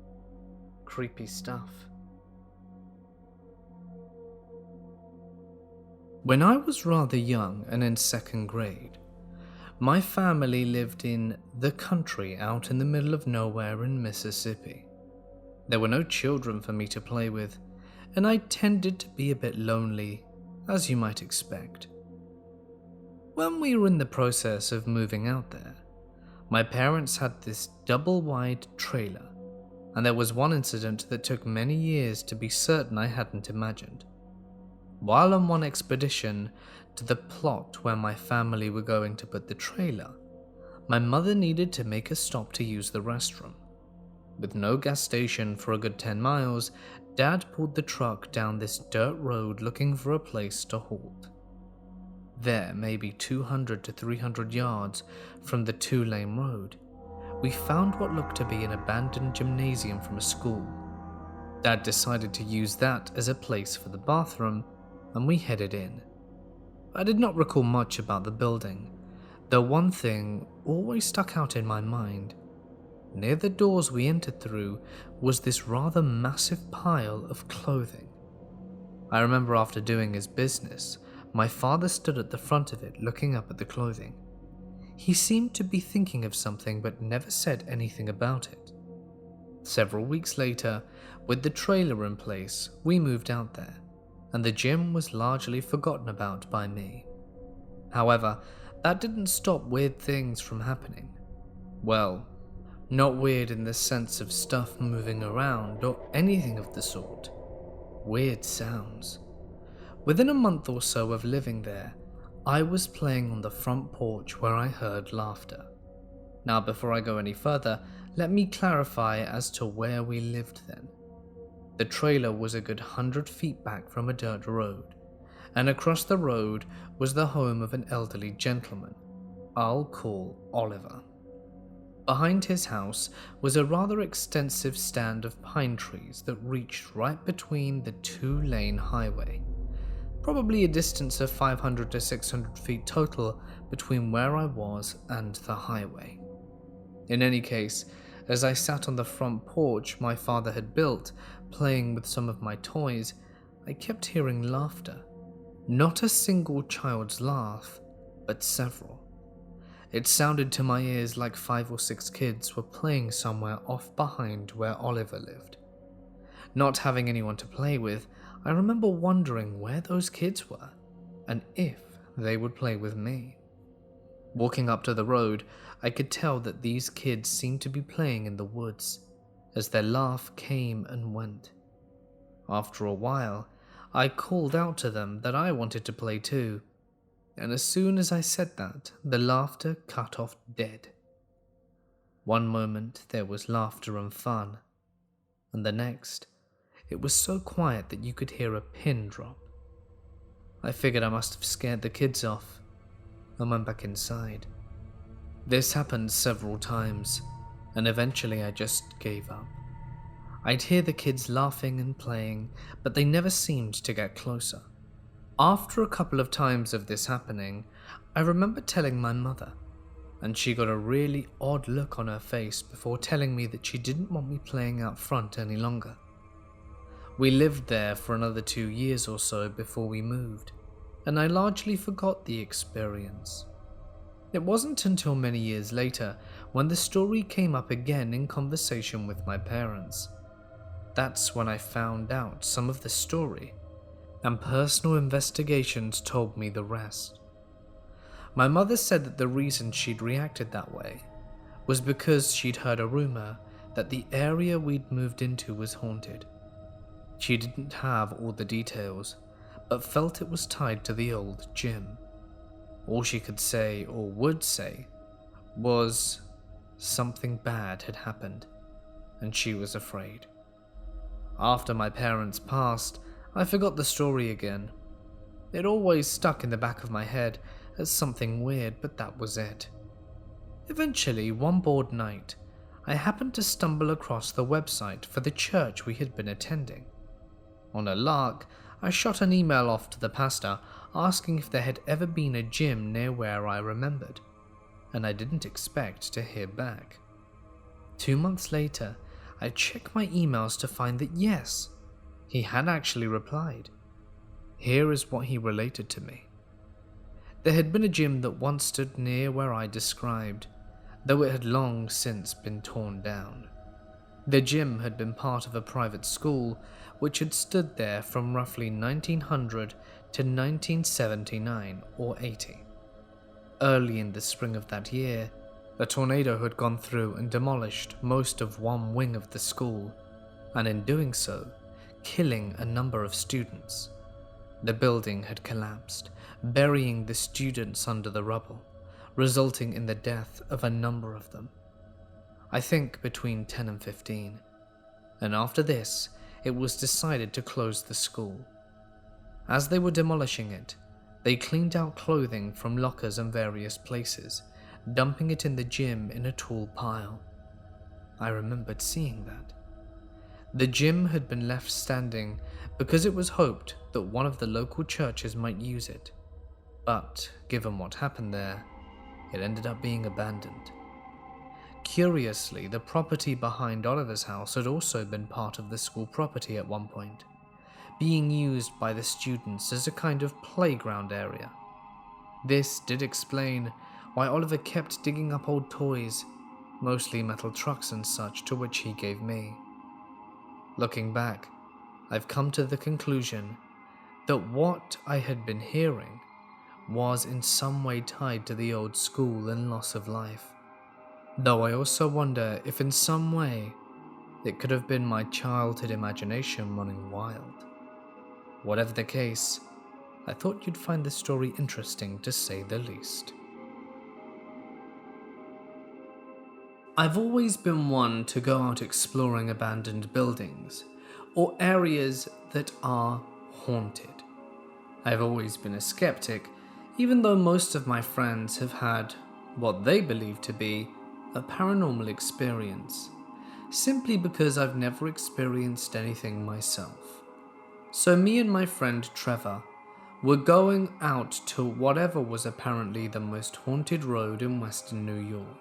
Creepy stuff. When I was rather young and in second grade, my family lived in the country out in the middle of nowhere in Mississippi. There were no children for me to play with, and I tended to be a bit lonely, as you might expect. When we were in the process of moving out there, my parents had this double-wide trailer, and there was one incident that took many years to be certain I hadn't imagined. While on one expedition to the plot where my family were going to put the trailer, my mother needed to make a stop to use the restroom. With no gas station for a good 10 miles, Dad pulled the truck down this dirt road looking for a place to halt. There, maybe 200 to 300 yards from the 2-lane road, we found what looked to be an abandoned gymnasium from a school. Dad decided to use that as a place for the bathroom, and we headed in. I did not recall much about the building, though one thing always stuck out in my mind. Near the doors we entered through was this rather massive pile of clothing. I remember after doing his business, my father stood at the front of it looking up at the clothing. He seemed to be thinking of something but never said anything about it. Several weeks later, with the trailer in place, we moved out there, and the gym was largely forgotten about by me. However, that didn't stop weird things from happening. Well, not weird in the sense of stuff moving around or anything of the sort. Weird sounds. Within a month or so of living there, I was playing on the front porch where I heard laughter. Now, before I go any further, let me clarify as to where we lived then. The trailer was a good 100 feet back from a dirt road, and across the road was the home of an elderly gentleman I'll call Oliver. Behind his house was a rather extensive stand of pine trees that reached right between the 2-lane highway, probably a distance of 500 to 600 feet total between where I was and the highway. In any case, as I sat on the front porch my father had built, playing with some of my toys, I kept hearing laughter. Not a single child's laugh, but several. It sounded to my ears like 5 or 6 kids were playing somewhere off behind where Oliver lived. Not having anyone to play with, I remember wondering where those kids were, and if they would play with me. Walking up to the road, I could tell that these kids seemed to be playing in the woods, as their laugh came and went. After a while, I called out to them that I wanted to play too, and as soon as I said that, the laughter cut off dead. One moment there was laughter and fun, and the next, it was so quiet that you could hear a pin drop. I figured I must have scared the kids off, and went back inside. This happened several times, and eventually I just gave up. I'd hear the kids laughing and playing, but they never seemed to get closer. After a couple of times of this happening, I remember telling my mother, and she got a really odd look on her face before telling me that she didn't want me playing out front any longer. We lived there for another 2 years or so before we moved, and I largely forgot the experience. It wasn't until many years later when the story came up again in conversation with my parents. That's when I found out some of the story, and personal investigations told me the rest. My mother said that the reason she'd reacted that way was because she'd heard a rumor that the area we'd moved into was haunted. She didn't have all the details, but felt it was tied to the old gym. All she could say, or would say, was something bad had happened, and she was afraid. After my parents passed, I forgot the story again. It always stuck in the back of my head as something weird, but that was it. Eventually, one bored night, I happened to stumble across the website for the church we had been attending. On a lark, I shot an email off to the pastor asking if there had ever been a gym near where I remembered, and I didn't expect to hear back. 2 months later, I checked my emails to find that yes, he had actually replied. Here is what he related to me. There had been a gym that once stood near where I described, though it had long since been torn down. The gym had been part of a private school which had stood there from roughly 1900 to 1979 or 80. Early in the spring of that year, a tornado had gone through and demolished most of one wing of the school, and in doing so, killing a number of students. The building had collapsed, burying the students under the rubble, resulting in the death of a number of them. I think between 10 and 15. And after this, it was decided to close the school. As they were demolishing it, they cleaned out clothing from lockers and various places, dumping it in the gym in a tall pile. I remembered seeing that. The gym had been left standing because it was hoped that one of the local churches might use it, but given what happened there, it ended up being abandoned. Curiously, the property behind Oliver's house had also been part of the school property at one point, being used by the students as a kind of playground area. This did explain why Oliver kept digging up old toys, mostly metal trucks and such, to which he gave me. Looking back, I've come to the conclusion that what I had been hearing was in some way tied to the old school and loss of life. Though I also wonder if in some way it could have been my childhood imagination running wild. Whatever the case, I thought you'd find the story interesting to say the least. I've always been one to go out exploring abandoned buildings or areas that are haunted. I've always been a skeptic, even though most of my friends have had what they believe to be a paranormal experience, simply because I've never experienced anything myself. So me and my friend Trevor were going out to whatever was apparently the most haunted road in western New York.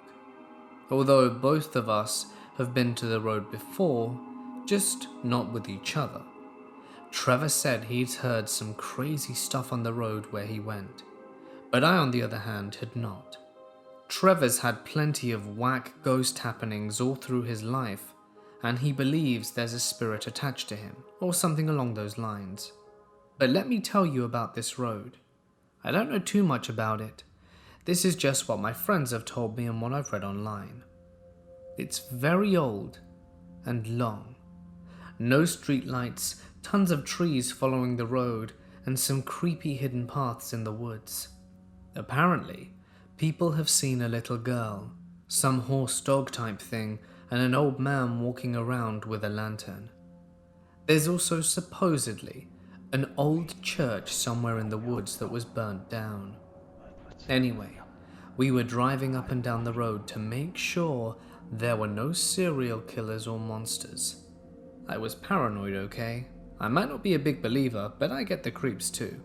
Although both of us have been to the road before, just not with each other. Trevor said he'd heard some crazy stuff on the road where he went, but I on the other hand had not. Trevor's had plenty of whack ghost happenings all through his life, and he believes there's a spirit attached to him, or something along those lines. But let me tell you about this road. I don't know too much about it. This is just what my friends have told me and what I've read online. It's very old and long. No streetlights, tons of trees following the road, and some creepy hidden paths in the woods. Apparently, people have seen a little girl, some horse-dog type thing, and an old man walking around with a lantern. There's also supposedly an old church somewhere in the woods that was burnt down. Anyway, we were driving up and down the road to make sure there were no serial killers or monsters. I was paranoid, okay? I might not be a big believer, but I get the creeps too.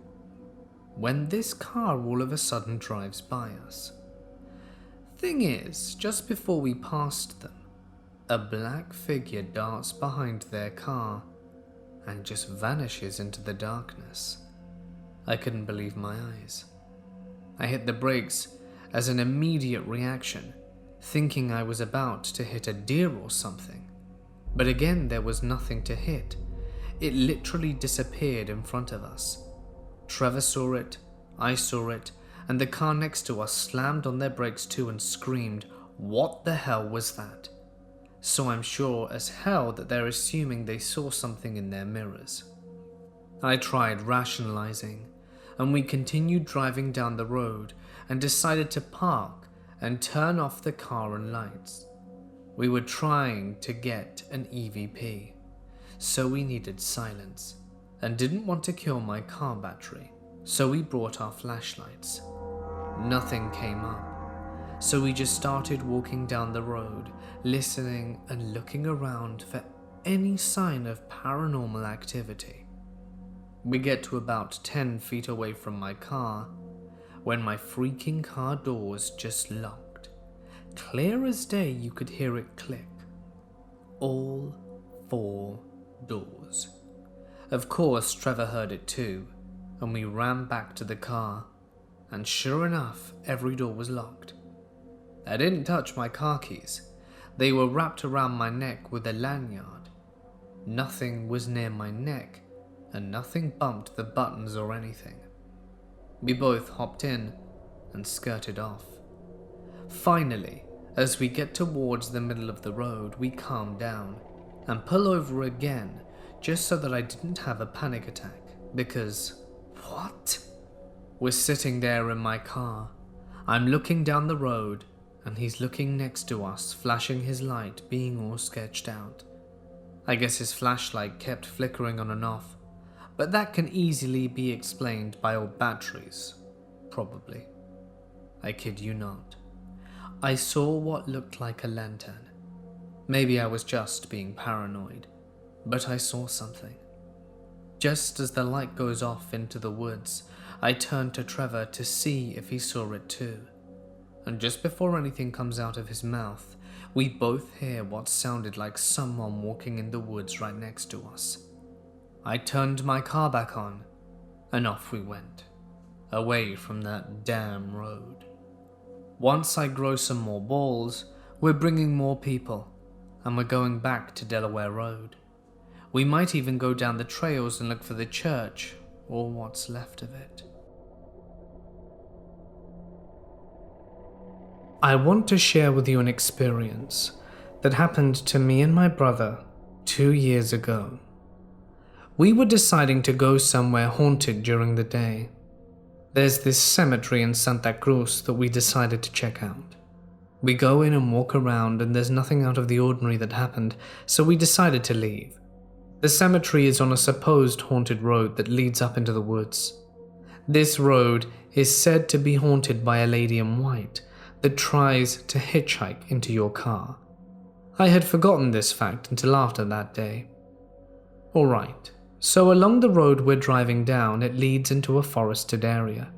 When this car all of a sudden drives by us. Thing is, just before we passed them, a black figure darts behind their car and just vanishes into the darkness. I couldn't believe my eyes. I hit the brakes as an immediate reaction, thinking I was about to hit a deer or something. But again, there was nothing to hit. It literally disappeared in front of us. Trevor saw it, I saw it, and the car next to us slammed on their brakes too and screamed, "What the hell was that?" So I'm sure as hell that they're assuming they saw something in their mirrors. I tried rationalizing, and we continued driving down the road and decided to park and turn off the car and lights. We were trying to get an EVP, so we needed silence and didn't want to kill my car battery, so we brought our flashlights. Nothing came up, so we just started walking down the road, listening and looking around for any sign of paranormal activity. We get to about 10 feet away from my car when my freaking car doors just locked. Clear as day, you could hear it click. All 4 doors. Of course, Trevor heard it too, and we ran back to the car, and sure enough, every door was locked. I didn't touch my car keys. They were wrapped around my neck with a lanyard. Nothing was near my neck, and nothing bumped the buttons or anything. We both hopped in and skirted off. Finally, as we get towards the middle of the road, we calm down and pull over again, just so that I didn't have a panic attack, because what? We're sitting there in my car. I'm looking down the road, and he's looking next to us, flashing his light, being all sketched out. I guess his flashlight kept flickering on and off, but that can easily be explained by old batteries, probably. I kid you not. I saw what looked like a lantern. Maybe I was just being paranoid, but I saw something. Just as the light goes off into the woods, I turned to Trevor to see if he saw it too. And just before anything comes out of his mouth, we both hear what sounded like someone walking in the woods right next to us. I turned my car back on, and off we went, away from that damn road. Once I grow some more balls, we're bringing more people, and we're going back to Delaware Road. We might even go down the trails and look for the church, or what's left of it. I want to share with you an experience that happened to me and my brother 2 years ago. We were deciding to go somewhere haunted during the day. There's this cemetery in Santa Cruz that we decided to check out. We go in and walk around, and there's nothing out of the ordinary that happened, so we decided to leave. The cemetery is on a supposed haunted road that leads up into the woods. This road is said to be haunted by a lady in white that tries to hitchhike into your car. I had forgotten this fact until after that day. Alright, so along the road we're driving down, it leads into a forested area.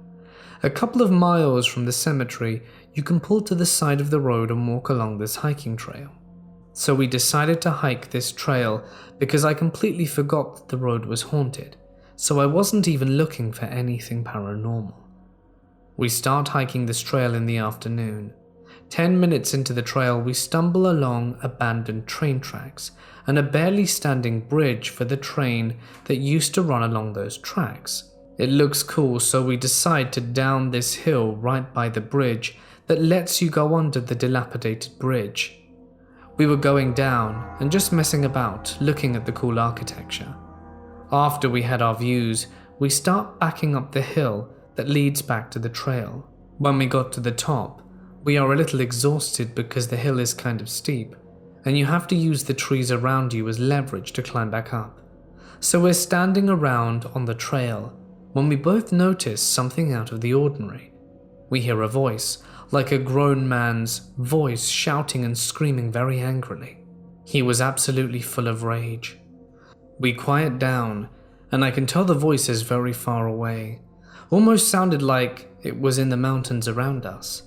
A couple of miles from the cemetery, you can pull to the side of the road and walk along this hiking trail. So we decided to hike this trail because I completely forgot that the road was haunted, so I wasn't even looking for anything paranormal. We start hiking this trail in the afternoon. 10 minutes into the trail, we stumble along abandoned train tracks and a barely standing bridge for the train that used to run along those tracks. It looks cool, so we decide to down this hill right by the bridge that lets you go under the dilapidated bridge. We were going down and just messing about, looking at the cool architecture. After we had our views, we start backing up the hill that leads back to the trail. When we got to the top, we are a little exhausted because the hill is kind of steep, and you have to use the trees around you as leverage to climb back up. So we're standing around on the trail when we both notice something out of the ordinary. We hear a voice, like a grown man's voice, shouting and screaming very angrily. He was absolutely full of rage. We quiet down, and I can tell the voice is very far away. Almost sounded like it was in the mountains around us.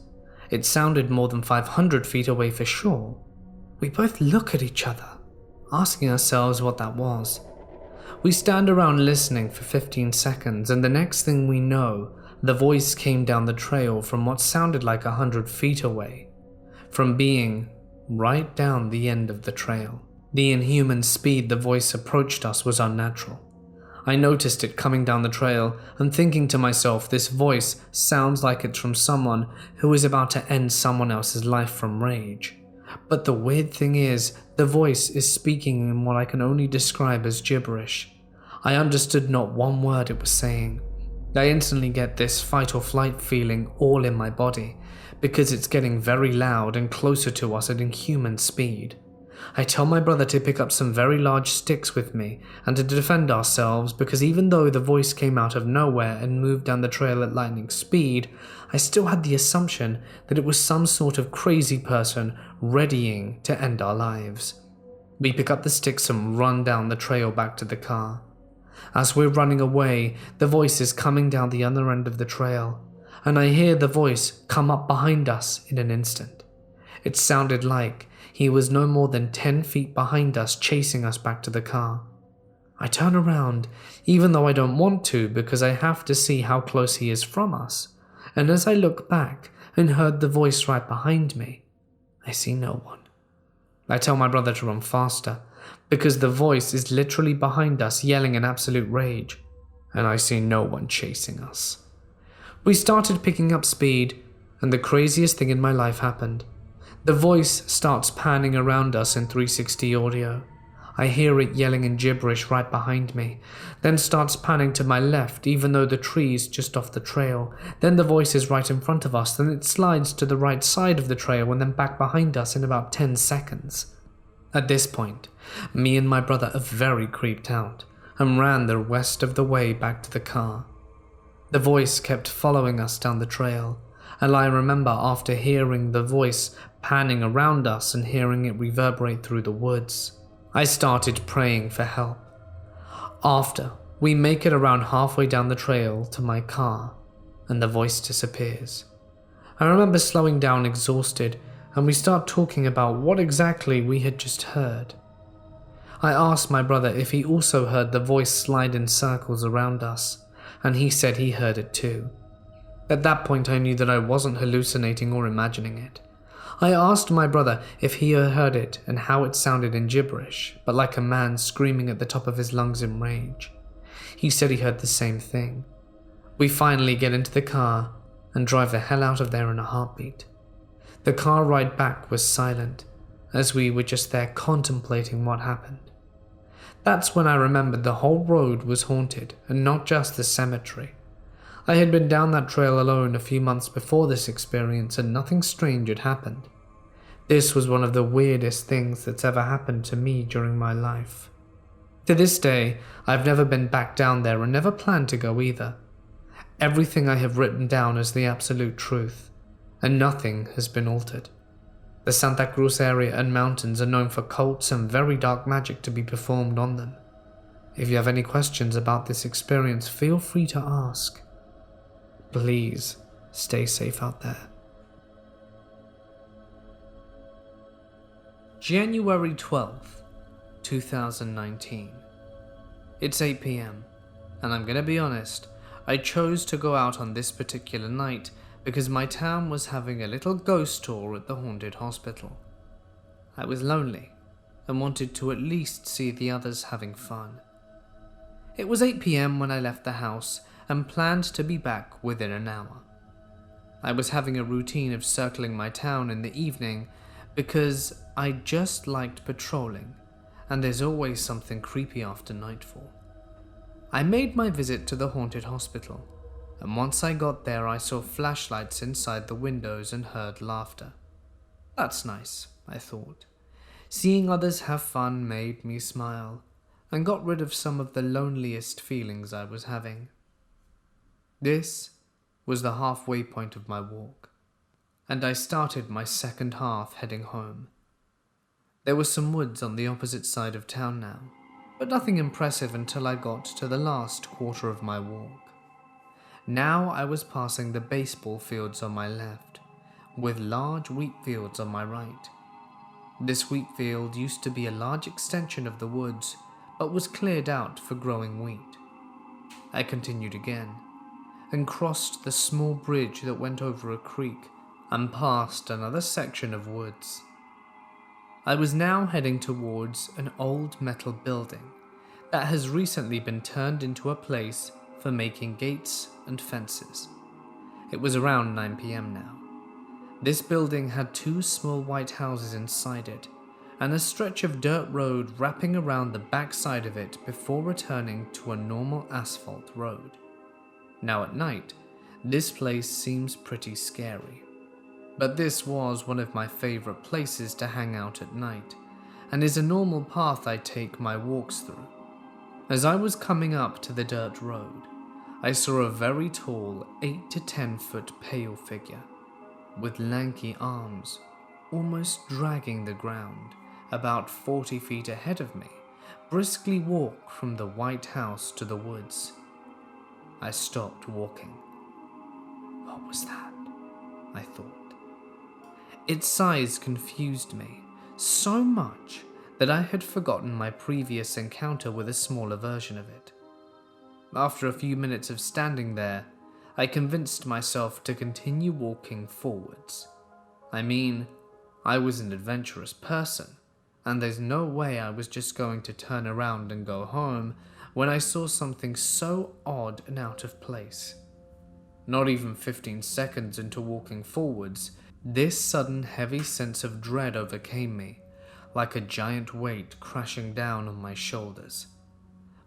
It sounded more than 500 feet away for sure. We both look at each other, asking ourselves what that was. We stand around listening for 15 seconds, and the next thing we know, the voice came down the trail from what sounded like 100 feet away, from being right down the end of the trail. The inhuman speed the voice approached us was unnatural. I noticed it coming down the trail and thinking to myself, this voice sounds like it's from someone who is about to end someone else's life from rage. But the weird thing is, the voice is speaking in what I can only describe as gibberish. I understood not one word it was saying. I instantly get this fight or flight feeling all in my body, because it's getting very loud and closer to us at inhuman speed. I tell my brother to pick up some very large sticks with me and to defend ourselves, because even though the voice came out of nowhere and moved down the trail at lightning speed, I still had the assumption that it was some sort of crazy person readying to end our lives. We pick up the sticks and run down the trail back to the car. As we're running away, the voice is coming down the other end of the trail, and I hear the voice come up behind us in an instant. It sounded like he was no more than 10 feet behind us, chasing us back to the car. I turn around, even though I don't want to, because I have to see how close he is from us, and as I look back and heard the voice right behind me, I see no one. I tell my brother to run faster, because the voice is literally behind us yelling in absolute rage, and I see no one chasing us. We started picking up speed, and the craziest thing in my life happened. The voice starts panning around us in 360 audio. I hear it yelling in gibberish right behind me, then starts panning to my left even though the tree's just off the trail. Then the voice is right in front of us, then it slides to the right side of the trail and then back behind us in about 10 seconds. At this point, me and my brother are very creeped out and ran the rest of the way back to the car. The voice kept following us down the trail, and I remember after hearing the voice panning around us and hearing it reverberate through the woods, I started praying for help. After, we make it around halfway down the trail to my car, and the voice disappears. I remember slowing down exhausted, and we start talking about what exactly we had just heard. I asked my brother if he also heard the voice slide in circles around us, and he said he heard it too. At that point I knew that I wasn't hallucinating or imagining it. I asked my brother if he had heard it and how it sounded in gibberish, but like a man screaming at the top of his lungs in rage. He said he heard the same thing. We finally get into the car and drive the hell out of there in a heartbeat. The car ride back was silent, as we were just there contemplating what happened. That's when I remembered the whole road was haunted, and not just the cemetery. I had been down that trail alone a few months before this experience, and nothing strange had happened. This was one of the weirdest things that's ever happened to me during my life. To this day, I've never been back down there and never plan to go either. Everything I have written down is the absolute truth, and nothing has been altered. The Santa Cruz area and mountains are known for cults and very dark magic to be performed on them. If you have any questions about this experience, feel free to ask. Please stay safe out there. January 12th, 2019. It's 8 p.m, and I'm gonna be honest, I chose to go out on this particular night because my town was having a little ghost tour at the haunted hospital. I was lonely and wanted to at least see the others having fun. It was 8 p.m. when I left the house and planned to be back within an hour. I was having a routine of circling my town in the evening because I just liked patrolling, and there's always something creepy after nightfall. I made my visit to the haunted hospital, and once I got there I saw flashlights inside the windows and heard laughter. That's nice, I thought. Seeing others have fun made me smile, and got rid of some of the loneliest feelings I was having. This was the halfway point of my walk, and I started my second half heading home. There were some woods on the opposite side of town now, but nothing impressive until I got to the last quarter of my walk. Now I was passing the baseball fields on my left, with large wheat fields on my right. This wheat field used to be a large extension of the woods, but was cleared out for growing wheat. I continued again, and crossed the small bridge that went over a creek, and passed another section of woods. I was now heading towards an old metal building that has recently been turned into a place for making gates and fences. It was around 9 p.m. now. This building had 2 small white houses inside it, and a stretch of dirt road wrapping around the back side of it before returning to a normal asphalt road. Now at night, this place seems pretty scary. But this was one of my favorite places to hang out at night, and is a normal path I take my walks through. As I was coming up to the dirt road, I saw a very tall 8 to 10 foot pale figure, with lanky arms, almost dragging the ground, about 40 feet ahead of me, briskly walk from the white house to the woods. I stopped walking. What was that? I thought. Its size confused me so much that I had forgotten my previous encounter with a smaller version of it. After a few minutes of standing there, I convinced myself to continue walking forwards. I mean, I was an adventurous person, and there's no way I was just going to turn around and go home when I saw something so odd and out of place. Not even 15 seconds into walking forwards, this sudden heavy sense of dread overcame me, like a giant weight crashing down on my shoulders.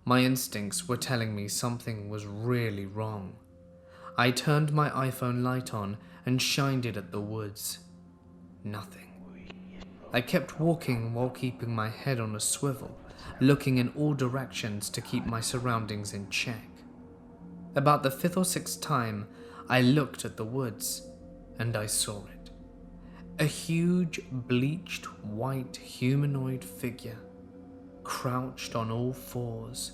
My instincts were telling me something was really wrong. I turned my iPhone light on and shined it at the woods. Nothing. I kept walking while keeping my head on a swivel, looking in all directions to keep my surroundings in check. About the 5th or 6th time, I looked at the woods, and I saw it. A huge, bleached, white humanoid figure, crouched on all fours.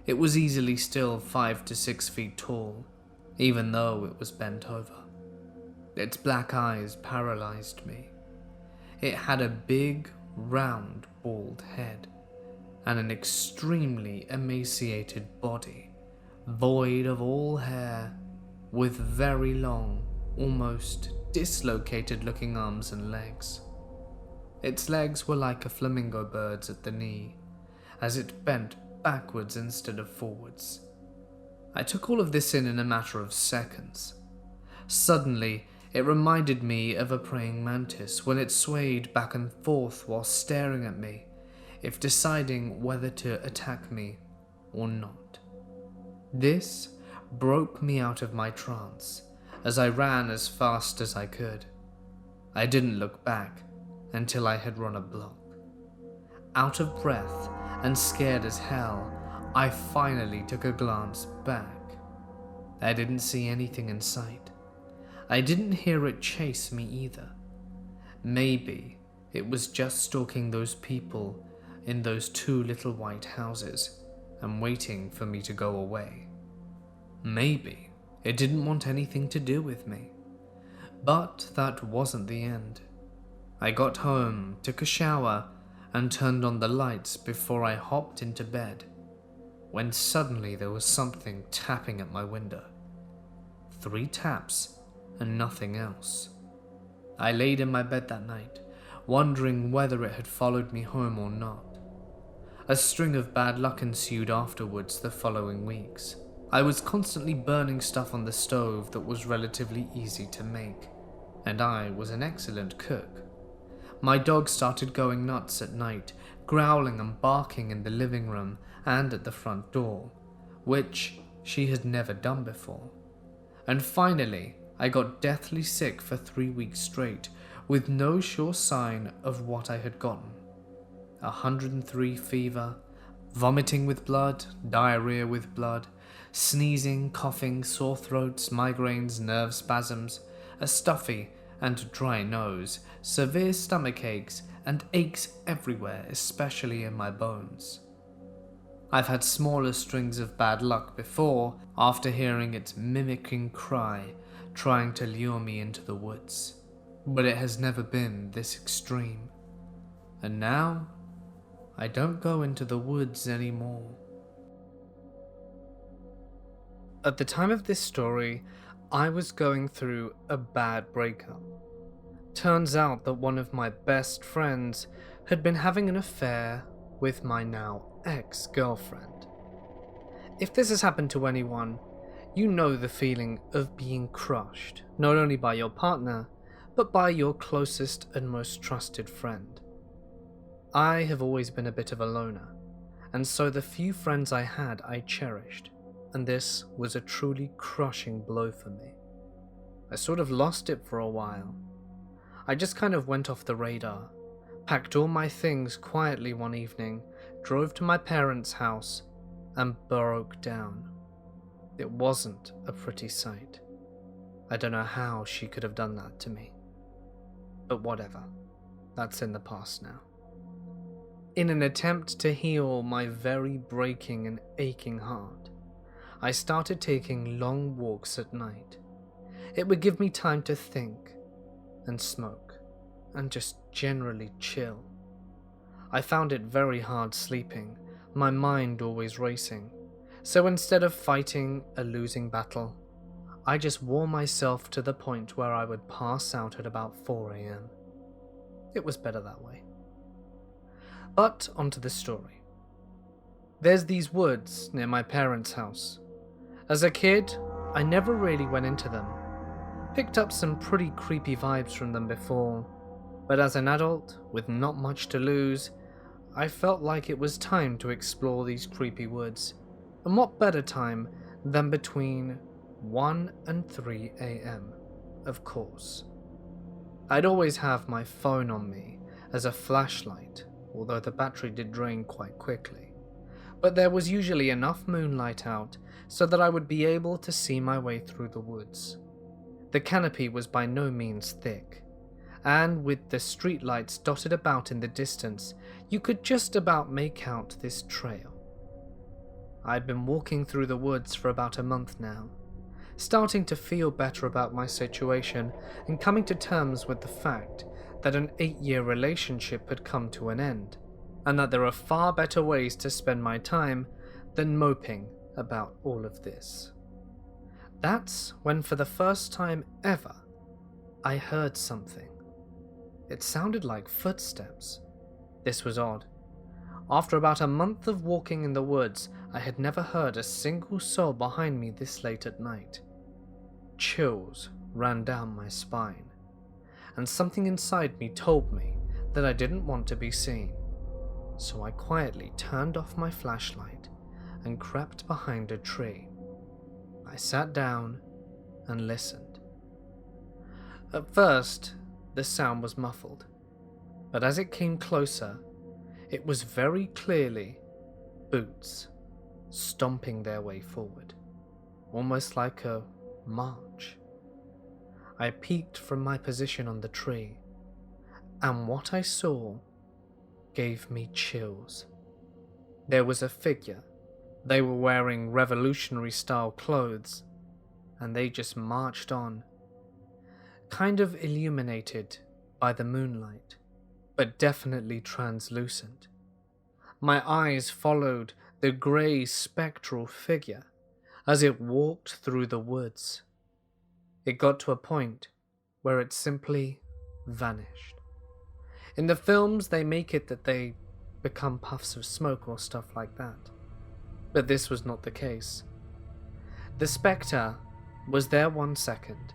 It was easily still 5 to 6 feet tall, even though it was bent over. Its black eyes paralyzed me. It had a big, round, bald head, and an extremely emaciated body, void of all hair, with very long, almost dislocated-looking arms and legs. Its legs were like a flamingo bird's at the knee, as it bent backwards instead of forwards. I took all of this in a matter of seconds. Suddenly, it reminded me of a praying mantis when it swayed back and forth while staring at me, if deciding whether to attack me or not. This broke me out of my trance as I ran as fast as I could. I didn't look back until I had run a block. Out of breath and scared as hell, I finally took a glance back. I didn't see anything in sight. I didn't hear it chase me either. Maybe it was just stalking those people in those 2 little white houses and waiting for me to go away. Maybe it didn't want anything to do with me. But that wasn't the end. I got home, took a shower, and turned on the lights before I hopped into bed, when suddenly there was something tapping at my window. 3 taps and nothing else. I laid in my bed that night, wondering whether it had followed me home or not. A string of bad luck ensued afterwards the following weeks. I was constantly burning stuff on the stove that was relatively easy to make, and I was an excellent cook. My dog started going nuts at night, growling and barking in the living room and at the front door, which she had never done before. And finally, I got deathly sick for 3 weeks straight, with no sure sign of what I had gotten. 103 fever, vomiting with blood, diarrhea with blood, sneezing, coughing, sore throats, migraines, nerve spasms, a stuffy and dry nose, severe stomach aches, and aches everywhere, especially in my bones. I've had smaller strings of bad luck before after hearing its mimicking cry trying to lure me into the woods, but it has never been this extreme. And now, I don't go into the woods anymore. At the time of this story, I was going through a bad breakup. Turns out that one of my best friends had been having an affair with my now ex-girlfriend. If this has happened to anyone, you know the feeling of being crushed, not only by your partner, but by your closest and most trusted friend. I have always been a bit of a loner, and so the few friends I had I cherished, and this was a truly crushing blow for me. I sort of lost it for a while. I just kind of went off the radar, packed all my things quietly one evening, drove to my parents' house, and broke down. It wasn't a pretty sight. I don't know how she could have done that to me. But whatever, that's in the past now. In an attempt to heal my very breaking and aching heart, I started taking long walks at night. It would give me time to think and smoke and just generally chill. I found it very hard sleeping, my mind always racing, so instead of fighting a losing battle, I just wore myself to the point where I would pass out at about 4 a.m. It was better that way. But onto the story. There's these woods near my parents' house. As a kid, I never really went into them. Picked up some pretty creepy vibes from them before, but as an adult, with not much to lose, I felt like it was time to explore these creepy woods. And what better time than between 1 and 3 a.m., of course. I'd always have my phone on me as a flashlight, although the battery did drain quite quickly. But there was usually enough moonlight out so that I would be able to see my way through the woods. The canopy was by no means thick, and with the streetlights dotted about in the distance, you could just about make out this trail. I'd been walking through the woods for about a month now, starting to feel better about my situation and coming to terms with the fact that an 8-year relationship had come to an end, and that there are far better ways to spend my time than moping about all of this. That's when, for the first time ever, I heard something. It sounded like footsteps. This was odd. After about a month of walking in the woods, I had never heard a single soul behind me this late at night. Chills ran down my spine, and something inside me told me that I didn't want to be seen. So I quietly turned off my flashlight and crept behind a tree. I sat down and listened. At first, the sound was muffled, but as it came closer, it was very clearly boots stomping their way forward, almost like a march. I peeked from my position on the tree, and what I saw gave me chills. There was a figure. They were wearing revolutionary-style clothes, and they just marched on, kind of illuminated by the moonlight, but definitely translucent. My eyes followed the grey spectral figure as it walked through the woods. It got to a point where it simply vanished. In the films, they make it that they become puffs of smoke or stuff like that. But this was not the case. The spectre was there 1 second,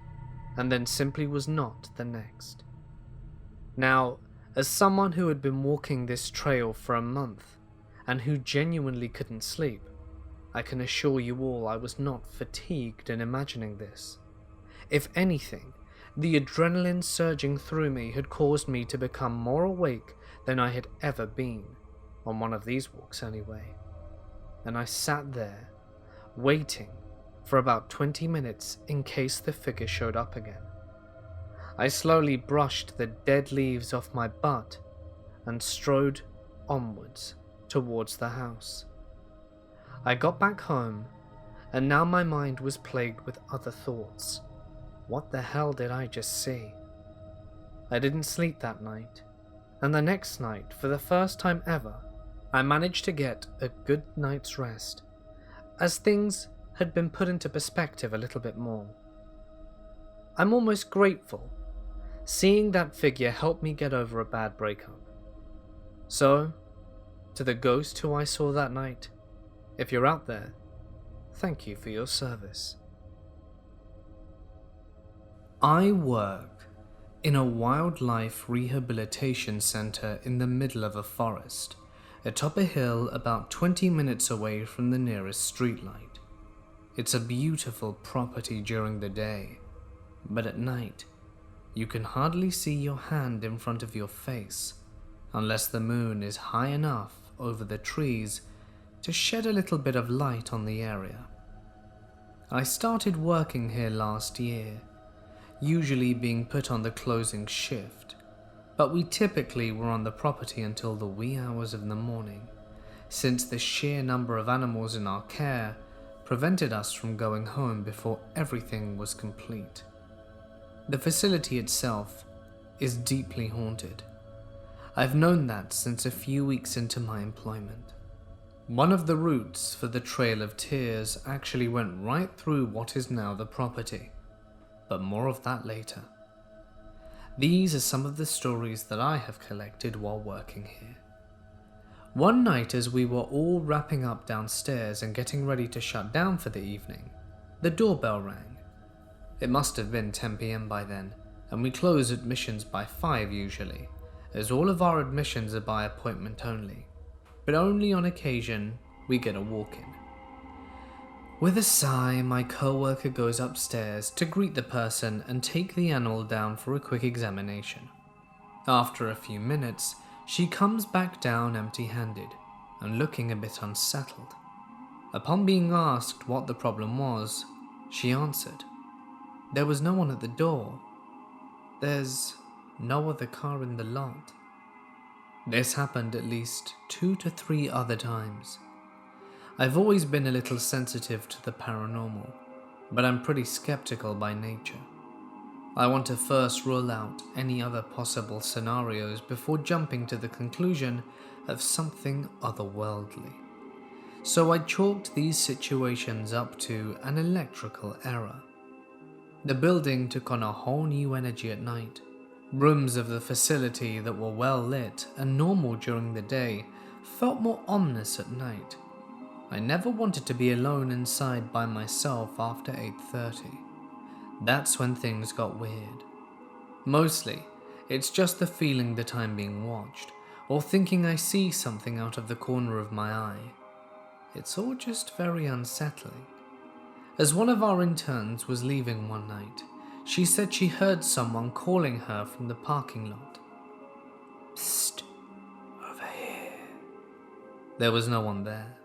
and then simply was not the next. Now, as someone who had been walking this trail for a month, and who genuinely couldn't sleep, I can assure you all I was not fatigued in imagining this. If anything, the adrenaline surging through me had caused me to become more awake than I had ever been, on one of these walks anyway. And I sat there, waiting for about 20 minutes in case the figure showed up again. I slowly brushed the dead leaves off my butt and strode onwards towards the house. I got back home, and now my mind was plagued with other thoughts. What the hell did I just see? I didn't sleep that night, and the next night, for the first time ever, I managed to get a good night's rest, as things had been put into perspective a little bit more. I'm almost grateful. Seeing that figure helped me get over a bad breakup. So, to the ghost who I saw that night, if you're out there, thank you for your service. I work in a wildlife rehabilitation center in the middle of a forest, atop a hill about 20 minutes away from the nearest streetlight. It's a beautiful property during the day, but at night, you can hardly see your hand in front of your face, unless the moon is high enough over the trees to shed a little bit of light on the area. I started working here last year, usually being put on the closing shift, but we typically were on the property until the wee hours of the morning, since the sheer number of animals in our care prevented us from going home before everything was complete. The facility itself is deeply haunted. I've known that since a few weeks into my employment. One of the routes for the Trail of Tears actually went right through what is now the property, but more of that later. These are some of the stories that I have collected while working here. One night, as we were all wrapping up downstairs and getting ready to shut down for the evening, the doorbell rang. It must have been 10 p.m. by then, and we close admissions by 5 usually, as all of our admissions are by appointment only, but only on occasion we get a walk-in. With a sigh, my co-worker goes upstairs to greet the person and take the animal down for a quick examination. After a few minutes, she comes back down empty-handed and looking a bit unsettled. Upon being asked what the problem was, she answered, "There was no one at the door. There's no other car in the lot." This happened at least 2 to 3 other times. I've always been a little sensitive to the paranormal, but I'm pretty skeptical by nature. I want to first rule out any other possible scenarios before jumping to the conclusion of something otherworldly. So I chalked these situations up to an electrical error. The building took on a whole new energy at night. Rooms of the facility that were well lit and normal during the day felt more ominous at night. I never wanted to be alone inside by myself after 8:30. That's when things got weird. Mostly, it's just the feeling that I'm being watched, or thinking I see something out of the corner of my eye. It's all just very unsettling. As one of our interns was leaving one night, she said she heard someone calling her from the parking lot. "Psst, over here." There was no one there.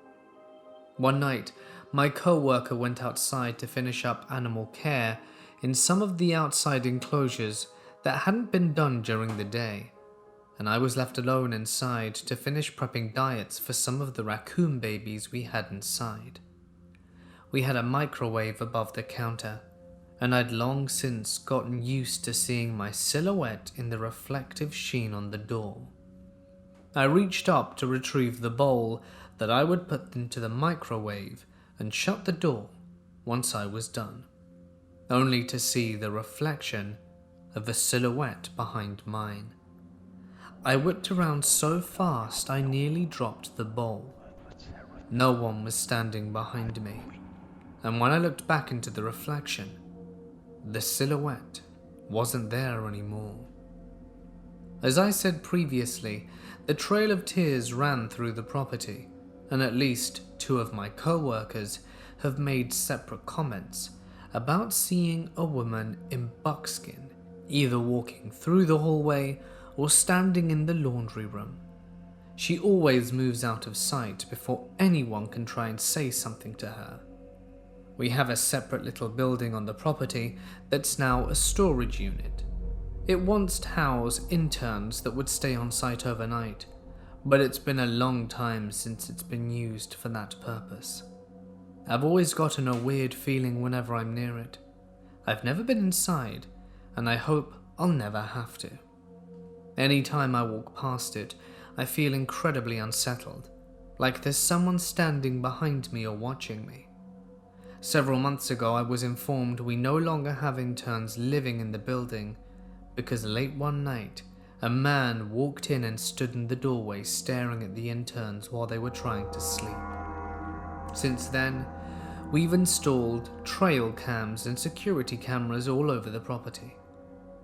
One night, my co-worker went outside to finish up animal care in some of the outside enclosures that hadn't been done during the day, and I was left alone inside to finish prepping diets for some of the raccoon babies we had inside. We had a microwave above the counter, and I'd long since gotten used to seeing my silhouette in the reflective sheen on the door. I reached up to retrieve the bowl that I would put into the microwave and shut the door once I was done, only to see the reflection of a silhouette behind mine. I whipped around so fast I nearly dropped the bowl. No one was standing behind me, and when I looked back into the reflection, the silhouette wasn't there anymore. As I said previously, the Trail of Tears ran through the property, and at least 2 of my co-workers have made separate comments about seeing a woman in buckskin either walking through the hallway or standing in the laundry room. She always moves out of sight before anyone can try and say something to her. We have a separate little building on the property that's now a storage unit. It once housed interns that would stay on site overnight, but it's been a long time since it's been used for that purpose. I've always gotten a weird feeling whenever I'm near it. I've never been inside, and I hope I'll never have to. Any time I walk past it, I feel incredibly unsettled, like there's someone standing behind me or watching me. Several months ago, I was informed we no longer have interns living in the building because late one night, a man walked in and stood in the doorway staring at the interns while they were trying to sleep. Since then, we've installed trail cams and security cameras all over the property.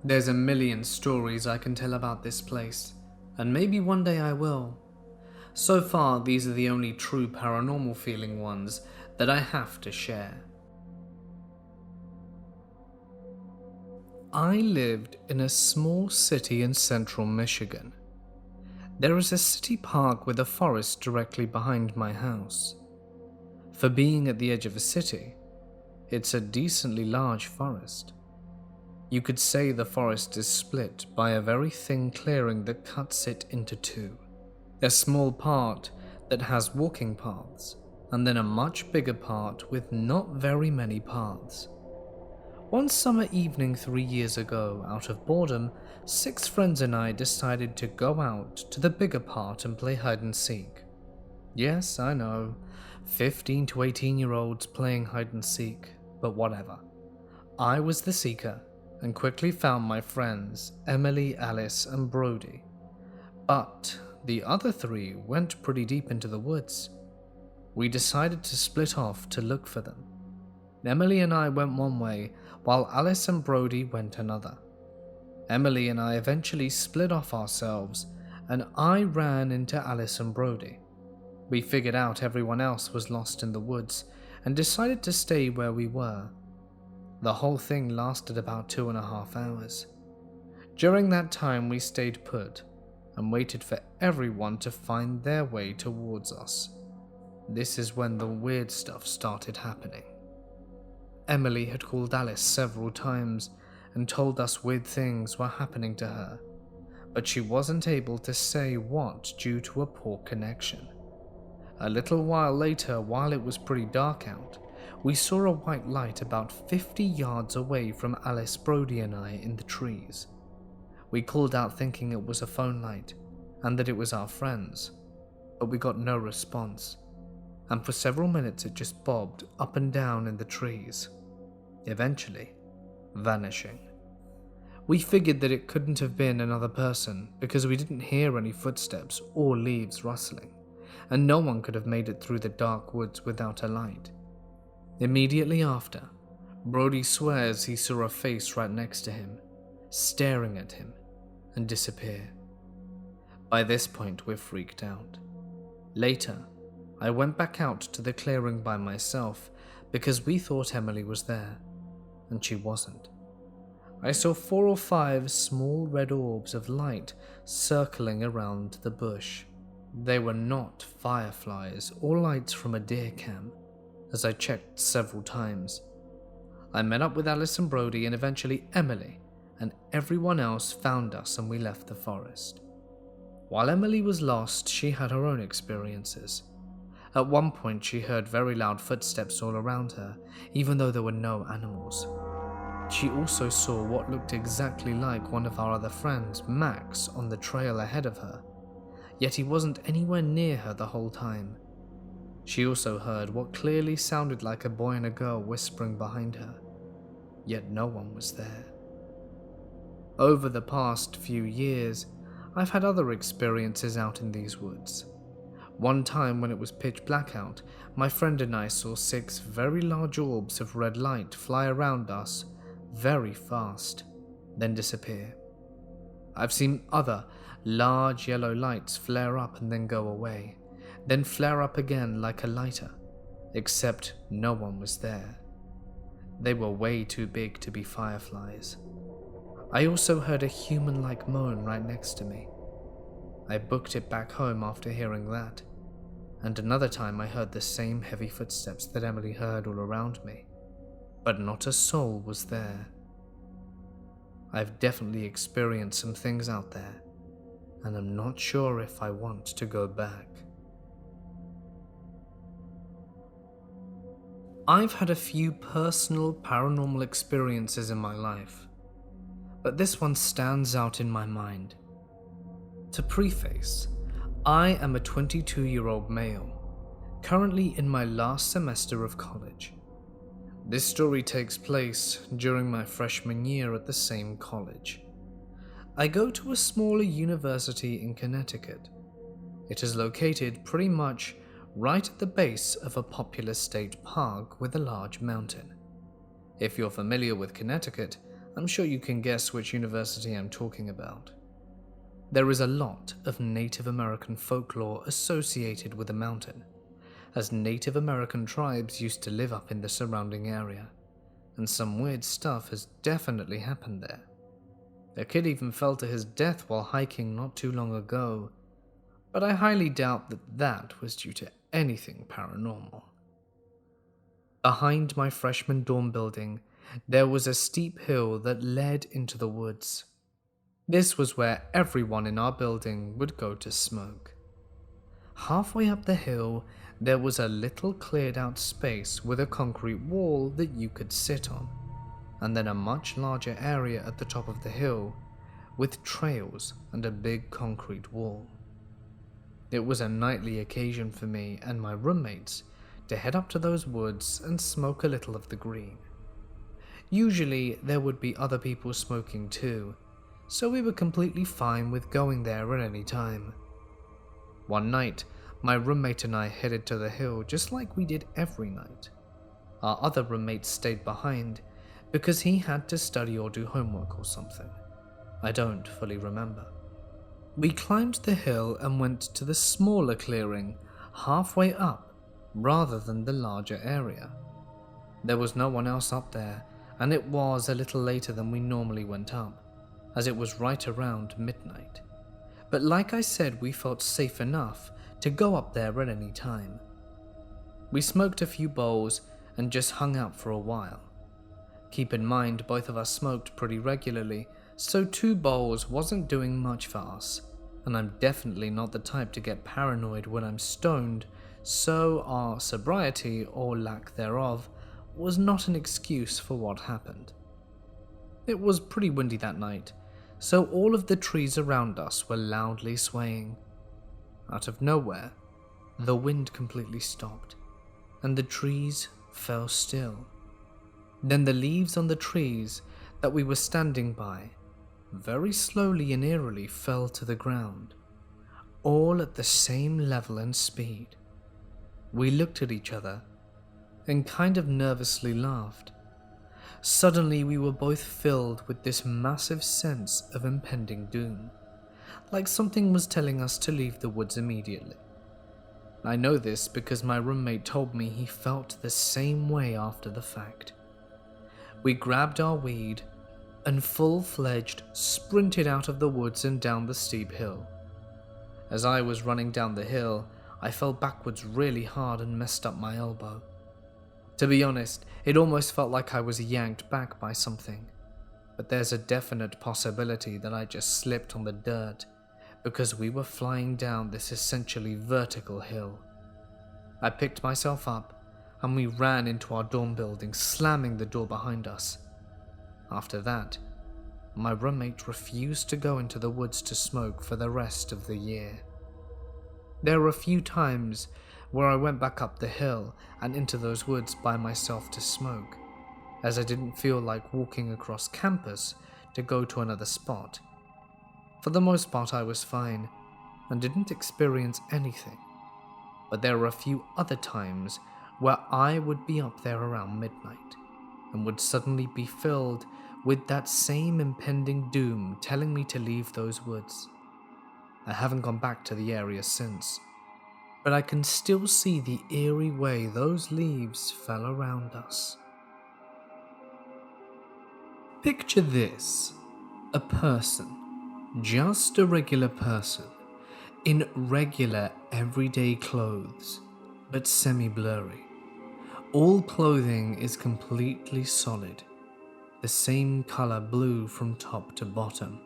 There's a million stories I can tell about this place, and maybe one day I will. So far, these are the only true paranormal feeling ones that I have to share. I lived in a small city in central Michigan. There is a city park with a forest directly behind my house. For being at the edge of a city, it's a decently large forest. You could say the forest is split by a very thin clearing that cuts it into two. A small part that has walking paths, and then a much bigger part with not very many paths. One summer evening 3 years ago, out of boredom, 6 friends and I decided to go out to the bigger part and play hide and seek. Yes, I know, 15 to 18-year-olds playing hide and seek, but whatever. I was the seeker and quickly found my friends, Emily, Alice, and Brody. But the other 3 went pretty deep into the woods. We decided to split off to look for them. Emily and I went one way, while Alice and Brody went another. Emily and I eventually split off ourselves, and I ran into Alice and Brody. We figured out everyone else was lost in the woods, and decided to stay where we were. The whole thing lasted about 2.5 hours. During that time we stayed put, and waited for everyone to find their way towards us. This is when the weird stuff started happening. Emily had called Alice several times and told us weird things were happening to her, but she wasn't able to say what due to a poor connection. A little while later, while it was pretty dark out, we saw a white light about 50 yards away from Alice, Brody and I in the trees. We called out thinking it was a phone light and that it was our friends, but we got no response, and for several minutes it just bobbed up and down in the trees, eventually vanishing. We figured that it couldn't have been another person because we didn't hear any footsteps or leaves rustling, and no one could have made it through the dark woods without a light. Immediately after, Brody swears he saw a face right next to him, staring at him, and disappear. By this point, we're freaked out. Later, I went back out to the clearing by myself because we thought Emily was there, and she wasn't. I saw 4 or 5 small red orbs of light circling around the bush. They were not fireflies or lights from a deer cam, as I checked several times. I met up with Alice and Brody, and eventually Emily and everyone else found us, and we left the forest. While Emily was lost, she had her own experiences. At one point she heard very loud footsteps all around her, even though there were no animals. She also saw what looked exactly like one of our other friends, Max, on the trail ahead of her, yet he wasn't anywhere near her the whole time. She also heard what clearly sounded like a boy and a girl whispering behind her, yet no one was there. Over the past few years, I've had other experiences out in these woods. One time when it was pitch black out, my friend and I saw 6 very large orbs of red light fly around us very fast, then disappear. I've seen other large yellow lights flare up and then go away, then flare up again like a lighter, except no one was there. They were way too big to be fireflies. I also heard a human-like moan right next to me. I booked it back home after hearing that, and another time I heard the same heavy footsteps that Emily heard all around me, but not a soul was there. I've definitely experienced some things out there, and I'm not sure if I want to go back. I've had a few personal paranormal experiences in my life, but this one stands out in my mind. To preface, I am a 22-year-old male, currently in my last semester of college. This story takes place during my freshman year at the same college. I go to a smaller university in Connecticut. It is located pretty much right at the base of a popular state park with a large mountain. If you're familiar with Connecticut, I'm sure you can guess which university I'm talking about. There is a lot of Native American folklore associated with the mountain, as Native American tribes used to live up in the surrounding area, and some weird stuff has definitely happened there. A kid even fell to his death while hiking not too long ago, but I highly doubt that was due to anything paranormal. Behind my freshman dorm building, there was a steep hill that led into the woods. This was where everyone in our building would go to smoke. Halfway up the hill, there was a little cleared out space with a concrete wall that you could sit on, and then a much larger area at the top of the hill with trails and a big concrete wall. It was a nightly occasion for me and my roommates to head up to those woods and smoke a little of the green. Usually there would be other people smoking too, so we were completely fine with going there at any time. One night, my roommate and I headed to the hill just like we did every night. Our other roommate stayed behind because he had to study or do homework or something. I don't fully remember. We climbed the hill and went to the smaller clearing halfway up rather than the larger area. There was no one else up there, and it was a little later than we normally went up, as it was right around midnight. But like I said, we felt safe enough to go up there at any time. We smoked a few bowls and just hung out for a while. Keep in mind, both of us smoked pretty regularly, so 2 bowls wasn't doing much for us, and I'm definitely not the type to get paranoid when I'm stoned, so our sobriety, or lack thereof, was not an excuse for what happened. It was pretty windy that night, so all of the trees around us were loudly swaying. Out of nowhere, the wind completely stopped, and the trees fell still. Then the leaves on the trees that we were standing by very slowly and eerily fell to the ground, all at the same level and speed. We looked at each other and kind of nervously laughed. Suddenly we were both filled with this massive sense of impending doom, like something was telling us to leave the woods immediately. I know this because my roommate told me he felt the same way after the fact. We grabbed our weed and full-fledged sprinted out of the woods and down the steep hill. As I was running down the hill, I fell backwards really hard and messed up my elbow. To be honest, it almost felt like I was yanked back by something, but there's a definite possibility that I just slipped on the dirt because we were flying down this essentially vertical hill. I picked myself up and we ran into our dorm building, slamming the door behind us. After that, my roommate refused to go into the woods to smoke for the rest of the year. There were a few times where I went back up the hill and into those woods by myself to smoke, as I didn't feel like walking across campus to go to another spot. For the most part I was fine and didn't experience anything, but there were a few other times where I would be up there around midnight and would suddenly be filled with that same impending doom telling me to leave those woods. I haven't gone back to the area since, but I can still see the eerie way those leaves fell around us. Picture this: a person, just a regular person, in regular everyday clothes, but semi-blurry. All clothing is completely solid, the same color blue from top to bottom.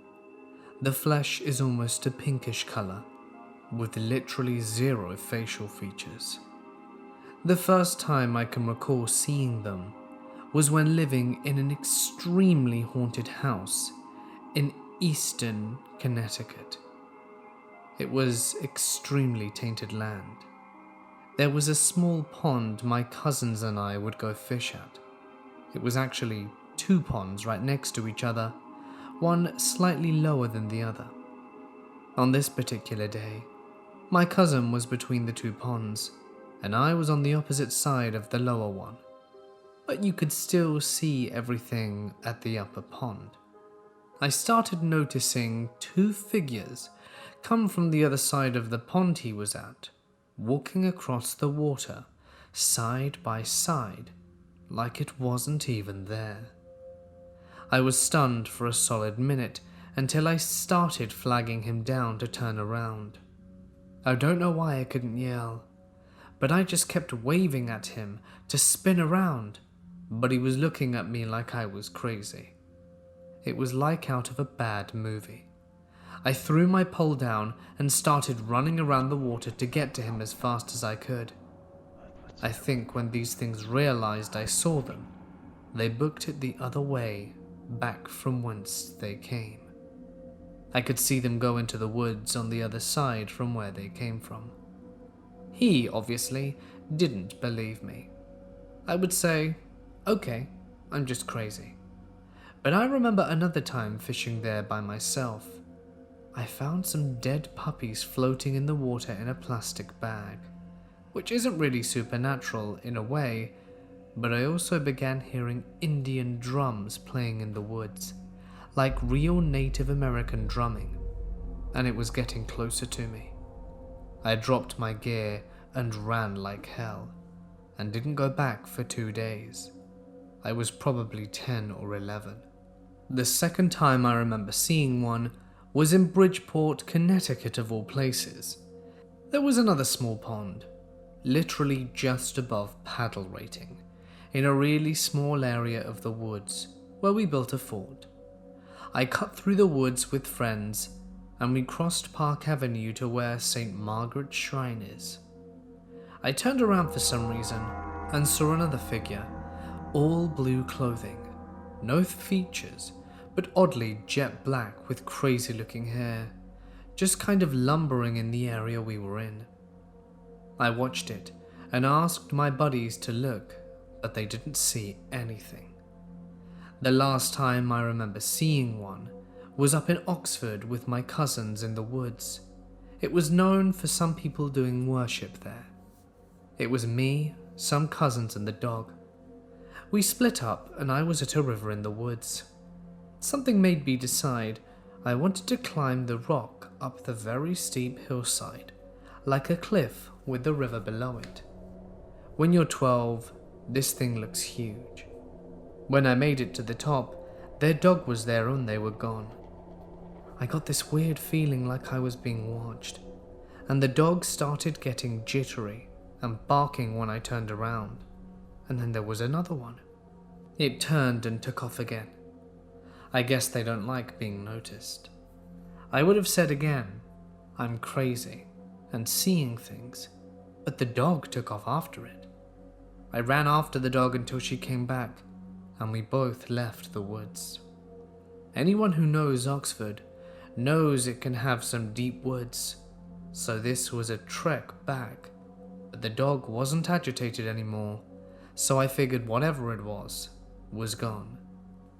The flesh is almost a pinkish color, with literally zero facial features. The first time I can recall seeing them was when living in an extremely haunted house in eastern Connecticut. It was extremely tainted land. There was a small pond my cousins and I would go fish at. It was actually two ponds right next to each other, one slightly lower than the other. On this particular day, my cousin was between the two ponds, and I was on the opposite side of the lower one, but you could still see everything at the upper pond. I started noticing two figures come from the other side of the pond he was at, walking across the water, side by side, like it wasn't even there. I was stunned for a solid minute until I started flagging him down to turn around. I don't know why I couldn't yell, but I just kept waving at him to spin around, but he was looking at me like I was crazy. It was like out of a bad movie. I threw my pole down and started running around the water to get to him as fast as I could. I think when these things realized I saw them, they booked it the other way, back from whence they came. I could see them go into the woods on the other side from where they came from. He, obviously, didn't believe me. I would say, okay, I'm just crazy. But I remember another time fishing there by myself. I found some dead puppies floating in the water in a plastic bag, which isn't really supernatural in a way, but I also began hearing Indian drums playing in the woods, like real Native American drumming, and it was getting closer to me. I dropped my gear and ran like hell, and didn't go back for 2 days. I was probably 10 or 11. The second time I remember seeing one was in Bridgeport, Connecticut of all places. There was another small pond, literally just above paddle rating, in a really small area of the woods where we built a fort. I cut through the woods with friends and we crossed Park Avenue to where St. Margaret's Shrine is. I turned around for some reason and saw another figure, all blue clothing, no features, but oddly jet black with crazy looking hair, just kind of lumbering in the area we were in. I watched it and asked my buddies to look, but they didn't see anything. The last time I remember seeing one was up in Oxford with my cousins in the woods. It was known for some people doing worship there. It was me, some cousins and the dog. We split up and I was at a river in the woods. Something made me decide I wanted to climb the rock up the very steep hillside, like a cliff with the river below it. When you're 12, this thing looks huge. When I made it to the top, their dog was there and they were gone. I got this weird feeling like I was being watched, and the dog started getting jittery and barking when I turned around, and then there was another one. It turned and took off again. I guess they don't like being noticed. I would have said again, I'm crazy and seeing things, but the dog took off after it. I ran after the dog until she came back, and we both left the woods. Anyone who knows Oxford knows it can have some deep woods, so this was a trek back, but the dog wasn't agitated anymore, so I figured whatever it was gone.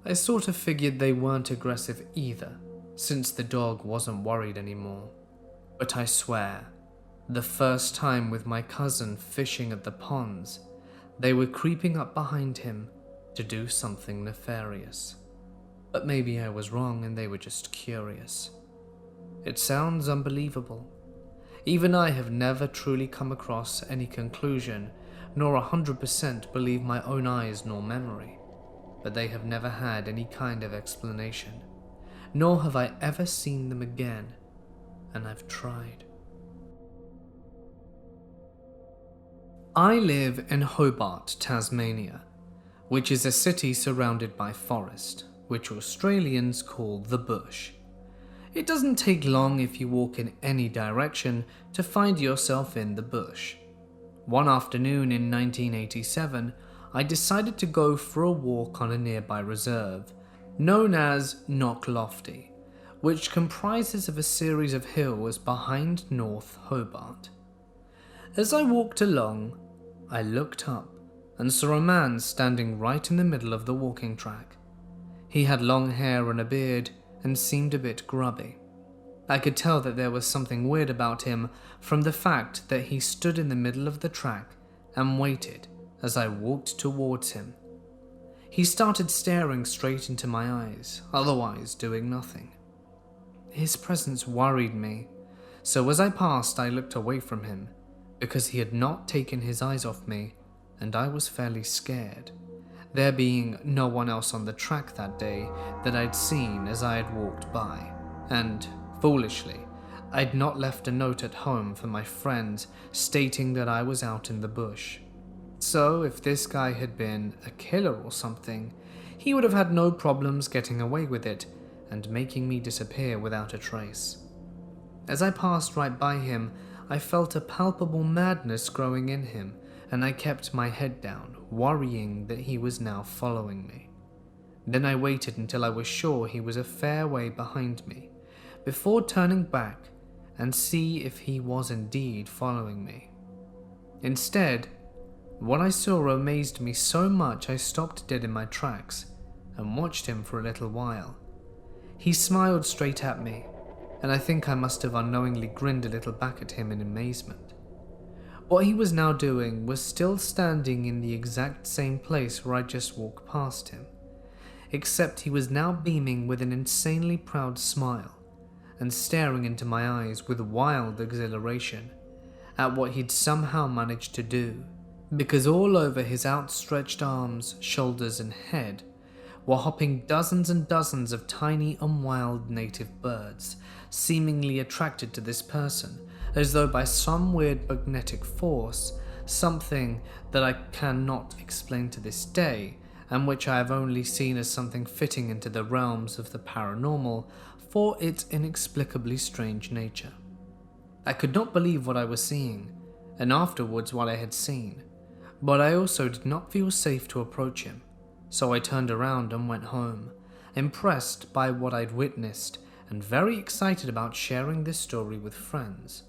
I sort of figured they weren't aggressive either, since the dog wasn't worried anymore. But I swear, the first time with my cousin fishing at the ponds, they were creeping up behind him to do something nefarious. But maybe I was wrong and they were just curious. It sounds unbelievable. Even I have never truly come across any conclusion, nor 100% believe my own eyes nor memory. But they have never had any kind of explanation, nor have I ever seen them again, and I've tried. I live in Hobart, Tasmania, which is a city surrounded by forest, which Australians call the bush. It doesn't take long if you walk in any direction to find yourself in the bush. One afternoon in 1987, I decided to go for a walk on a nearby reserve, known as Knocklofty, which comprises of a series of hills behind North Hobart. As I walked along, I looked up and saw a man standing right in the middle of the walking track. He had long hair and a beard and seemed a bit grubby. I could tell that there was something weird about him from the fact that he stood in the middle of the track and waited as I walked towards him. He started staring straight into my eyes, otherwise doing nothing. His presence worried me, so as I passed I looked away from him because he had not taken his eyes off me, and I was fairly scared, there being no one else on the track that day that I'd seen as I had walked by, and, foolishly, I'd not left a note at home for my friends stating that I was out in the bush. So if this guy had been a killer or something, he would have had no problems getting away with it and making me disappear without a trace. As I passed right by him, I felt a palpable madness growing in him, and I kept my head down, worrying that he was now following me. Then I waited until I was sure he was a fair way behind me, before turning back and see if he was indeed following me. Instead, what I saw amazed me so much I stopped dead in my tracks and watched him for a little while. He smiled straight at me, and I think I must have unknowingly grinned a little back at him in amazement. What he was now doing was still standing in the exact same place where I just walked past him, except he was now beaming with an insanely proud smile and staring into my eyes with wild exhilaration at what he'd somehow managed to do, because all over his outstretched arms, shoulders and head were hopping dozens and dozens of tiny and wild native birds, seemingly attracted to this person, as though by some weird magnetic force, something that I cannot explain to this day, and which I have only seen as something fitting into the realms of the paranormal for its inexplicably strange nature. I could not believe what I was seeing, and afterwards what I had seen, but I also did not feel safe to approach him, so I turned around and went home, impressed by what I'd witnessed and very excited about sharing this story with friends.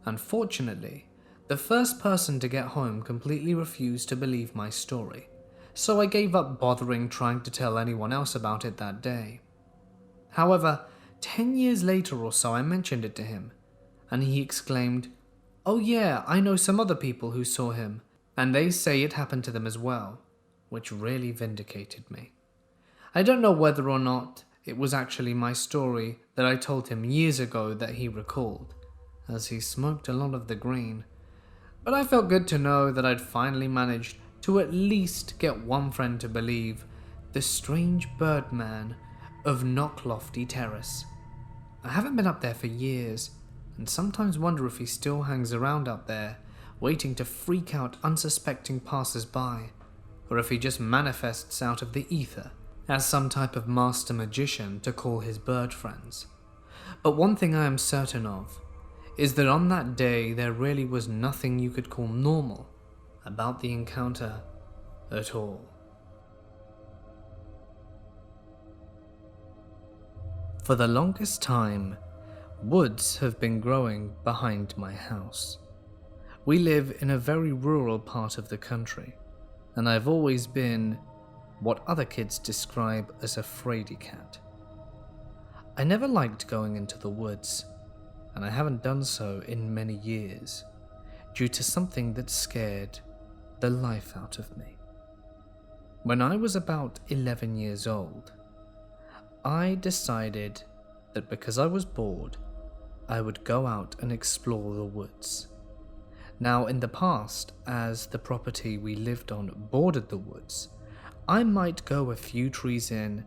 Unfortunately, the first person to get home completely refused to believe my story, so I gave up bothering trying to tell anyone else about it that day. However, 10 years later or so I mentioned it to him, and he exclaimed, "Oh yeah, I know some other people who saw him, and they say it happened to them as well," which really vindicated me. I don't know whether or not it was actually my story that I told him years ago that he recalled, as he smoked a lot of the green, but I felt good to know that I'd finally managed to at least get one friend to believe the strange Birdman of Knocklofty Terrace. I haven't been up there for years, and sometimes wonder if he still hangs around up there, waiting to freak out unsuspecting passers-by, or if he just manifests out of the ether as some type of master magician to call his bird friends. But one thing I am certain of is that on that day there really was nothing you could call normal about the encounter at all. For the longest time, woods have been growing behind my house. We live in a very rural part of the country, and I've always been what other kids describe as a fraidy cat. I never liked going into the woods, and I haven't done so in many years, due to something that scared the life out of me. When I was about 11 years old, I decided that because I was bored, I would go out and explore the woods. Now, in the past, as the property we lived on bordered the woods, I might go a few trees in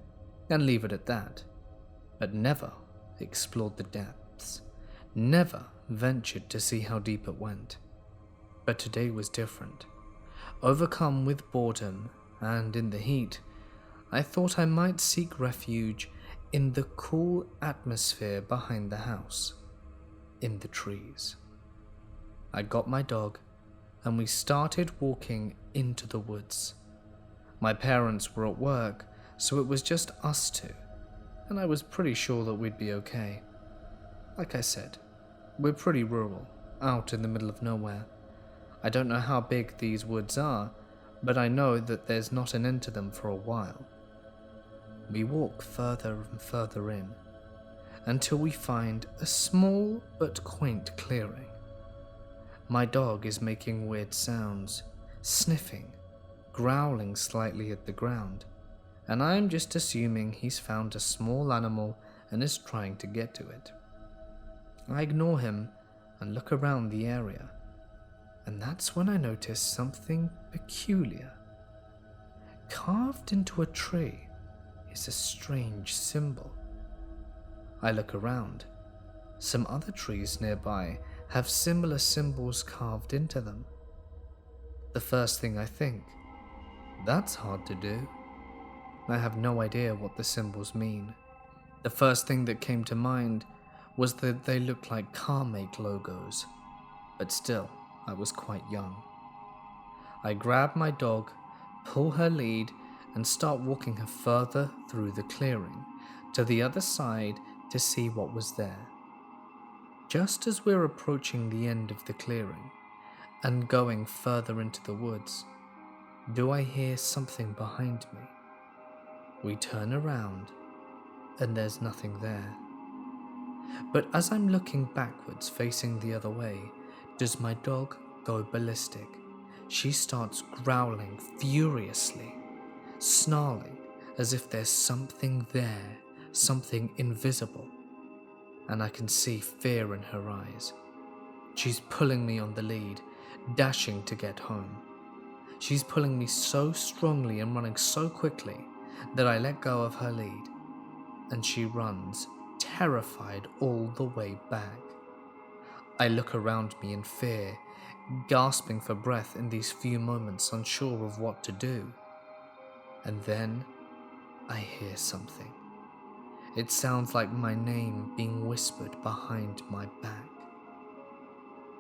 and leave it at that, but never explored the depths, never ventured to see how deep it went. But today was different. Overcome with boredom and in the heat, I thought I might seek refuge in the cool atmosphere behind the house, in the trees. I got my dog and we started walking into the woods. My parents were at work, so it was just us two, and I was pretty sure that we'd be okay. Like I said, we're pretty rural, out in the middle of nowhere. I don't know how big these woods are, but I know that there's not an end to them for a while. We walk further and further in, until we find a small but quaint clearing. My dog is making weird sounds, sniffing, growling slightly at the ground, and I'm just assuming he's found a small animal and is trying to get to it. I ignore him and look around the area, and that's when I notice something peculiar. Carved into a tree is a strange symbol. I look around. Some other trees nearby have similar symbols carved into them. The first thing I think, that's hard to do. I have no idea what the symbols mean. The first thing that came to mind was that they looked like car make logos, but still, I was quite young. I grab my dog, pull her lead, and start walking her further through the clearing to the other side to see what was there. Just as we're approaching the end of the clearing and going further into the woods, do I hear something behind me? We turn around and there's nothing there. But as I'm looking backwards facing the other way, does my dog go ballistic? She starts growling furiously, snarling as if there's something there, something invisible, and I can see fear in her eyes. She's pulling me on the lead, dashing to get home. She's pulling me so strongly and running so quickly that I let go of her lead, and she runs, terrified, all the way back. I look around me in fear, gasping for breath in these few moments, unsure of what to do. And then I hear something. It sounds like my name being whispered behind my back.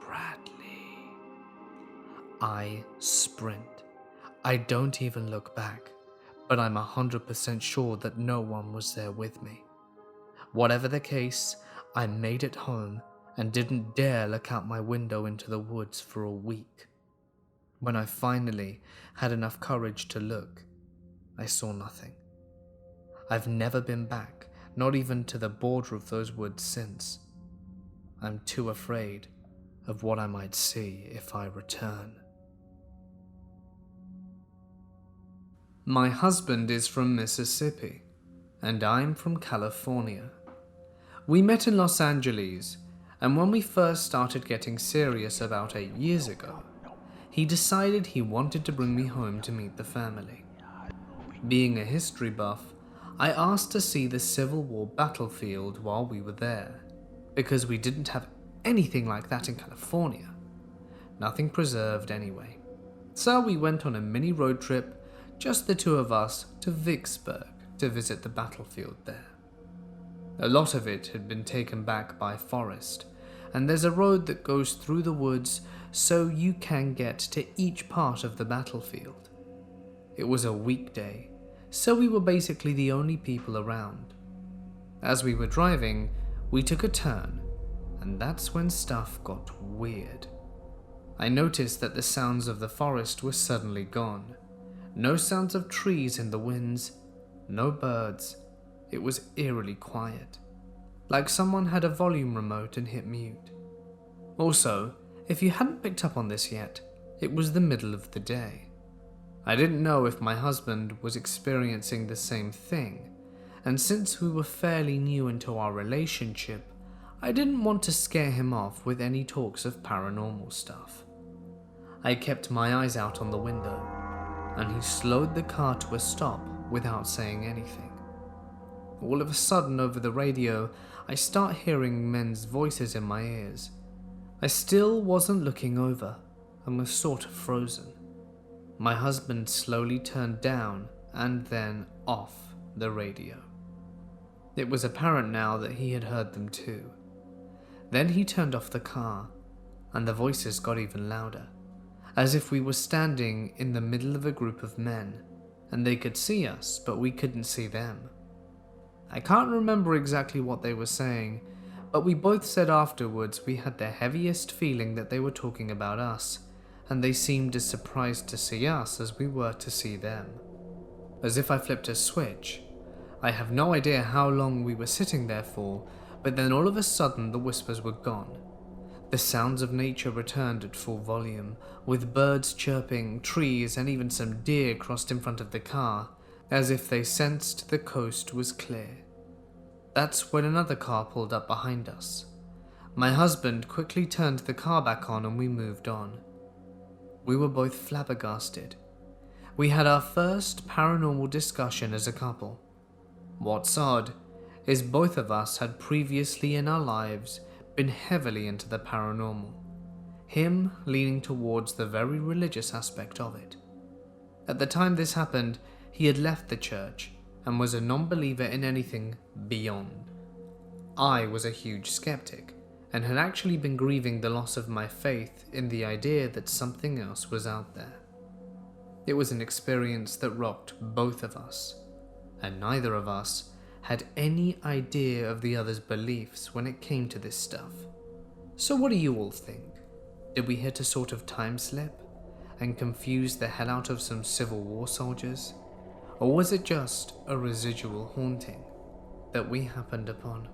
Bradley. I sprint. I don't even look back, but I'm 100% sure that no one was there with me. Whatever the case, I made it home and didn't dare look out my window into the woods for a week. When I finally had enough courage to look, I saw nothing. I've never been back, not even to the border of those woods since. I'm too afraid of what I might see if I return. My husband is from Mississippi, and I'm from California. We met in Los Angeles, and when we first started getting serious about 8 years ago, he decided he wanted to bring me home to meet the family. Being a history buff, I asked to see the Civil War battlefield while we were there, because we didn't have anything like that in California. Nothing preserved anyway. So we went on a mini road trip, just the two of us, to Vicksburg to visit the battlefield there. A lot of it had been taken back by forest, and there's a road that goes through the woods so you can get to each part of the battlefield. It was a weekday, so we were basically the only people around. As we were driving, we took a turn, and that's when stuff got weird. I noticed that the sounds of the forest were suddenly gone. No sounds of trees in the winds, no birds. It was eerily quiet, like someone had a volume remote and hit mute. Also, if you hadn't picked up on this yet, it was the middle of the day. I didn't know if my husband was experiencing the same thing, and since we were fairly new into our relationship, I didn't want to scare him off with any talks of paranormal stuff. I kept my eyes out on the window, and he slowed the car to a stop without saying anything. All of a sudden, over the radio, I start hearing men's voices in my ears. I still wasn't looking over and was sort of frozen. My husband slowly turned down and then off the radio. It was apparent now that he had heard them too. Then he turned off the car, and the voices got even louder, as if we were standing in the middle of a group of men, and they could see us, but we couldn't see them. I can't remember exactly what they were saying, but we both said afterwards we had the heaviest feeling that they were talking about us, and they seemed as surprised to see us as we were to see them. As if I flipped a switch. I have no idea how long we were sitting there for, but then all of a sudden the whispers were gone. The sounds of nature returned at full volume, with birds chirping, trees, and even some deer crossed in front of the car, as if they sensed the coast was clear. That's when another car pulled up behind us. My husband quickly turned the car back on and we moved on. We were both flabbergasted. We had our first paranormal discussion as a couple. What's odd is both of us had previously in our lives been heavily into the paranormal, him leaning towards the very religious aspect of it. At the time this happened, he had left the church and was a non-believer in anything beyond. I was a huge skeptic and had actually been grieving the loss of my faith in the idea that something else was out there. It was an experience that rocked both of us, and neither of us had any idea of the other's beliefs when it came to this stuff. So what do you all think? Did we hit a sort of time slip and confuse the hell out of some Civil War soldiers? Or was it just a residual haunting that we happened upon?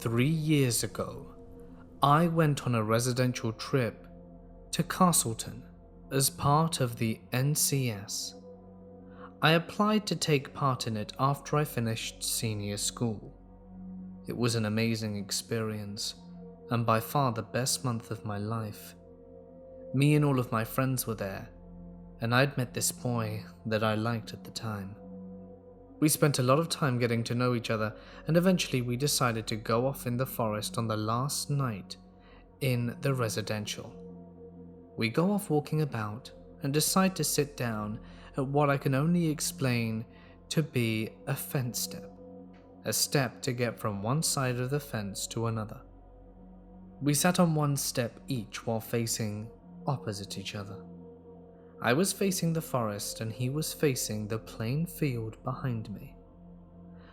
3 years ago, I went on a residential trip to Castleton as part of the NCS. I applied to take part in it after I finished senior school. It was an amazing experience, and by far the best month of my life. Me and all of my friends were there, and I'd met this boy that I liked at the time. We spent a lot of time getting to know each other, and eventually we decided to go off in the forest on the last night in the residential. We go off walking about and decide to sit down at what I can only explain to be a fence step, a step to get from one side of the fence to another. We sat on one step each while facing opposite each other. I was facing the forest and he was facing the plain field behind me.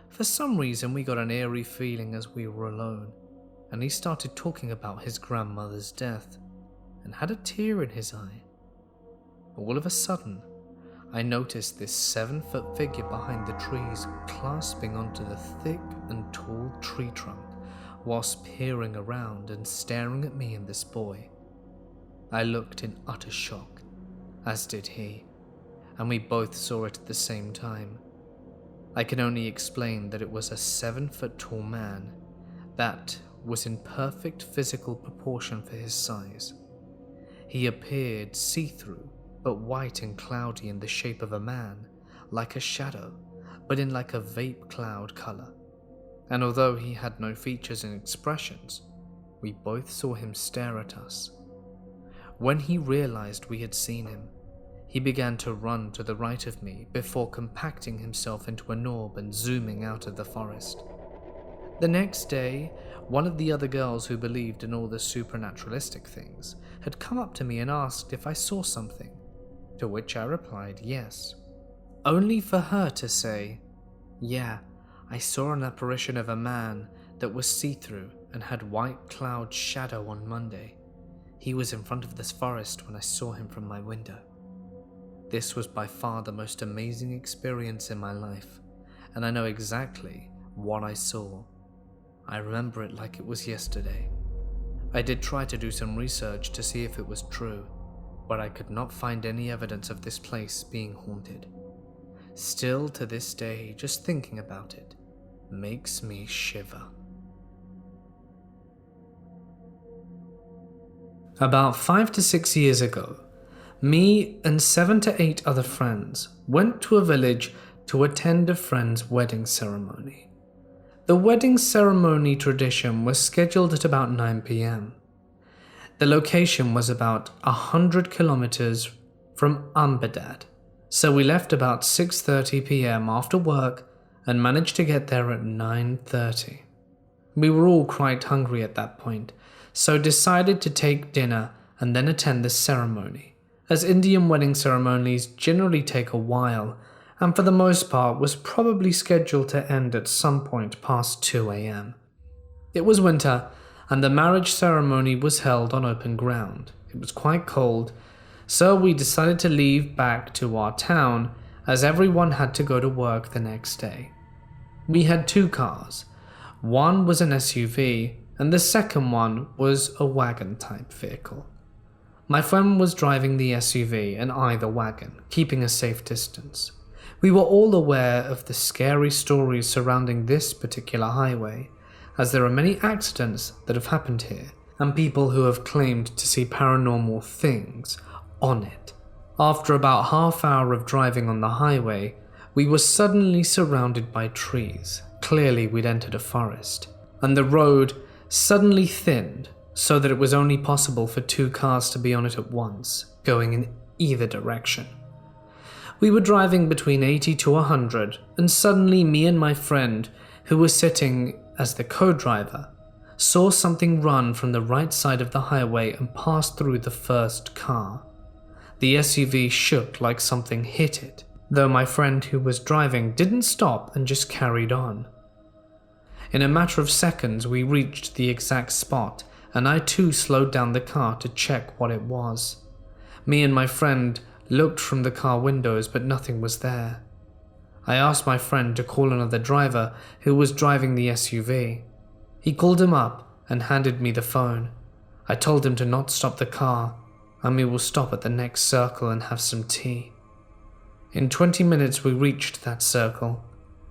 For some reason we got an eerie feeling as we were alone, and he started talking about his grandmother's death and had a tear in his eye. All of a sudden, I noticed this 7-foot figure behind the trees clasping onto the thick and tall tree trunk whilst peering around and staring at me and this boy. I looked in utter shock, as did he, and we both saw it at the same time. I can only explain that it was a 7-foot tall man that was in perfect physical proportion for his size. He appeared see-through, but white and cloudy in the shape of a man, like a shadow, but in like a vape cloud color. And although he had no features and expressions, we both saw him stare at us. When he realized we had seen him, he began to run to the right of me before compacting himself into an orb and zooming out of the forest. The next day, one of the other girls who believed in all the supernaturalistic things had come up to me and asked if I saw something, to which I replied yes, only for her to say, "Yeah, I saw an apparition of a man that was see-through and had white cloud shadow on Monday. He was in front of this forest when I saw him from my window." This was by far the most amazing experience in my life, and I know exactly what I saw. I remember it like it was yesterday. I did try to do some research to see if it was true, but I could not find any evidence of this place being haunted. Still to this day, just thinking about it makes me shiver. About 5 to 6 years ago, me and 7 to 8 other friends went to a village to attend a friend's wedding ceremony. The wedding ceremony tradition was scheduled at about 9 p.m. The location was about 100 kilometers from Ambedad, So we left about 6:30 p.m. after work and managed to get there at 9:30. We were all quite hungry at that point, so decided to take dinner and then attend the ceremony, as Indian wedding ceremonies generally take a while and for the most part was probably scheduled to end at some point past 2 a.m. It was winter and the marriage ceremony was held on open ground. It was quite cold, so we decided to leave back to our town as everyone had to go to work the next day. We had 2 cars. One was an SUV and the second one was a wagon type vehicle. My friend was driving the SUV and I the wagon, keeping a safe distance. We were all aware of the scary stories surrounding this particular highway, as there are many accidents that have happened here and people who have claimed to see paranormal things on it. After about half hour of driving on the highway, we were suddenly surrounded by trees. Clearly we'd entered a forest, and the road suddenly thinned so that it was only possible for 2 cars to be on it at once, going in either direction. We were driving between 80 to 100, and suddenly me and my friend, who was sitting as the co-driver, saw something run from the right side of the highway and pass through the first car. The SUV shook like something hit it, though my friend who was driving didn't stop and just carried on. In a matter of seconds we reached the exact spot, and I too slowed down the car to check what it was. Me and my friend looked from the car windows, but nothing was there. I asked my friend to call another driver who was driving the SUV. He called him up and handed me the phone. I told him to not stop the car, and we will stop at the next circle and have some tea. In 20 minutes we reached that circle.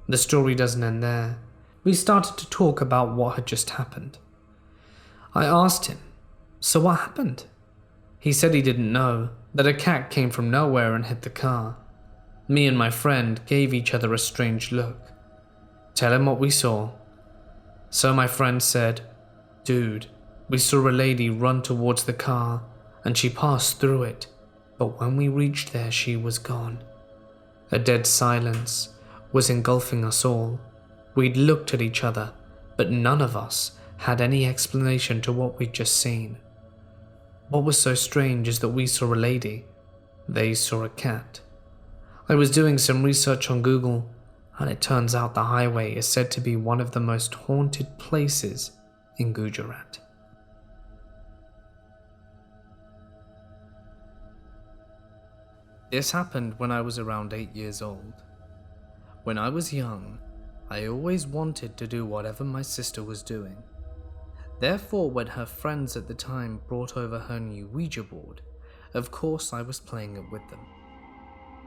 The story doesn't end there. We started to talk about what had just happened. I asked him, "So what happened?" He said he didn't know, that a cat came from nowhere and hit the car. Me and my friend gave each other a strange look. "Tell him what we saw." So my friend said, "Dude, we saw a lady run towards the car and she passed through it, but when we reached there she was gone." A dead silence was engulfing us all. We'd looked at each other, but none of us had any explanation to what we'd just seen. What was so strange is that we saw a lady, they saw a cat. I was doing some research on Google, and it turns out the highway is said to be one of the most haunted places in Gujarat. This happened when I was around 8 years old. When I was young, I always wanted to do whatever my sister was doing. Therefore, when her friends at the time brought over her new Ouija board, of course I was playing it with them.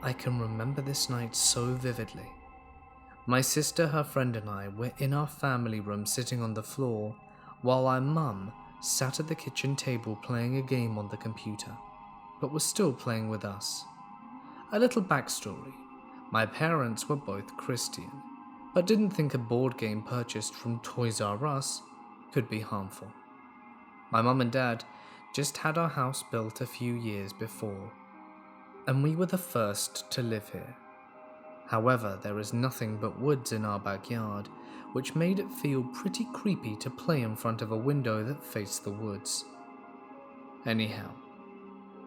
I can remember this night so vividly. My sister, her friend and I were in our family room sitting on the floor, while our mum sat at the kitchen table playing a game on the computer, but was still playing with us. A little backstory. My parents were both Christian, but didn't think a board game purchased from Toys R Us could be harmful. My mum and dad just had our house built a few years before, and we were the first to live here. However, there is nothing but woods in our backyard, which made it feel pretty creepy to play in front of a window that faced the woods. Anyhow,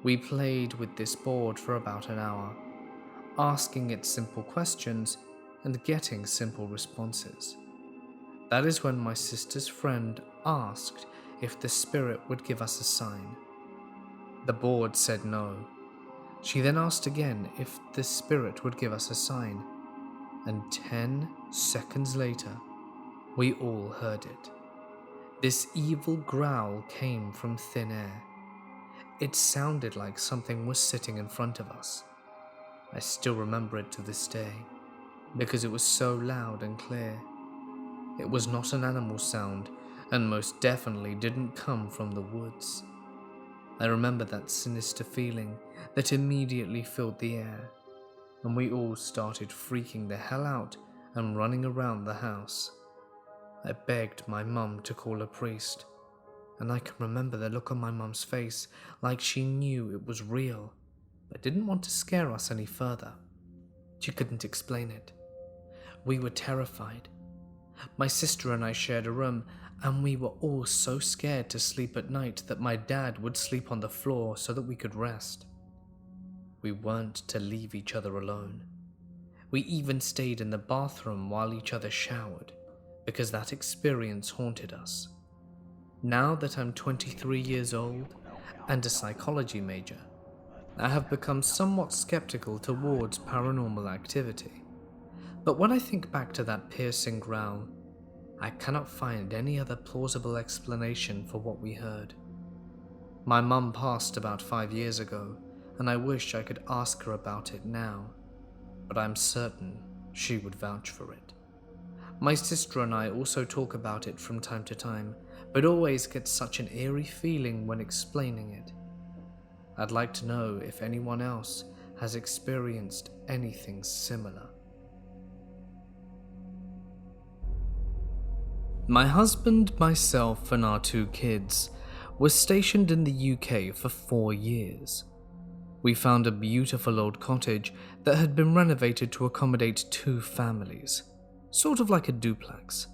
we played with this board for about an hour, asking it simple questions and getting simple responses. That is when my sister's friend asked if the spirit would give us a sign. The board said no. She then asked again if the spirit would give us a sign, and 10 seconds later, we all heard it. This evil growl came from thin air. It sounded like something was sitting in front of us. I still remember it to this day, because it was so loud and clear. It was not an animal sound, and most definitely didn't come from the woods. I remember that sinister feeling that immediately filled the air, and we all started freaking the hell out and running around the house. I begged my mum to call a priest, and I can remember the look on my mum's face like she knew it was real, but didn't want to scare us any further. She couldn't explain it. We were terrified. My sister and I shared a room, and we were all so scared to sleep at night that my dad would sleep on the floor so that we could rest. We weren't to leave each other alone. We even stayed in the bathroom while each other showered, because that experience haunted us. Now that I'm 23 years old and a psychology major, I have become somewhat skeptical towards paranormal activity. But when I think back to that piercing growl, I cannot find any other plausible explanation for what we heard. My mum passed about 5 years ago, and I wish I could ask her about it now, but I'm certain she would vouch for it. My sister and I also talk about it from time to time, but always get such an eerie feeling when explaining it. I'd like to know if anyone else has experienced anything similar. My husband, myself, and our 2 kids were stationed in the UK for 4 years. We found a beautiful old cottage that had been renovated to accommodate 2 families, sort of like a duplex.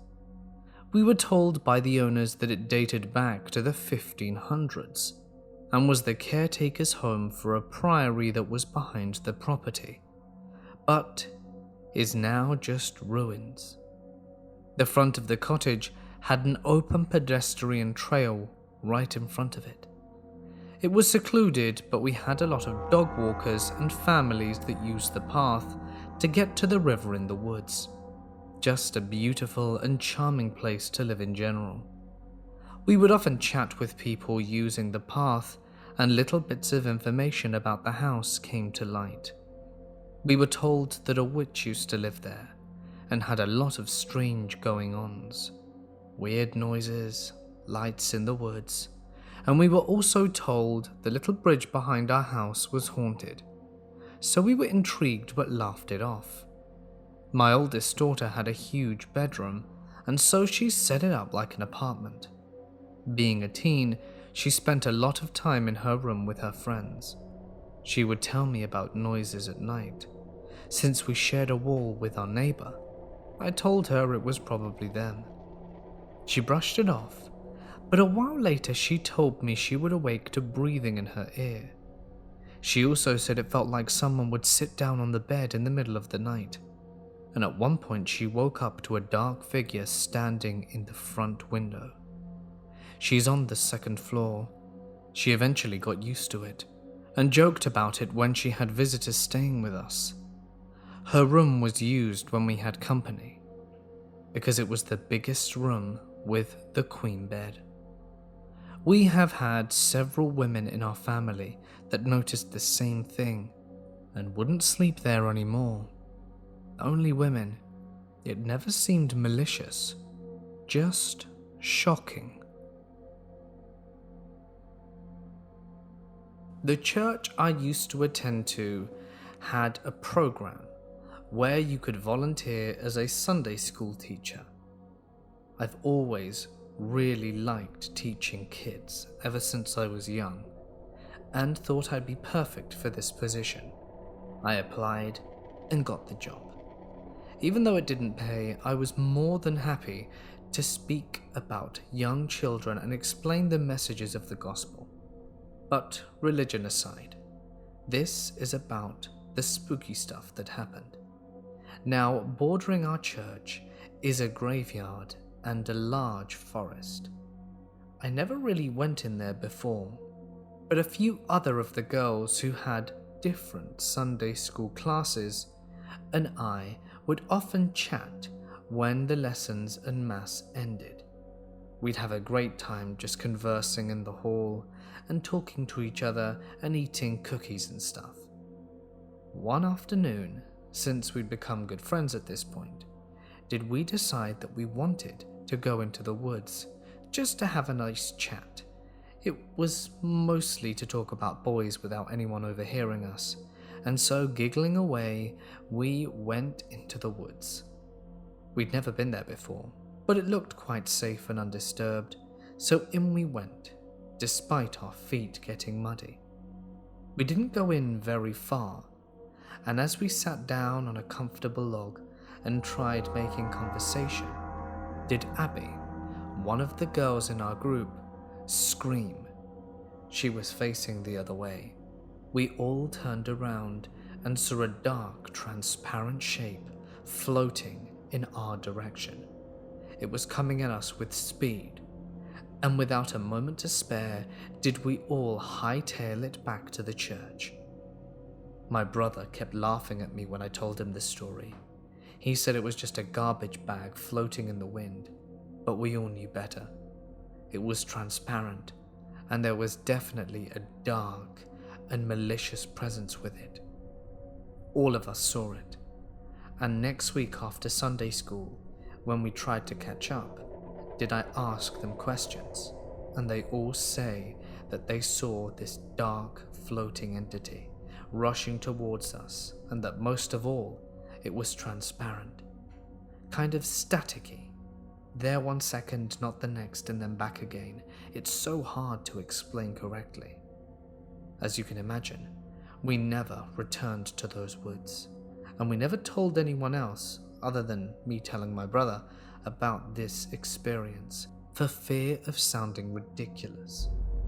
We were told by the owners that it dated back to the 1500s and was the caretaker's home for a priory that was behind the property, but is now just ruins. The front of the cottage had an open pedestrian trail right in front of it. It was secluded, but we had a lot of dog walkers and families that used the path to get to the river in the woods. Just a beautiful and charming place to live in general. We would often chat with people using the path, and little bits of information about the house came to light. We were told that a witch used to live there and had a lot of strange going-ons. Weird noises, lights in the woods, and we were also told the little bridge behind our house was haunted. So we were intrigued but laughed it off. My oldest daughter had a huge bedroom, and so she set it up like an apartment. Being a teen, she spent a lot of time in her room with her friends. She would tell me about noises at night. Since we shared a wall with our neighbor, I told her it was probably them. She brushed it off, but a while later she told me she would awake to breathing in her ear. She also said it felt like someone would sit down on the bed in the middle of the night, and at one point she woke up to a dark figure standing in the front window. She's on the 2nd floor. She eventually got used to it, and joked about it when she had visitors staying with us. Her room was used when we had company, because it was the biggest room with the queen bed. We have had several women in our family that noticed the same thing and wouldn't sleep there anymore. Only women. It never seemed malicious, just shocking. The church I used to attend to had a program where you could volunteer as a Sunday school teacher. I've always really liked teaching kids ever since I was young, and thought I'd be perfect for this position. I applied and got the job. Even though it didn't pay, I was more than happy to speak about young children and explain the messages of the gospel. But religion aside, this is about the spooky stuff that happened. Now, bordering our church is a graveyard and a large forest. I never really went in there before, but a few other of the girls who had different Sunday school classes and I would often chat when the lessons and mass ended. We'd have a great time just conversing in the hall and talking to each other and eating cookies and stuff. One afternoon, since we'd become good friends at this point, did we decide that we wanted to go into the woods just to have a nice chat. It was mostly to talk about boys without anyone overhearing us, and so giggling away, we went into the woods. We'd never been there before, but it looked quite safe and undisturbed, so in we went, despite our feet getting muddy. We didn't go in very far, and as we sat down on a comfortable log and tried making conversation, did Abby, one of the girls in our group, scream. She was facing the other way. We all turned around and saw a dark, transparent shape floating in our direction. It was coming at us with speed, and without a moment to spare did we all hightail it back to the church. My brother kept laughing at me when I told him this story. He said it was just a garbage bag floating in the wind, but we all knew better. It was transparent, and there was definitely a dark and malicious presence with it. All of us saw it, and next week after Sunday school, when we tried to catch up, did I ask them questions, and they all say that they saw this dark floating entity rushing towards us, and that most of all, it was transparent, kind of staticky. There 1 second, not the next, and then back again. It's so hard to explain correctly. As you can imagine, we never returned to those woods, and we never told anyone else, other than me telling my brother, about this experience, for fear of sounding ridiculous.